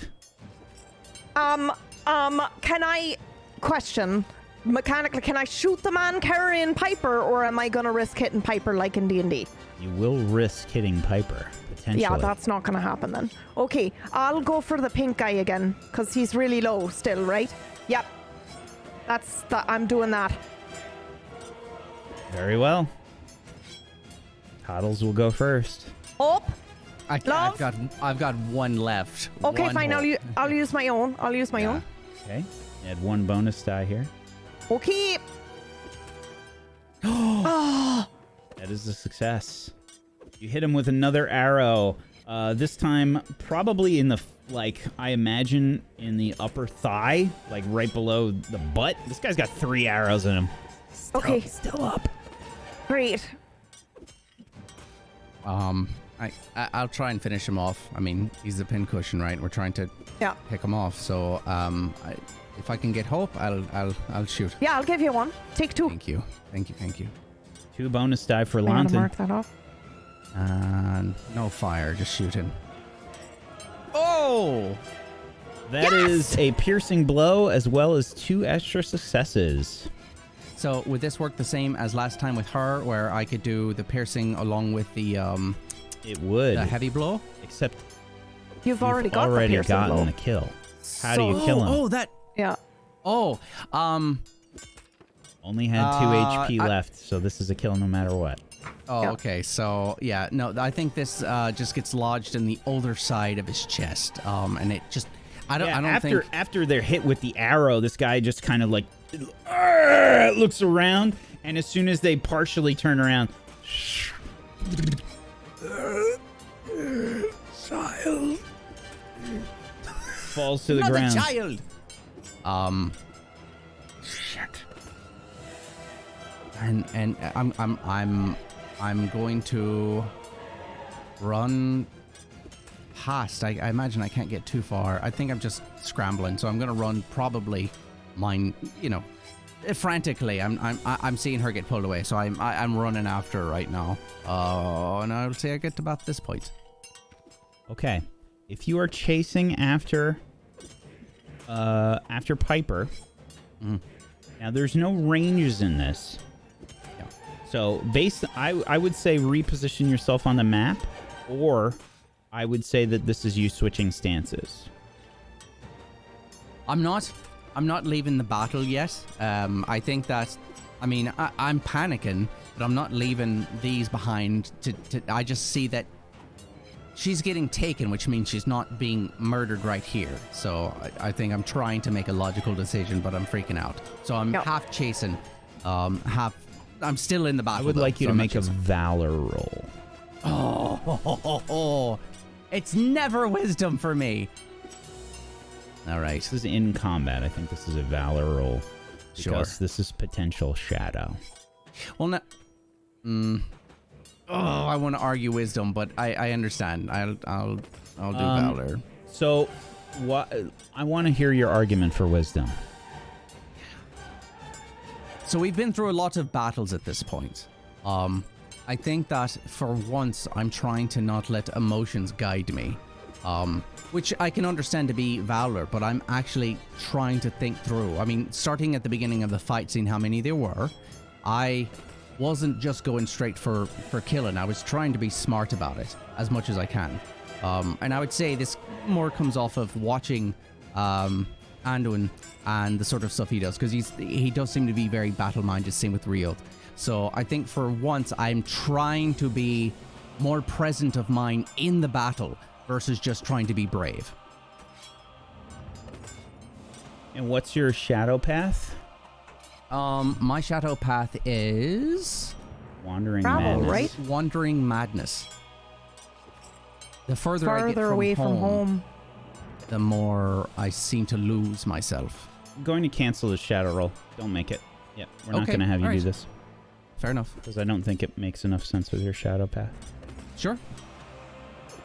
Can I question mechanically? Can I shoot the man carrying Piper, or am I gonna risk hitting Piper like in D&D? You will risk hitting Piper, potentially. Yeah, that's not gonna happen then. Okay, I'll go for the pink guy again because he's really low still, right? Yep. I'm doing that. Very well. Toddles will go first. Up. I've got one left. Okay, One fine. hope. I'll use my own. I'll use my own. Okay. Add one bonus die here. Okay. That is a success. You hit him with another arrow. This time, probably in the, I imagine in the upper thigh, like right below the butt. This guy's got 3 arrows in him. Okay. Still up. Great. I'll try and finish him off. I mean, he's the pincushion, right? We're trying to pick him off. So, if I can get hope, I'll shoot. Yeah, I'll give you one. Take 2. Thank you. 2 bonus die for I'm gonna Lantern. mark that off. And no fire, just shooting. Oh! That is a piercing blow as well as 2 extra successes. So would this work the same as last time with her, where I could do the piercing along with the It would. the heavy blow? Except You've already got the already piercing gotten blow. the kill. How do you kill him? Oh, that. Yeah. Oh, Only had 2 HP I- left, so this is a kill no matter what. Oh, Yeah. okay. So yeah, no, I think this just gets lodged in the other side of his chest, and it just I don't after think... after they're hit with the arrow, this guy just kind of like looks around, and as soon as they partially turn around, child falls to the ground. Child. Shit. And I'm going to run past. I imagine I can't get too far. I think I'm just scrambling, so I'm going to run probably mine, frantically. I'm seeing her get pulled away, so I'm running after her right now. And I'll say I get to about this point. Okay, if you are chasing after Piper, now there's no ranges in this. Yeah. So I would say reposition yourself on the map, or I would say that this is you switching stances. I'm not leaving the battle yet. I think that, I'm panicking, but I'm not leaving these behind. I just see that she's getting taken, which means she's not being murdered right here. So I think I'm trying to make a logical decision, but I'm freaking out. So I'm half chasing, I'm still in the battle. I would like you to make a valor roll. Oh, it's never wisdom for me. All right. This is in combat. I think this is a valor roll. Because Sure. this is potential shadow. Well, I want to argue wisdom, but I understand. I'll do valor. So, I want to hear your argument for wisdom. So we've been through a lot of battles at this point. I think that for once I'm trying to not let emotions guide me. Which I can understand to be valor, but I'm actually trying to think through. Starting at the beginning of the fight, seeing how many there were, I wasn't just going straight for killing. I was trying to be smart about it as much as I can. And I would say this more comes off of watching Anduin and the sort of stuff he does, because he does seem to be very battle-minded, same with Rioth. So I think for once I'm trying to be more present of mind in the battle versus just trying to be brave. And what's your shadow path? My shadow path is Wandering Travel, Madness. right? Wandering Madness. The further I get away from home. the more I seem to lose myself. I'm going to cancel the shadow roll. Don't make it. Yep, we're not Okay, going to have you do alright. this. Fair enough. Because I don't think it makes enough sense with your shadow path. Sure.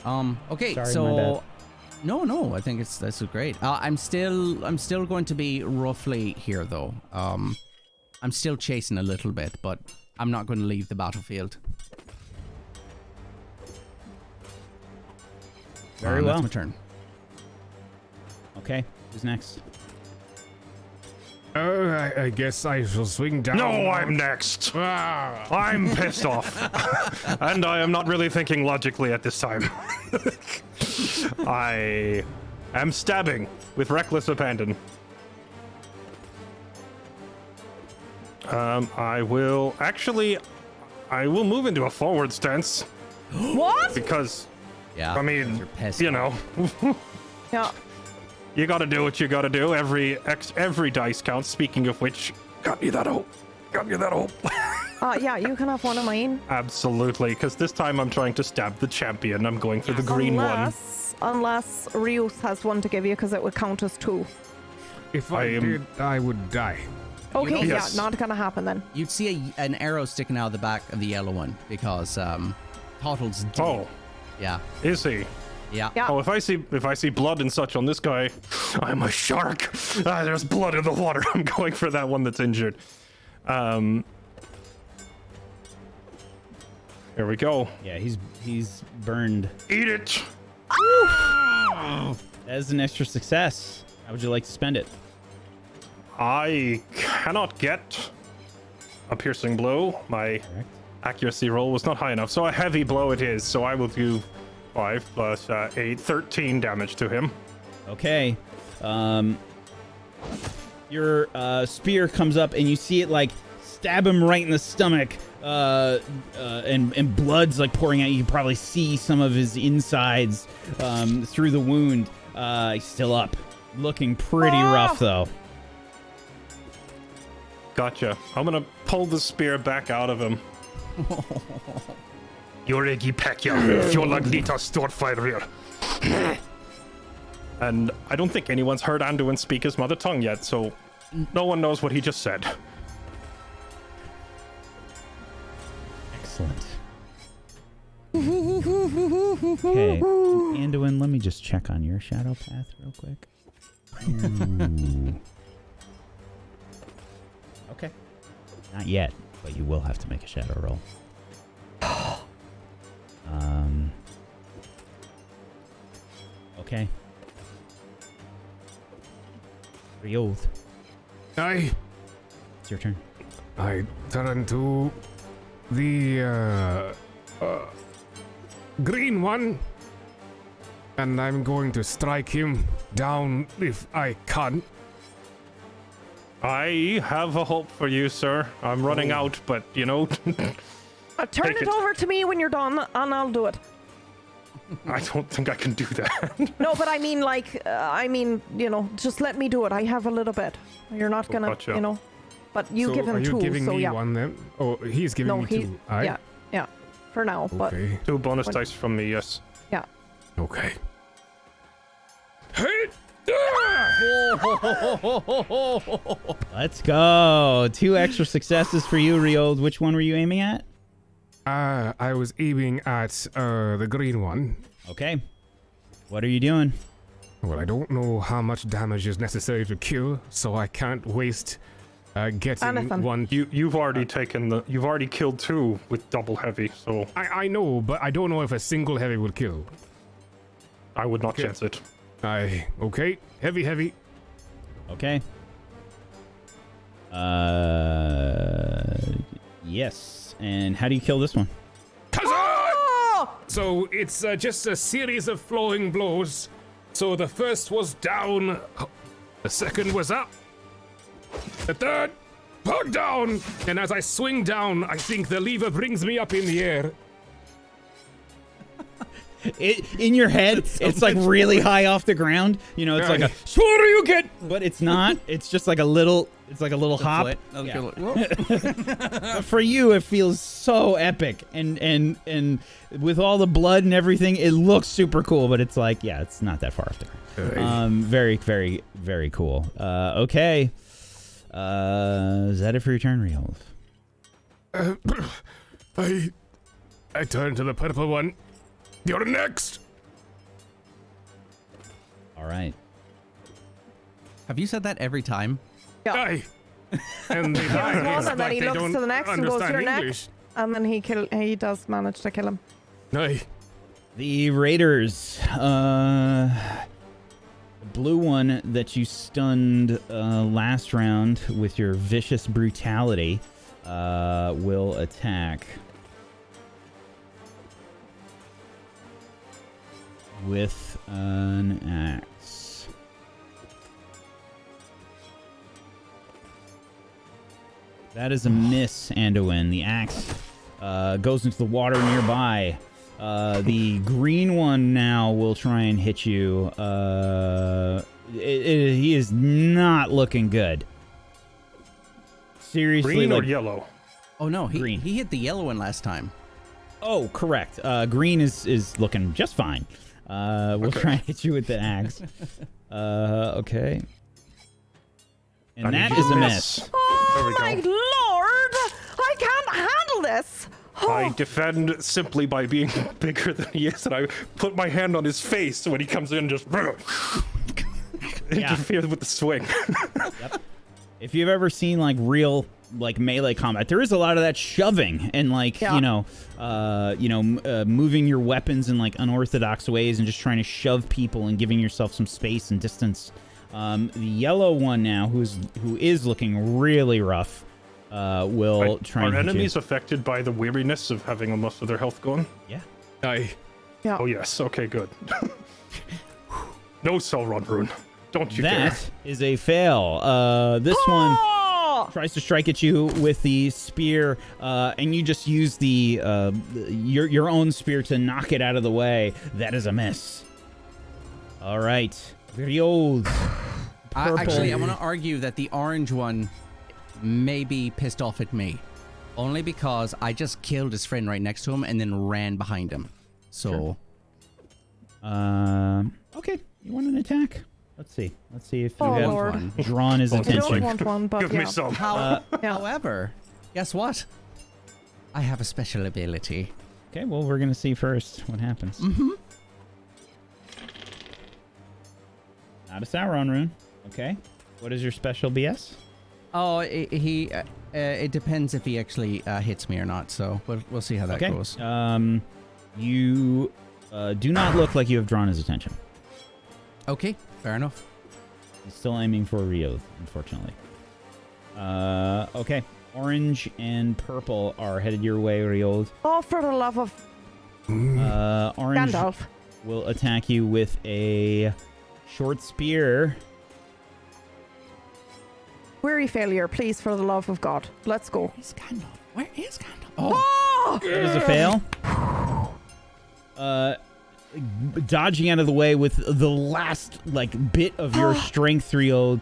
Okay, Sorry, so my bad. no, I think that's great. I'm still going to be roughly here though. I'm still chasing a little bit, but I'm not going to leave the battlefield. Very well. That's my turn. Okay, who's next? Oh, I guess I shall swing down. No, I'm next. Ah. I'm pissed off. And I am not really thinking logically at this time. I am stabbing with reckless abandon. I will move into a forward stance. What? Because, Yeah. I mean, you're pissed you off. know, Yeah. you gotta do what you gotta do. Every dice counts. Speaking of which, got me that hope. Yeah, you can have one of mine. Absolutely, because this time I'm trying to stab the champion. I'm going for the green one. Unless Rios has one to give you, because it would count as 2. If I did, I would die. Okay, Yes. yeah, not gonna happen then. You'd see an arrow sticking out of the back of the yellow one because Tottle's dead. Oh, Yeah. is he? Yeah. Yeah. Oh, if I see blood and such on this guy, I'm a shark. There's blood in the water. I'm going for that one that's injured. Here we go. Yeah, he's burned. Eat it. That is an extra success. How would you like to spend it? I cannot get a piercing blow. My accuracy roll was not high enough, so a heavy blow it is. So I will do 5 plus 8, 13 damage to him. Okay. Your spear comes up and you see it like stab him right in the stomach. And blood's like pouring out. You can probably see some of his insides through the wound. He's still up. Looking pretty rough, though. Gotcha. I'm gonna pull the spear back out of him. Joregi Pekja, Fjolaglita Stortfire. And I don't think anyone's heard Anduin speak his mother tongue yet, so no one knows what he just said. Excellent. Okay, Anduin, let me just check on your shadow path real quick. Ooh. Okay. Not yet, but you will have to make a shadow roll. Okay. Rioth, it's your turn. I turn to the green one, and I'm going to strike him down if I can. I have a hope for you, sir. I'm running out, but, you know... Turn Take it it. over to me when you're done, and I'll do it. I don't think I can do that. No, but I mean, like, you know, just let me do it. I have a little bit. You're not gonna, gotcha. you know. But you So give him are you two, giving so me yeah. one then? Oh, he's giving No, me he, two. yeah, for now. But Okay. 2 bonus What? dice from me, yes. yeah, Okay. Let's go. 2 extra successes for you, Rioth. Which one were you aiming at? I was aiming at the green one. Okay. What are you doing? Well, I don't know how much damage is necessary to kill, so I can't waste getting Anything. one. You've already you've already killed 2 with double heavy, so I know, but I don't know if a single heavy will kill. I would not Okay. chance it. Okay, heavy. Okay. Yes. And how do you kill this one? oh! So it's just a series of flowing blows. So the first was down, the second was up, the third, put down, and as I swing down, I think the lever brings me up in the air. In your head, it's like really high off the ground. You know, it's like a Shoryuken, but it's not. It's just like a little. It's like a little hop. Yeah. But for you, it feels so epic, and with all the blood and everything, it looks super cool. But it's like, yeah, it's not that far off the ground. Very, very, very cool. Okay. Is that it for your turn, Rioth? I turn to the purple one. You're next. All right. Have you said that every time? Yeah. Aye. And they Kills one, and then he they looks don't to the next and goes, understand "You're English. next." And then he does manage to kill him. Aye. The Raiders, the blue one that you stunned last round with your vicious brutality, will attack with an axe. That is a miss, Anduin. The axe goes into the water nearby. The green one now will try and hit you. He is not looking good. Seriously, Green or like, yellow? Oh no, Green. he hit the yellow one last time. oh, correct. Green is looking just fine. We'll Okay. try and hit you with the axe. Okay. And I that need is to a miss. miss. There Oh we my go. lord! I can't handle this. I defend simply by being bigger than he is, and I put my hand on his face when he comes in, just interfere with the swing. Yep. If you've ever seen like real like melee combat, there is a lot of that shoving and like Yeah. moving your weapons in like unorthodox ways and just trying to shove people and giving yourself some space and distance. The yellow one now, who is looking really rough, will try and Are hit you. enemies affected by the weariness of having most of their health gone? Yeah. Aye. Yeah. Oh yes, okay, good. No cell run rune. Don't you dare. That is a fail. This one Oh! tries to strike at you with the spear, and you just use your own spear to knock it out of the way. That is a miss. All right. Very old. Actually, I want to argue that the orange one may be pissed off at me. Only because I just killed his friend right next to him and then ran behind him. So... Sure. Okay. You want an attack? Let's see. Let's see if you have Lord. drawn his I attention. don't want one, but Give me some. However, guess what? I have a special ability. Okay, well, we're going to see first what happens. Mm-hmm. Not a Sauron rune. Okay. What is your special BS? Oh, it depends if he actually hits me or not. So we'll see how that goes. You do not look like you have drawn his attention. Okay, fair enough. He's still aiming for Rioth, unfortunately. Okay. Orange and purple are headed your way, Rioth. Oh, for the love of Orange Gandalf. will attack you with a short spear. Weary failure, please, for the love of God. Let's go. Where's Gandalf? Where is Gandalf? Oh! That is a fail. Dodging out of the way with the last bit of your strength, Rioth.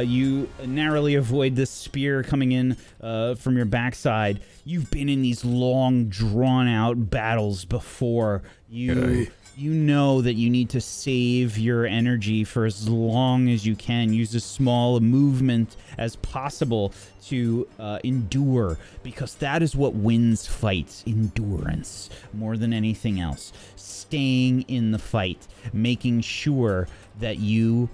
You narrowly avoid this spear coming in from your backside. You've been in these long, drawn-out battles before. You know that you need to save your energy for as long as you can. Use as small a movement as possible to endure, because that is what wins fights. Endurance, more than anything else. Staying in the fight, making sure that you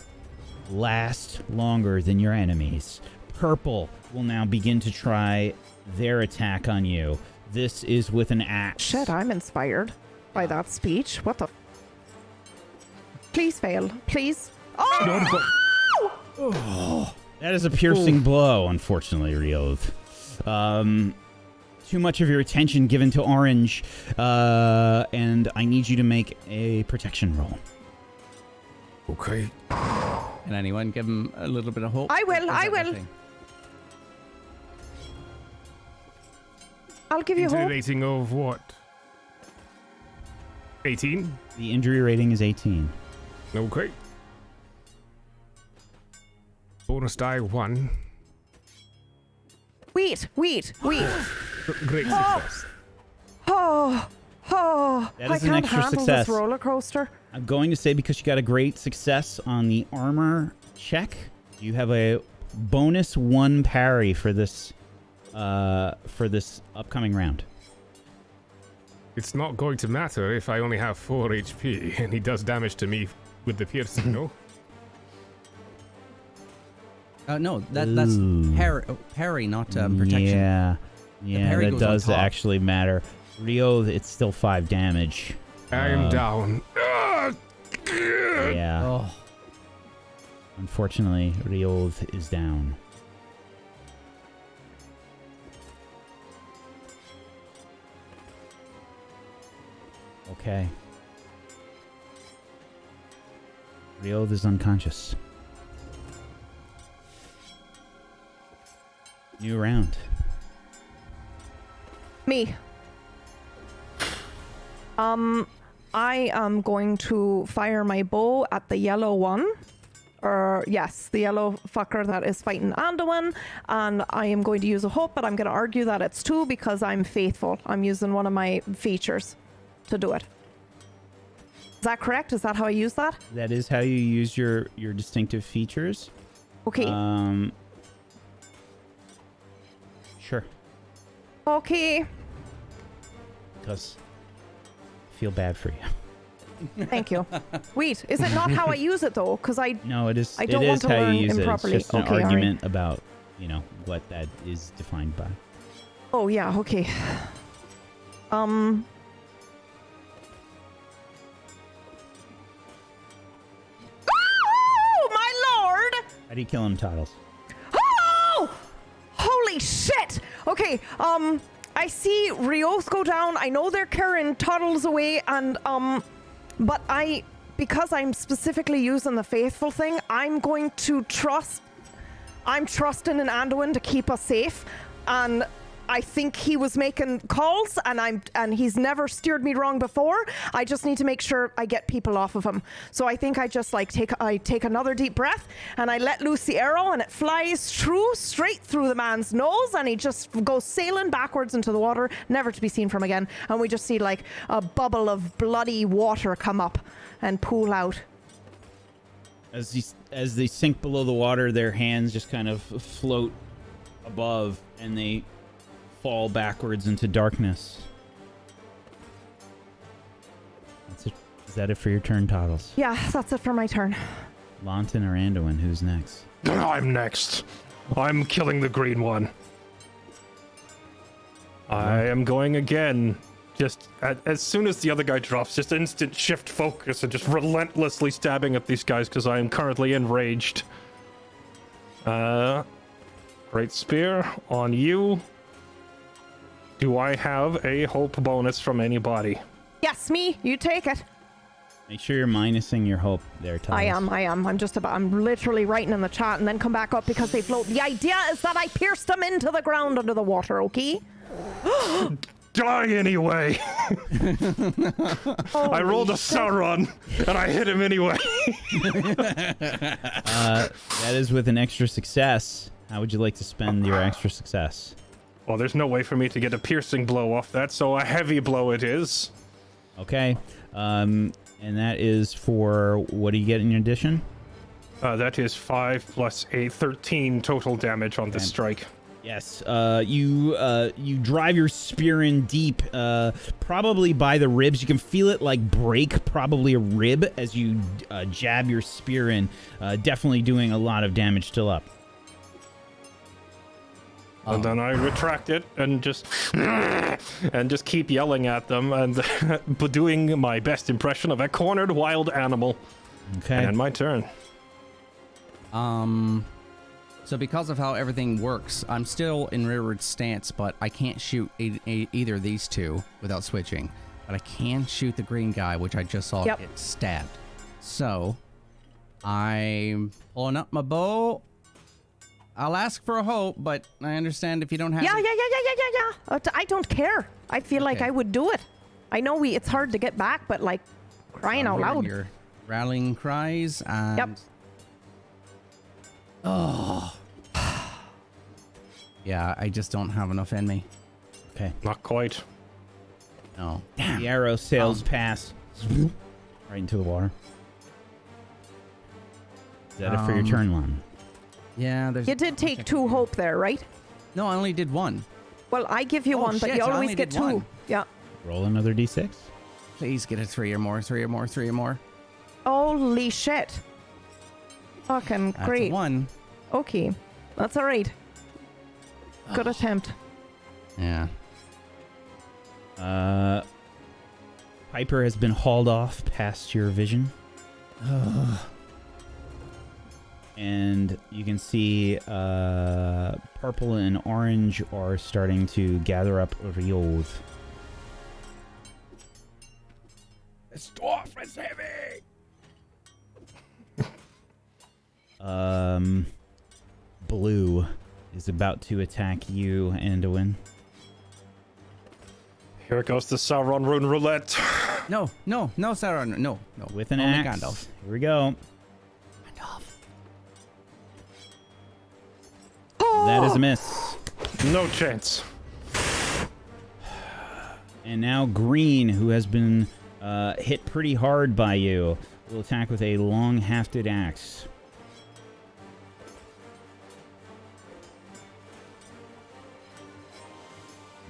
last longer than your enemies. Purple will now begin to try their attack on you. This is with an axe. Shit, I'm inspired by that speech. What the? Please fail. Please. Oh! That is a piercing blow, unfortunately, Rioth. Too much of your attention given to Orange, and I need you to make a protection roll. Okay. Can anyone give him a little bit of hope? I will. I will. Everything? I'll give you Injury hope. rating of what? 18? The injury rating is 18. Okay. Bonus die 1. Wait. Great success. Oh. That I is an can't extra handle success. this roller coaster. I'm going to say, because you got a great success on the armor check, you have a bonus 1 parry for this upcoming round. It's not going to matter if I only have 4 HP and he does damage to me with the piercing, no? No, that's parry, not protection. Yeah, parry that goes on does top. actually matter. Rio, it's still 5 damage. I'm down. Yeah. Oh, Unfortunately, Rio is down. Okay. Rio is unconscious. New round. Me. I am going to fire my bow at the yellow one. Yes, the yellow fucker that is fighting Anduin. And I am going to use a hope, but I'm going to argue that it's 2 because I'm faithful. I'm using one of my features to do it. Is that correct? Is that how I use that? That is how you use your distinctive features. Okay. Sure. Okay. Because I feel bad for you. Thank you. Wait, is it not how I use it though? Because No, it is. I don't it want is to how learn you use improperly. it. It's just an Okay, all right. argument about what that is defined by. Oh yeah, okay. Oh my lord! How do you kill him, Toddles? Oh! Holy shit! Okay, I see Rioth go down. I know they're carrying Toddles away, and but because I'm specifically using the faithful thing, I'm going to trust. I'm trusting in Anduin to keep us safe, and I think he was making calls, and he's never steered me wrong before. I just need to make sure I get people off of him. So I think I just like take another deep breath, and I let loose the arrow, and it flies straight through the man's nose, and he just goes sailing backwards into the water, never to be seen from again. And we just see like a bubble of bloody water come up and pool out. As they sink below the water, their hands just kind of float above, and they fall backwards into darkness. That's it. Is that it for your turn, Toggles? Yeah, that's it for my turn. Lawton or Anduin, who's next? I'm next. I'm killing the green one. I am going again. Just as soon as the other guy drops, just instant shift focus and just relentlessly stabbing at these guys because I am currently enraged. Great spear on you. Do I have a hope bonus from anybody? Yes, me. You take it. Make sure you're minusing your hope there, Toggles. I am. I'm literally writing in the chat and then come back up because they float. The idea is that I pierced them into the ground under the water, okay? Die anyway! I rolled a Sauron, and I hit him anyway. That is with an extra success. How would you like to spend your extra success? Well, there's no way for me to get a piercing blow off that, so a heavy blow it is. Okay. And that is for, what do you get in addition? That is 5 plus 8, 13 total damage on this strike. Yes, you drive your spear in deep, probably by the ribs. You can feel it like break probably a rib as you jab your spear in, definitely doing a lot of damage still up. And then I retract it and just keep yelling at them and doing my best impression of a cornered wild animal. Okay. And my turn. So because of how everything works, I'm still in rearward stance, but I can't shoot either of these two without switching. But I can shoot the green guy, which I just saw get stabbed. So I'm pulling up my bow. I'll ask for a hope, but I understand if you don't have Yeah. I don't care. I feel like I would do it. I know it's hard to get back, but like crying out loud. Your rallying cries and... Yep. Oh. Yeah, I just don't have enough in me. Okay. Not quite. No. Damn. The arrow sails past, right into the water. Is that it for your turn, Lon? Yeah, there's... You did take 2 hope there, right? No, I only did 1. Well, I give you 1, but shit, you I always only get did 2. 1. Yeah. Roll another d6. Please get a 3 or more, 3 or more, 3 or more. Holy shit. Fucking That's great. 1. Okay. That's all right. Good attempt. Yeah. Piper has been hauled off past your vision. And you can see purple and orange are starting to gather up Riod. This dwarf is heavy! Blue is about to attack you, Anduin. Here goes the Sauron rune roulette. No, Sauron, no. With an Only axe. Gandalf. Here we go. That is a miss. No chance. And now Green, who has been hit pretty hard by you, will attack with a long-hafted axe.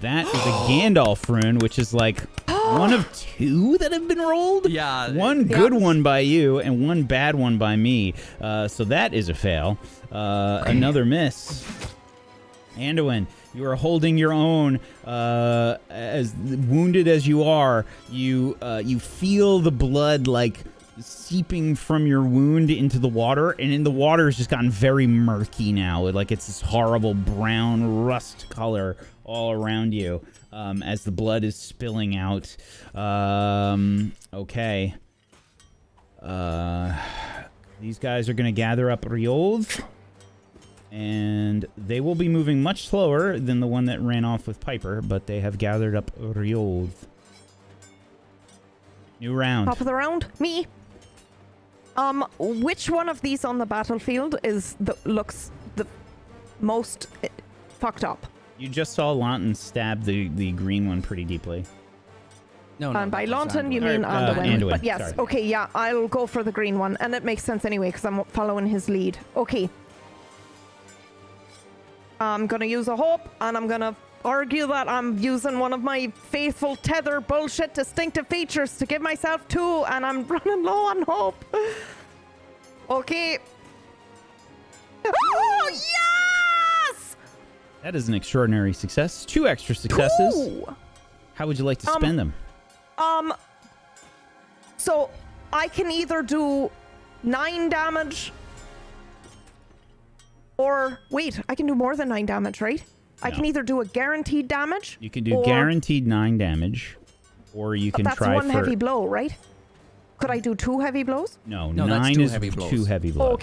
That is a Gandalf rune, which is like one of 2 that have been rolled. Yeah. One good one by you and one bad one by me. So that is a fail. Another miss. Anduin, you are holding your own. As wounded as you are, you feel the blood like seeping from your wound into the water, and in the water has just gotten very murky now. Like it's this horrible brown rust color all around you as the blood is spilling out. Okay. These guys are going to gather up Riolv, And they will be moving much slower than the one that ran off with Piper, but they have gathered up Riod. New round. Top of the round, me. Which one of these on the battlefield looks the most fucked up? You just saw Lawton stab the green one pretty deeply. No, And by Lawton, you Or, mean Anduin. Anduin, But yes, sorry. okay, yeah, I'll go for the green one. And it makes sense anyway, because I'm following his lead. Okay. I'm going to use a hope, and I'm going to argue that I'm using one of my faithful tether bullshit distinctive features to give myself 2, and I'm running low on hope. Okay. Oh, yes! That is an extraordinary success. 2 extra successes. 2! How would you like to spend them? So I can either do 9 damage or wait, I can do more than 9 damage, right? I No. can either do a guaranteed damage. You can do or- guaranteed 9 damage, or you can That's try one for heavy blow, right? Could I do 2 heavy blows? no. No, that's 9 2 is heavy blows. 2 heavy blows. Oh,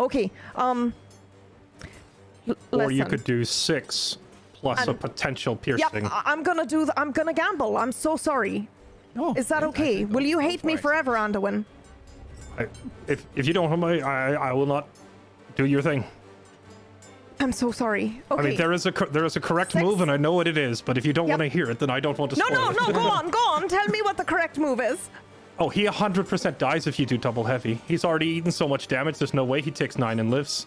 okay. Or you listen. could do 6 plus a And- potential Yep, piercing. I'm gonna do. I'm gonna gamble. I'm so sorry. Oh, Is that okay? Will you hate me forever, Anduin? If you don't, I will not do your thing. I'm so sorry. Okay. I mean, there is a correct 6. move, and I know what it is. But if you don't Yep. want to hear it, then I don't want to no, spoil it. Go on. Tell me what the correct move is. Oh, he 100% dies if you do double heavy. He's already eaten so much damage. There's no way he takes 9 and lives.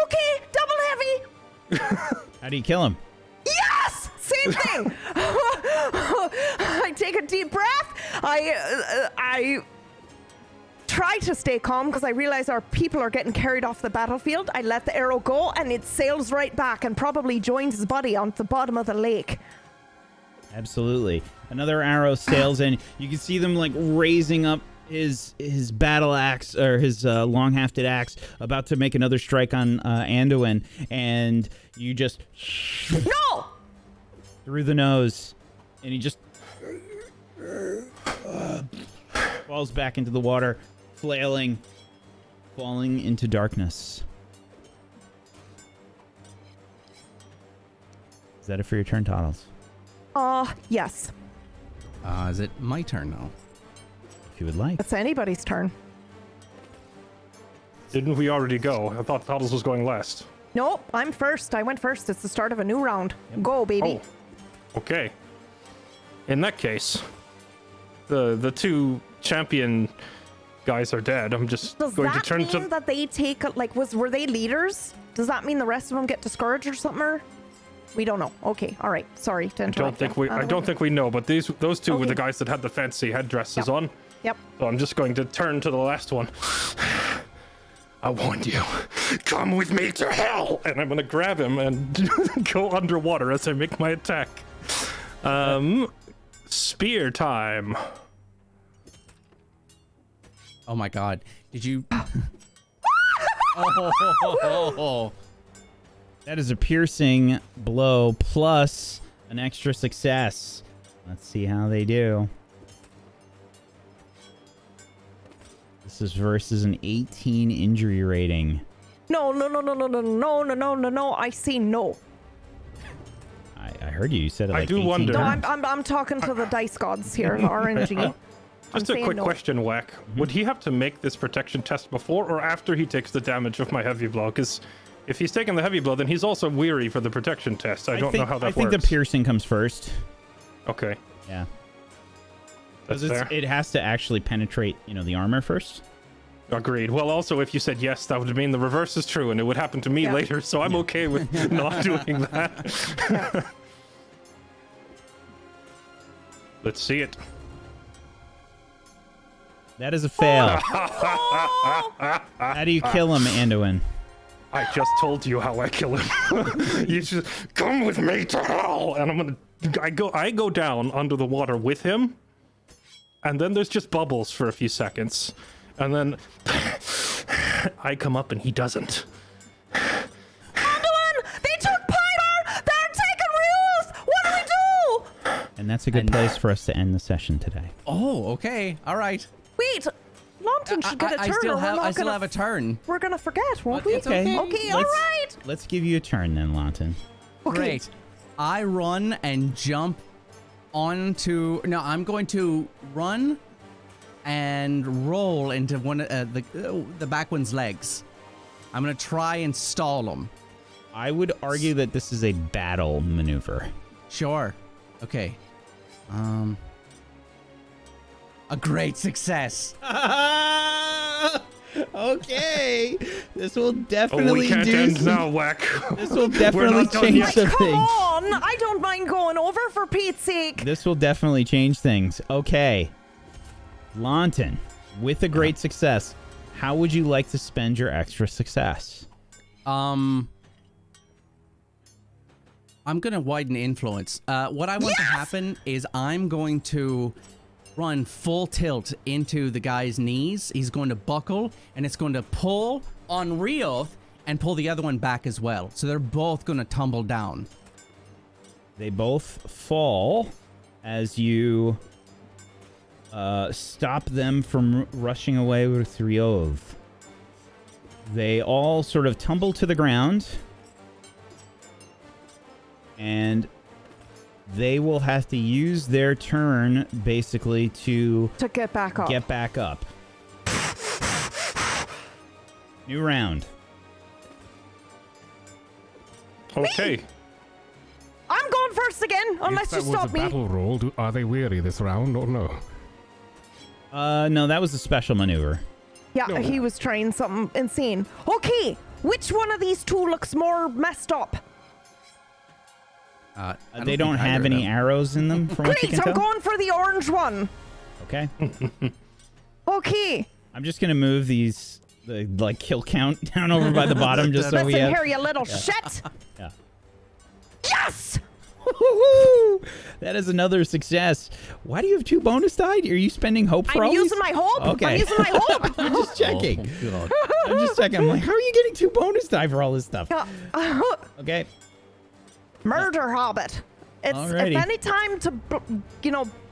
Okay, double heavy. How do you kill him? Yes! Same thing. I take a deep breath. I try to stay calm because I realize our people are getting carried off the battlefield. I let the arrow go and it sails right back and probably joins his body on the bottom of the lake. Absolutely. Another arrow sails in. You can see them like raising up his battle axe or his long-hafted axe, about to make another strike on Anduin, and you just No! through the nose, and he just falls back into the water, flailing, falling into darkness. Is that it for your turn, Toddles? Yes. Is it my turn now? If you would like. It's anybody's turn. Didn't we already go? I thought Toddles was going last. Nope, I'm first. I went first. It's the start of a new round. Go, baby. Oh, okay. In that case, the 2 champion guys are dead. I'm just Does going to that turn mean to. that they take, like, were they leaders? Does that mean the rest of them get discouraged or something? Or? We don't know. Okay, all right. Sorry to interrupt. I don't think we know, but those 2 were Okay. the guys that had the fancy headdresses Yep. on. Yep. So I'm just going to turn to the last one. I warned you. Come with me to hell! And I'm going to grab him and go underwater as I make my attack. Spear time. Oh my god. Did you... oh. That is a piercing blow plus an extra success. Let's see how they do. This is versus an 18 injury rating. No. I say no. I heard you. You said it I like do 18 wonder- No, times. I'm talking to the dice gods here, RNG. Just a quick question, Whack. Would he have to make this protection test before or after he takes the damage of my heavy blow? Because if he's taking the heavy blow, then he's also weary for the protection test. I don't know how that works. I think the piercing comes first. Okay, Yeah. that's Because fair. it has to actually penetrate, the armor first. Agreed. Well, also, if you said yes, that would mean the reverse is true, and it would happen to me Yeah. later, so I'm okay with not doing that. Let's see it. That is a fail. How do you kill him, Anduin? I just told you how I kill him. You just come with me to hell, and I go down under the water with him, and then there's just bubbles for a few seconds, and then I come up and he doesn't. Anduin! They took Piper! They're taking Ruth! What do we do? And that's a good place for us to end the session today. Oh, okay. All right. Wait, Longton should get a turn. I still or we're have not I still gonna have a turn. We're gonna forget, won't But we? it's okay. Okay, all Let's- right. let's give you a turn then, Lawton. Okay. Great. I run and jump onto. No, I'm going to run and roll into one of the back one's legs. I'm gonna try and stall him. I would argue that this is a battle maneuver. Sure. Okay. A great success. Okay. This will Oh, definitely we can't do end some- now, Whack. This will We're definitely not done change yet. some Come things. on! I don't mind going over for Pete's sake. This will definitely change things. Okay. Lawton, with a great success, how would you like to spend your extra success? I'm gonna widen influence. What I want to happen is I'm going to run full tilt into the guy's knees. He's going to buckle, and it's going to pull on Rioth and pull the other one back as well. So they're both going to tumble down. They both fall as you stop them from rushing away with Rioth. They all sort of tumble to the ground, and they will have to use their turn basically to get back up. get back up. New round. Okay. I'm going first again, unless if you that stop was a me. battle roll, are they weary this round or no? No, that was a special maneuver. Yeah, No. he was trying something insane. Okay, which one of these two looks more messed up? I They think don't have either of any them. arrows in them, from what you Great, can I'm tell. going for the orange one. Okay. Okay, I'm just gonna move these the kill count down over by the bottom just so we listen have. here, you little shit. Yeah. Yes! Woo-hoo-hoo! That is another success. Why do you have 2 bonus die? Are you spending hope for I'm all using these? my hope. Okay. I'm using my hope. I'm just checking. Oh, God. I'm just checking. I'm like, how are you getting 2 bonus die for all this stuff? Okay. Murder Hobbit. It's Alrighty. if any time to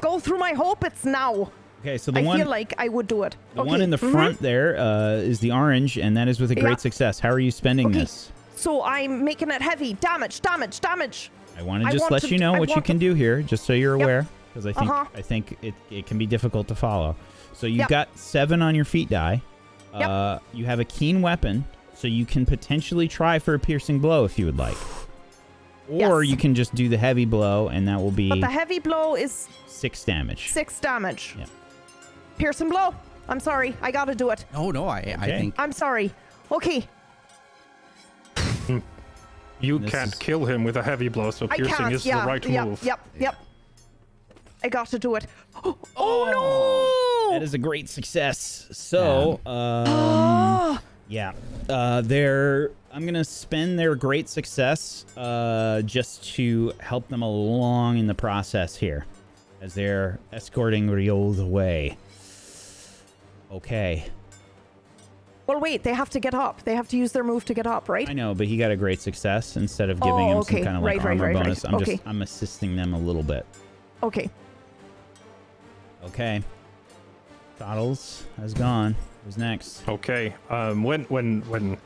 go through my hope, it's now. Okay, so the I one feel like I would do it. the Okay. one in the front there is the orange, and that is with a great Yeah. success. How are you spending Okay. this? So I'm making it heavy. Damage. I want to I just want let to- you know I what you want can to- do here, just so you're Yep. aware, because Uh-huh. I think it can be difficult to follow. So you've Yep. got 7 on your feet die. Yep. You have a keen weapon, so you can potentially try for a piercing blow if you would like. Or Yes. you can just do the heavy blow, and that will be But the heavy blow is 6 damage. 6 damage. Yeah. Piercing blow. I'm sorry. I gotta do it. No, I Okay. think I'm sorry. Okay. You This can't is- kill him with a heavy blow, so I piercing can't. is Yeah. the right yep. move. Yep. I got to do it. Oh, no! That is a great success. So, yeah, I'm gonna spend their great success just to help them along in the process here, as they're escorting Rioth away. Okay, Well, wait. They have to get up. They have to use their move to get up, right? I know, but he got a great success instead of giving him some okay. kind of like Right, armor bonus. right. I'm assisting them a little bit. Okay. Okay, Toddles has gone. Who's next? Okay. When when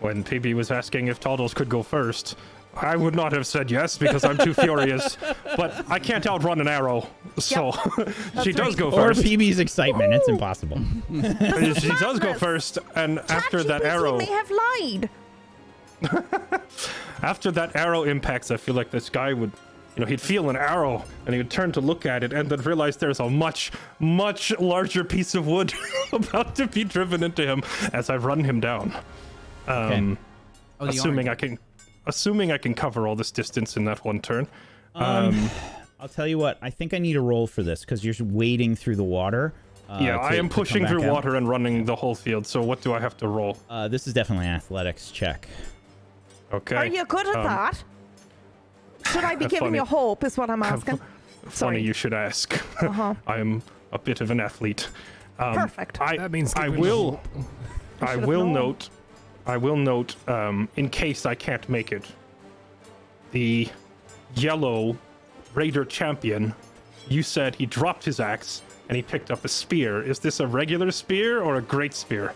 PB was asking if Toddles could go first, I would not have said yes because I'm too furious. But I can't outrun an arrow, so she does go Or first. PB's excitement. It's impossible. She does go madness. first, and after that ChatGPT arrow, may have lied. after that arrow impacts, I feel like this guy would, he'd feel an arrow and he would turn to look at it and then realize there's a much, much larger piece of wood about to be driven into him as I run him down. Oh, the Assuming orange. I can cover all this distance in that one turn. I'll tell you what. I think I need a roll for this because you're wading through the water. Yeah, I am to come pushing back through out. water and running the whole field. So what do I have to roll? This is definitely an athletics check. Okay. Are you good at that? Should I be giving funny. you hope? Is what I'm asking. Funny Sorry. you should ask. Uh-huh. I am a bit of an athlete. Perfect. That means I give will. I should've will known. note. I will note. In case I can't make it, the yellow raider champion. You said he dropped his axe and he picked up a spear. Is this a regular spear or a great spear?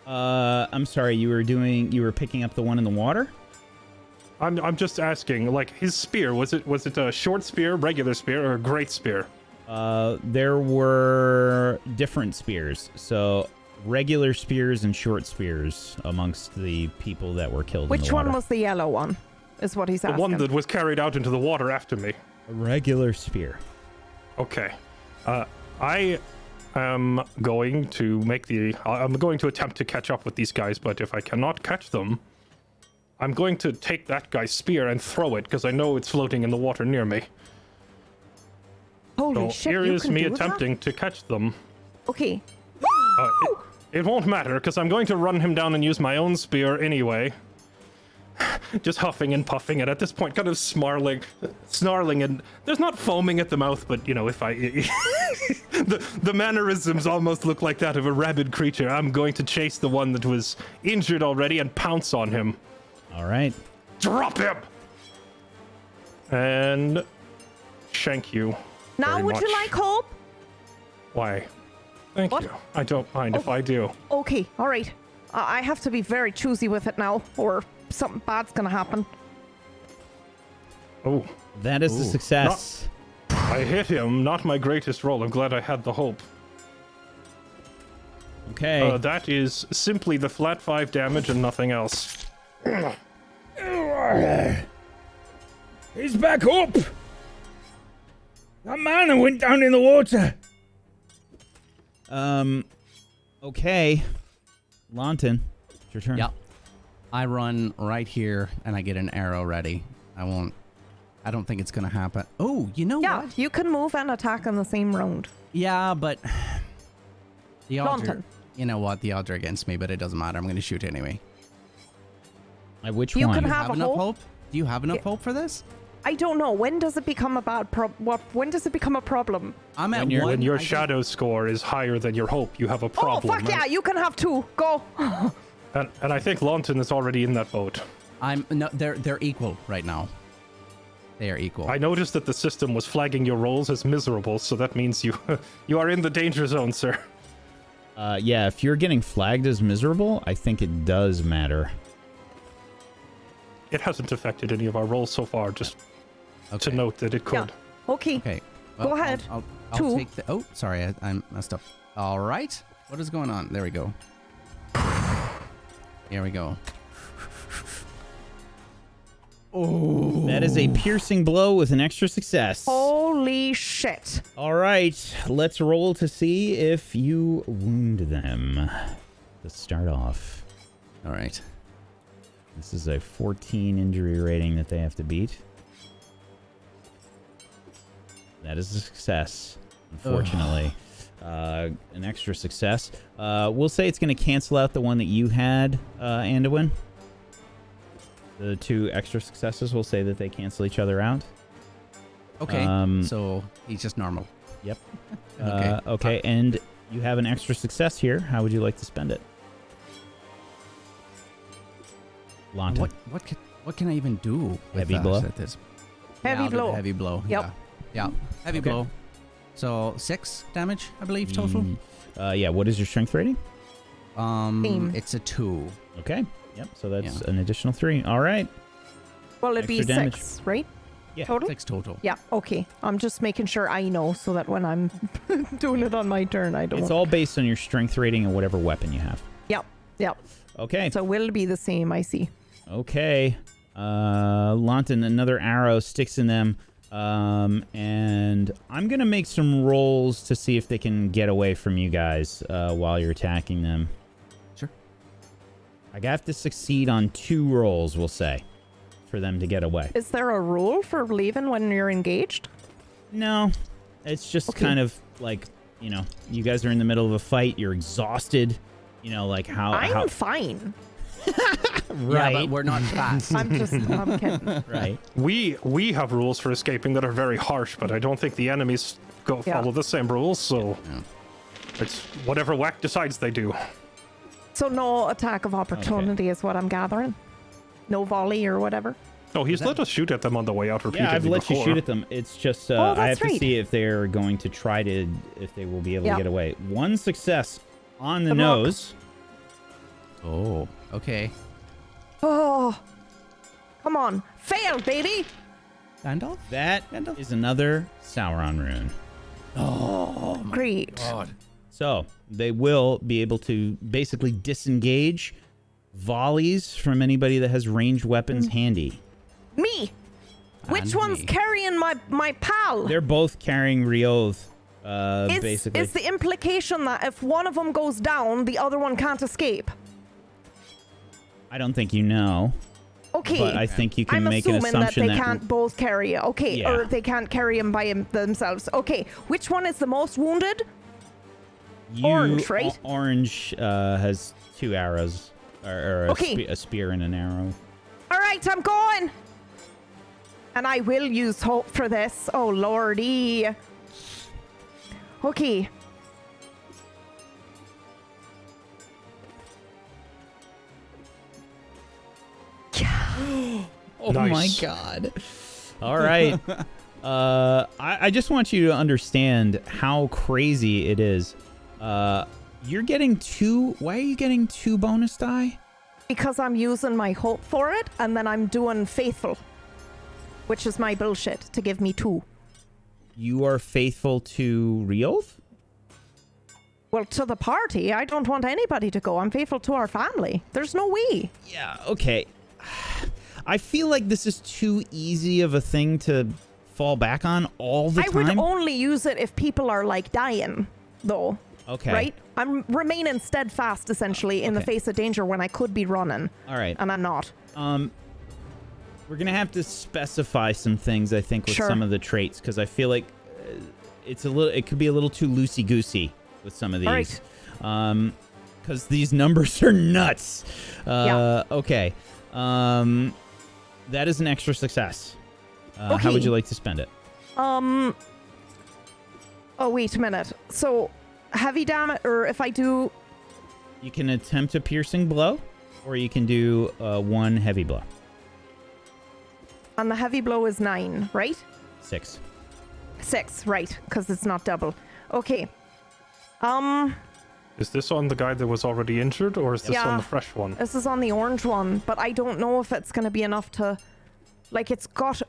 I'm sorry, you were picking up the one in the water? I'm just asking, like, his spear, was it a short spear, regular spear, or a great spear? There were different spears. So regular spears and short spears amongst the people that were killed in Which the water. one was the yellow one? Is what he's The asking. one that was carried out into the water after me. A regular spear. Okay. I am going to I'm going to attempt to catch up with these guys, but if I cannot catch them, I'm going to take that guy's spear and throw it, because I know it's floating in the water near me. Holy So shit, here you is can me do that? attempting to catch them. Okay. It won't matter, because I'm going to run him down and use my own spear anyway. Just huffing and puffing, and at this point kind of snarling, and there's not foaming at the mouth, but, you know, if I... the mannerisms almost look like that of a rabid creature. I'm going to chase the one that was injured already and pounce on him. All right. Drop him! And... shank you. Now very would you much. like hope? Why? Thank What? you. I don't mind if I do. Okay, all right. I have to be very choosy with it now, or something bad's gonna happen. Oh, That is a success. I hit him. Not my greatest roll. I'm glad I had the hope. Okay. That is simply the flat 5 damage and nothing else. He's back up! That man who went down in the water! Okay. Lawton, it's your turn. Yep. I run right here and I get an arrow ready. I don't think it's gonna happen. Oh, you know Yeah, what? you can move and attack in the same round. Yeah, but the odds are, Lawton. you know what? The odds are against me, but it doesn't matter. I'm gonna shoot anyway. Which You one? can Do you have have a enough hope? hope? Do you have enough hope for this? I don't know. When does it become a bad when does it become a problem? I'm at When one. When your I think- shadow score is higher than your hope, you have a Oh, problem. fuck yeah, you can have 2. Go. And I think Lawton is already in that boat. No, they're equal right now. They are equal. I noticed that the system was flagging your rolls as miserable, so that means you you are in the danger zone, sir. Yeah, if you're getting flagged as miserable, I think it does matter. It hasn't affected any of our rolls so far, just Okay. to note that it could. Yeah. Okay. Okay. Go ahead. I'll 2. take the. Oh, sorry, I messed up. All right. What is going on? There we go. Here we go. Oh. That is a piercing blow with an extra success. Holy shit. All right, let's roll to see if you wound them. To start off, All right. this is a 14 injury rating that they have to beat. That is a success, unfortunately. An extra success. We'll say it's going to cancel out the one that you had, Anduin. The 2 extra successes, we'll say that they cancel each other out. Okay. Um, So he's just normal. Yep. Okay. Okay, and you have an extra success here. How would you like to spend it? Lawton. What can I even do with Heavy blow? at this? Heavy I'll do the blow. Heavy blow. Yep. Yeah. Heavy Okay. blow. So 6 damage, I believe, total. Yeah, what is your strength rating? Same. It's a 2. Okay. Yep, so that's Yeah. an additional 3. All right. Well, it'd be Extra damage. 6, right? Yeah. Total? 6 total. Yeah, okay. I'm just making sure I know so that when I'm doing it on my turn, I don't. It's all based on your strength rating and whatever weapon you have. Yep. Okay. So will be the same, I see. Okay. Lawton, another arrow sticks in them. And I'm going to make some rolls to see if they can get away from you guys while you're attacking them. Sure. I have to succeed on 2 rolls, we'll say, for them to get away. Is there a rule for leaving when you're engaged? No, it's just Okay. kind of like, you know, you guys are in the middle of a fight, you're exhausted, you know, like how... I'm fine. Yeah, but we're not fast. I'm kidding. Right. We have rules for escaping that are very harsh, but I don't think the enemies follow the same rules, so it's whatever Whack decides they do. So no attack of opportunity is what I'm gathering? No volley or whatever? Oh, he's let us shoot at them on the way out repeatedly Yeah, I've let you before. shoot at them. It's just Oh, I that's have to right. see if they're going to try to, if they will be able Yeah. to get away. 1 success on the Good luck. nose. Oh, okay. Oh, come on. Fail, baby. Gandalf? That is another Sauron rune. Oh, my Great. God. So they will be able to basically disengage volleys from anybody that has ranged weapons handy. Me. Which And one's me. carrying my pal? They're both carrying Rioth, basically. Is the implication that if one of them goes down, the other one can't escape? I don't think you know, Okay. but I think you can I'm make an assuming that assumption they can't both carry it. Okay. Yeah. Or they can't carry him by themselves. Okay. Which one is the most wounded? Orange, right? Orange has 2 arrows, or Okay. a spear and an arrow. All right, I'm going. And I will use hope for this. Oh, lordy. Okay. Oh Nice. my god. All right. I just want you to understand how crazy it is. You're getting 2. Why are you getting 2 bonus die? Because I'm using my hope for it, and then I'm doing faithful, which is my bullshit, to give me 2. You are faithful to Rioth? Well, to the party, I don't want anybody to go. I'm faithful to our family. There's no way. Yeah, okay. I feel like this is too easy of a thing to fall back on all the I time. would only use it if people are like dying, though. Okay. Right? I'm remaining steadfast, essentially, in the Okay. face of danger when I could be running. All right. And I'm not. We're going to have to specify some things, I think, with Sure. some of the traits, because I feel like it could be a little too loosey-goosey with some of these. All right. Because these numbers are nuts. Yeah. Okay. That is an extra success. How Okay. would you like to spend it? Oh, wait a minute. So, heavy damage, or if I do... You can attempt a piercing blow, or you can do 1 heavy blow. And the heavy blow is 9, right? 6. 6, right, because it's not double. Okay. Is this on the guy that was already injured, or is this Yeah. on the fresh one? This is on the orange one, but I don't know if it's going to be enough to... Like, it's got to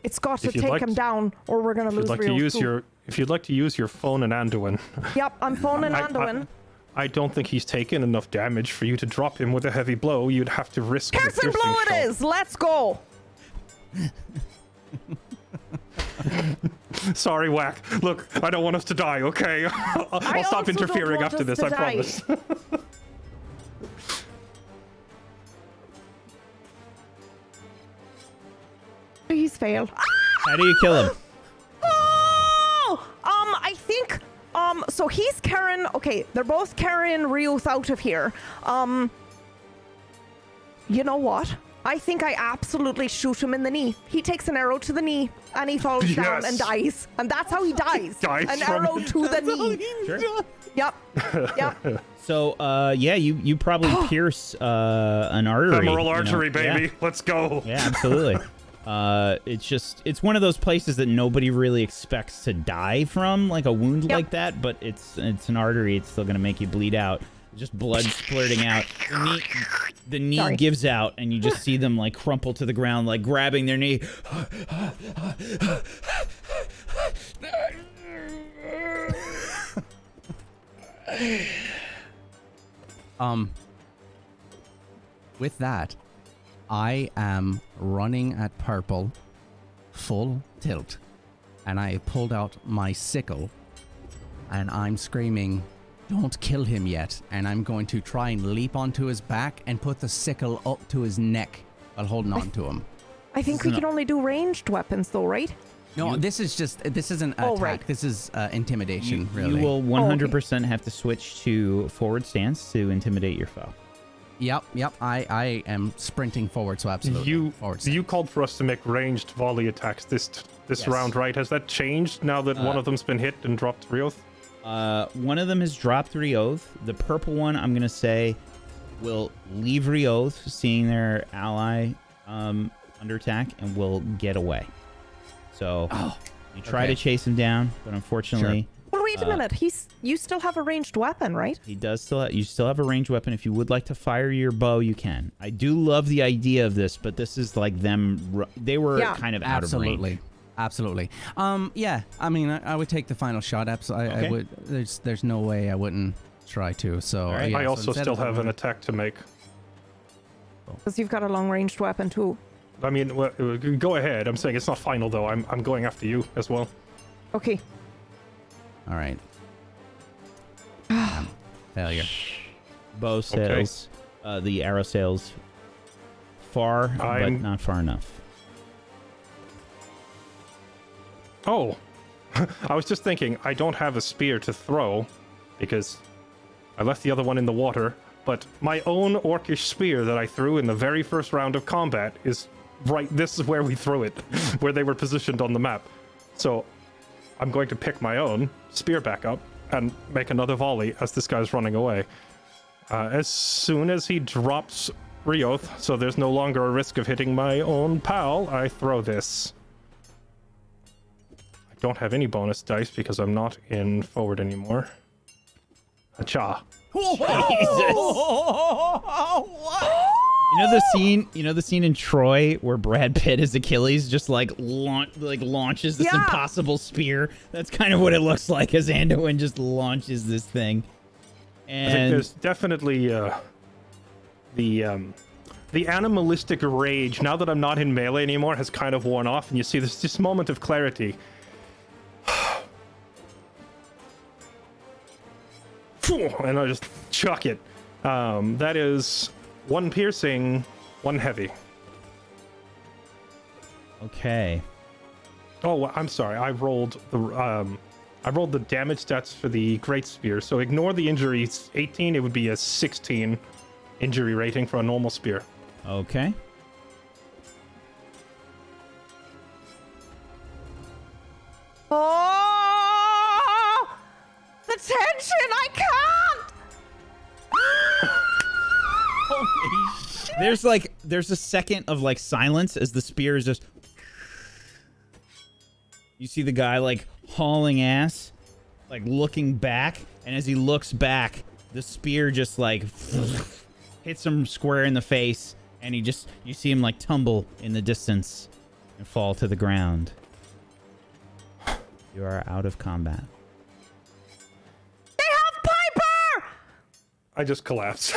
If you'd take like him to- down, or we're going to If you'd lose like to real use too. if you'd like to use your phone and Anduin, Yep, I'm phoning Anduin. I don't think he's taken enough damage for you to drop him with a heavy blow. You'd have to risk the Piercing blow shot. it is! Let's go! Sorry, Whack. Look, I don't want us to die, okay? I'll stop also don't interfering want after us this, to I die. promise. Please fail. How do you kill him? Oh! I think, so he's carrying, okay, they're both carrying Rios out of here. You know what? I think I absolutely shoot him in the knee. He takes an arrow to the knee, and he falls down and Yes. dies. And that's how he dies. Dies an from- arrow to the knee. Sure. Yep. Yep. So, yeah, you probably pierce an artery. Femoral you know? artery, baby. Yeah. Let's go. Yeah, absolutely. It's one of those places that nobody really expects to die from, like a wound Yep. like that, but it's an artery. It's still going to make you bleed out. Just blood splurting out. The knee Sorry. gives out, and you just see them like crumple to the ground, like grabbing their knee. With that, I am running at purple, full tilt, and I pulled out my sickle, and I'm screaming, "Don't kill him yet!" And I'm going to try and leap onto his back and put the sickle up to his neck while holding on to him. I think we can only do ranged weapons, though, right? No, this isn't Oh, attack. right. This is intimidation. You Really. will 100% have to switch to forward stance to intimidate your foe. Yep. I am sprinting forward, so absolutely. Forward You called for us to make ranged volley attacks this Yes. round, right? Has that changed now that one of them's been hit and dropped Rioth? One of them has dropped Rioth. The purple one, I'm going to say, will leave Rioth, seeing their ally under attack, and will get away. So you try to chase him down, but unfortunately... Well, wait a minute. You still have a ranged weapon, right? He does you still have a ranged weapon. If you would like to fire your bow, you can. I do love the idea of this, but this is like them. They were kind of out of range. Absolutely. Yeah. I mean, I would take the final shot. I would. There's no way I wouldn't try to. So right. I also still have an attack to make. Because you've got a long ranged weapon too. I mean, go ahead. I'm saying it's not final though. I'm going after you as well. Okay. All right. Failure. Bow sails. The arrow sails far, but not far enough. Oh, I was just thinking, I don't have a spear to throw because I left the other one in the water, but my own orcish spear that I threw in the very first round of combat is right, this is where we threw it, where they were positioned on the map. So I'm going to pick my own spear back up and make another volley as this guy's running away. As soon as he drops Rioth, so there's no longer a risk of hitting my own pal, I throw this. Don't have any bonus dice because I'm not in forward anymore. Acha. You know the scene in Troy where Brad Pitt as Achilles just launches this impossible spear. That's kind of what it looks like as Anduin just launches this thing. And I think there's definitely the animalistic rage now that I'm not in melee anymore has kind of worn off, and you see this moment of clarity. And I just chuck it. That is 1 piercing, 1 heavy. Okay. Oh, I'm sorry. I rolled the damage stats for the great spear. So ignore the injuries. 18. It would be a 16 injury rating for a normal spear. Okay. Oh, the tension! I can't. Holy shit! There's a second of like silence as the spear is just. You see the guy like hauling ass, like looking back, and as he looks back, the spear just like hits him square in the face, and you see him like tumble in the distance and fall to the ground. You are out of combat. They have Piper! I just collapse.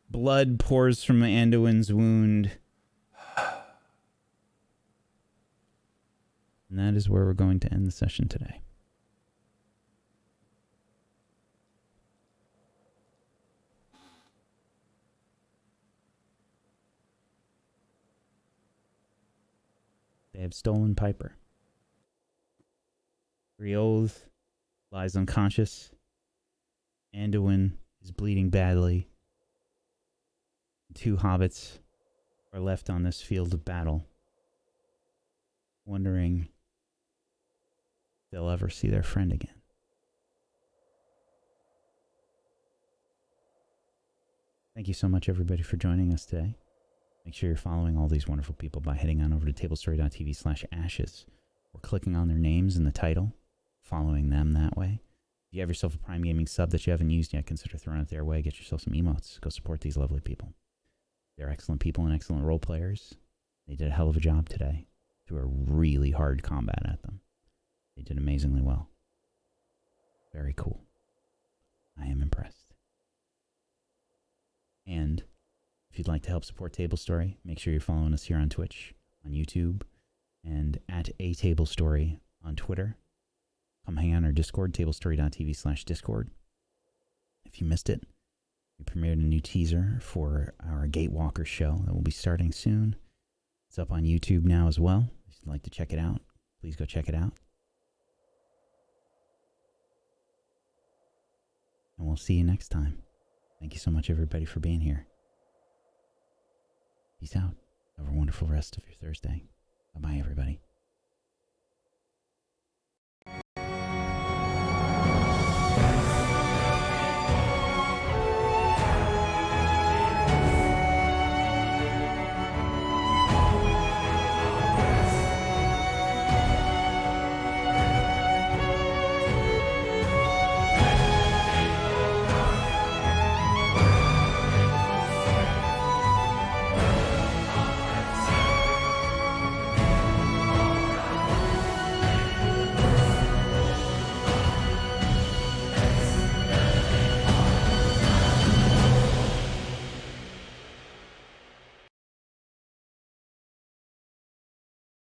Blood pours from Anduin's wound. And that is where we're going to end the session today. They have stolen Piper. Rioth lies unconscious. Anduin is bleeding badly. 2 hobbits are left on this field of battle, wondering if they'll ever see their friend again. Thank you so much, everybody, for joining us today. Make sure you're following all these wonderful people by heading on over to tablestory.tv/ashes or clicking on their names in the title, following them that way. If you have yourself a Prime Gaming sub that you haven't used yet, consider throwing it their way. Get yourself some emotes. Go support these lovely people. They're excellent people and excellent role players. They did a hell of a job today through a really hard combat at them. They did amazingly well. Very cool. I am impressed. And if you'd like to help support Table Story, make sure you're following us here on Twitch, on YouTube, and at A Table Story on Twitter. Come hang out on our Discord, tablestory.tv/Discord. If you missed it, we premiered a new teaser for our Gatewalker show that will be starting soon. It's up on YouTube now as well. If you'd like to check it out, please go check it out. And we'll see you next time. Thank you so much, everybody, for being here. Peace out. Have a wonderful rest of your Thursday. Bye-bye, everybody.